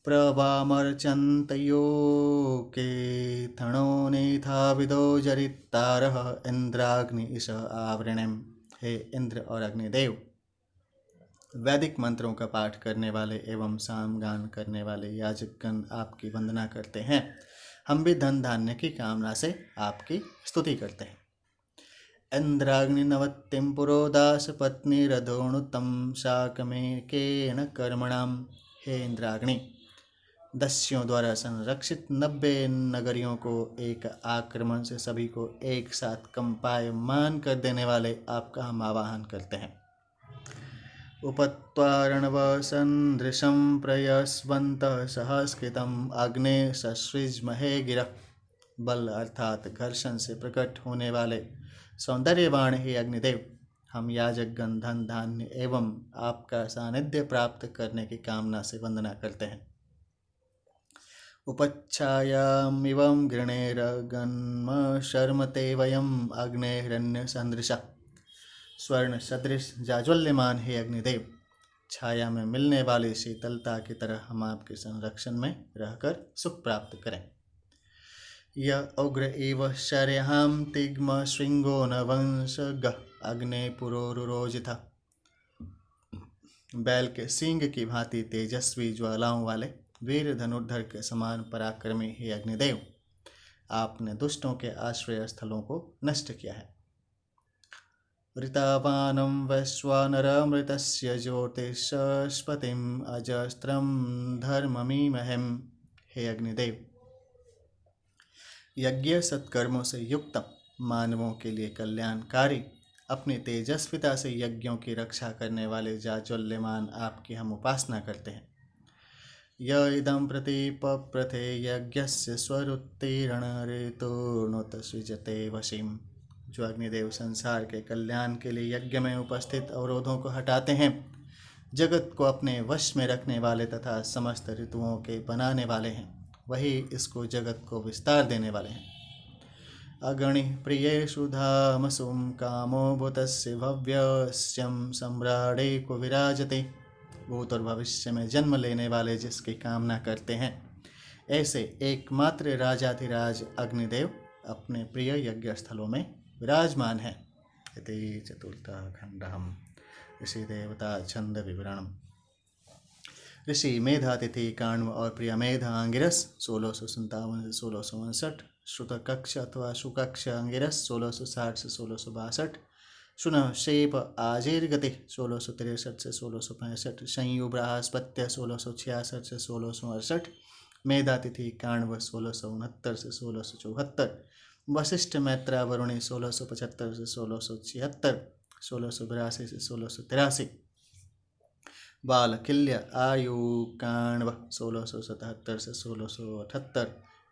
प्रवामर्चन्तयो के थणो नेथा विदो जरितारः इंद्राग्नि ईश आवृणिम। हे इंद्र और अग्निदेव, वैदिक मंत्रों का पाठ करने वाले एवं सामगान करने वाले याजकगण आपकी वंदना करते हैं। हम भी धन धान्य की कामना से आपकी स्तुति करते हैं। इंद्राग्नि नवत्तिम पुरोदास पत्नी रधोणुतम शाकमेकेन कर्मणाम। हे इंद्राग्नि, दस्युओं द्वारा संरक्षित 90 नगरियों को एक आक्रमण से सभी को एक साथ कंपायमान कर देने वाले आपका हम आवाहन करते हैं। उपत्वारणवसन्दृशं प्रयस्वन्तः सहस्कृतम् अग्ने ससृजमहे गिरः। बल अर्थात घर्षण से प्रकट होने वाले सौंदर्यवान ही अग्निदेव, हम याजकगण धन धान्य एवं आपका सानिध्य प्राप्त करने की कामना से वंदना करते हैं। उपच्छायामिवं गृणेरगन्म शर्मते वयम् अग्नेरण्य सदृशा। स्वर्ण सदृश जाज्वल्यमान हे अग्निदेव, छाया में मिलने वाली शीतलता की तरह हम आपके संरक्षण में रहकर सुख प्राप्त करें। य उग्र एव शर्याम तिग्म श्रृंगो न वंशग अग्ने पुरोरुरोजिता। बैल के सींग की भांति तेजस्वी ज्वालाओं वाले वीर धनुर्धर के समान पराक्रमी हे अग्निदेव, आपने दुष्टों के आश्रय स्थलों को नष्ट किया है। ऋतावानं वैश्वानरमृतस्य ज्योतिषस्पतिम् अजस्त्रं धर्ममीमहम्। हे अग्निदेव, यज्ञ सत्कर्मों से युक्त मानवों के लिए कल्याणकारी अपनी तेजस्विता से यज्ञों की रक्षा करने वाले जाज्वल्यमान आपकी हम उपासना करते हैं। य इदं प्रतिपप्रथे यज्ञस्य स्वरुत्तीर्ण ऋतुर्नुत सृजते वशीम। जो अग्निदेव संसार के कल्याण के लिए यज्ञ में उपस्थित अवरोधों को हटाते हैं, जगत को अपने वश में रखने वाले तथा समस्त ऋतुओं के बनाने वाले हैं, वही इसको जगत को विस्तार देने वाले हैं। अगणि प्रियेषु धामसुम कामो भूतस्य भव्यस्यं सम्राटे को विराजते। भूत और भविष्य में जन्म लेने वाले जिसकी कामना करते हैं, ऐसे एकमात्र राजाधिराज अग्निदेव अपने प्रिय यज्ञ स्थलों में विराजमान है। इति चतुर्थः खण्डः। ऋषि देवता छंद विवरणम्। ऋषि मेधातिथि काण्व और प्रियमेध आंगिरस 1657 से 1659, श्रुतकक्ष अथवा सुकक्ष आंगिरस 1660 से 1662, शुनः शेप आजीर्गति 1663 से 1665, संयु बृहस्पत्य 1666 से 1668, मेधातिथि काण्व 1669 से 1674, वशिष्ठ मैत्रा वरुणी 1675 से 1676, 1682 से 1683, बालकिल्य आयु काण्व 1677 से 1678,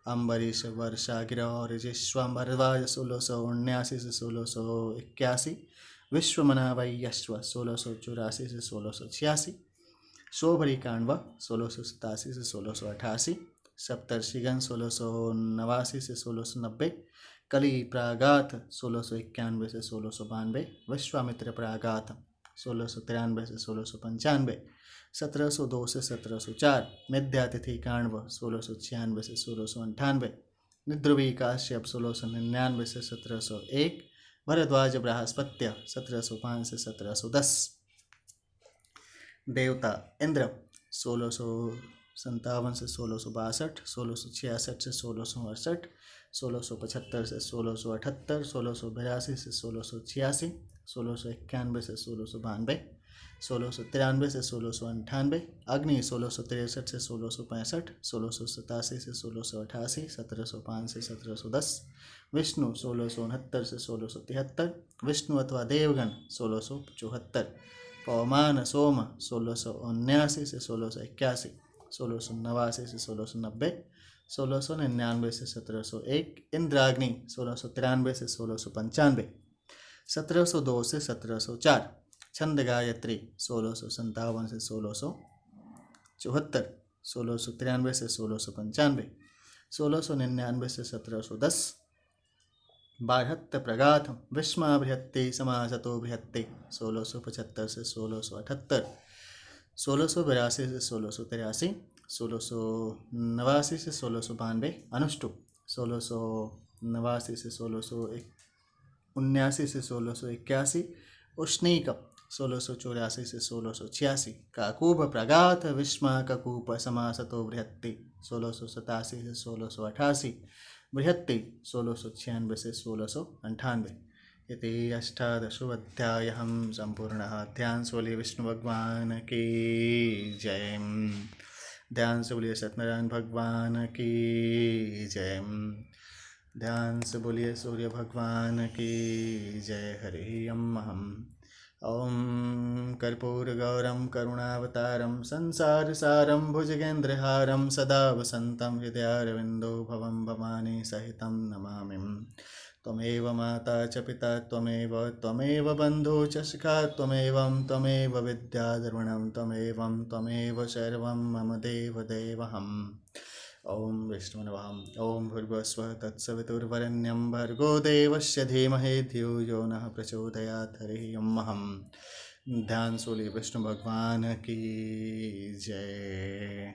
अम्बरीश वर्षागिर और जिश्वाम्बरवाज 1679 से 1681, विश्वमना वै यश्व 1684 से 1686, शोभरी कांडवा 1687 से 1688, सप्तर्षिगण 1689 से 1690, कली प्रागात 1691 से 1692, विश्वामित्र प्रागात 1693 से 1695, 1702 से 1704, मिथ्यातिथि कांडव 1696 से 1698, निद्रवी काश्यप 1699 से 1701, भरद्वाज बृहस्पत्य 1705 से 1710, देवता इंद्र 1657 से 1662, 1666 से 1668, 1675 से 1678, 1682 से 1686, 1691 से 1692, 1693 से 1698, अग्नि 1663 से 1665, 1687 से 1688, 1705 से 1710, विष्णु 1669 से 1673, विष्णु अथवा देवगण 1674, पवमान सोम 1679 से 1681, 1689 से 1690, 1699 से 1701, इंद्राग्नि 1693 से 1695, 1702 से 1704, छंद गायत्री 1657 से 1674, 1693 से 1695, 1699 से 1710, बारहत्त प्रगाथ विस्मा बृहत्ते समासतो बृहत्ते 1675 से 1678, 1682 से 1683, 1689 से 1692, अनुष्टुप 1689 से 1679 से 1681, उष्णीक 1684 से 1686, काकूब प्रगाथ विस्मा ककूप समासतो बृहत्ते 1687 से 1688, बृहत्ते 1696 से 1698। इति अष्टादशोऽध्यायः सम्पूर्णः। ध्यान से बोलिए विष्णु भगवान की जय। ध्यान से बोलिए सत्यनारायण भगवान की जय। ध्यान से बोलिए सूर्य भगवान की जय। हरि ओम कर्पूरगौरं करुणावतारं संसारसारं भुजगेन्द्रहारं सदा वसन्तं हृदयारविन्दो भवं भवानी सहितं नमामि। त्वमेव माता च पिता त्वमेव बन्धु च सखा त्वमेव विद्याधर्मणं त्वमेव सर्वं मम देवदेवहम्। ओम विष्णु नमः। ओम भूर्भुवस्वः तत्सवितुर्वरेण्यं भर्गो देवस्य धीमहि धियो यो नः प्रचोदयात्। हरिः ओम्। ध्यान सोलिए विष्णु भगवान की जय।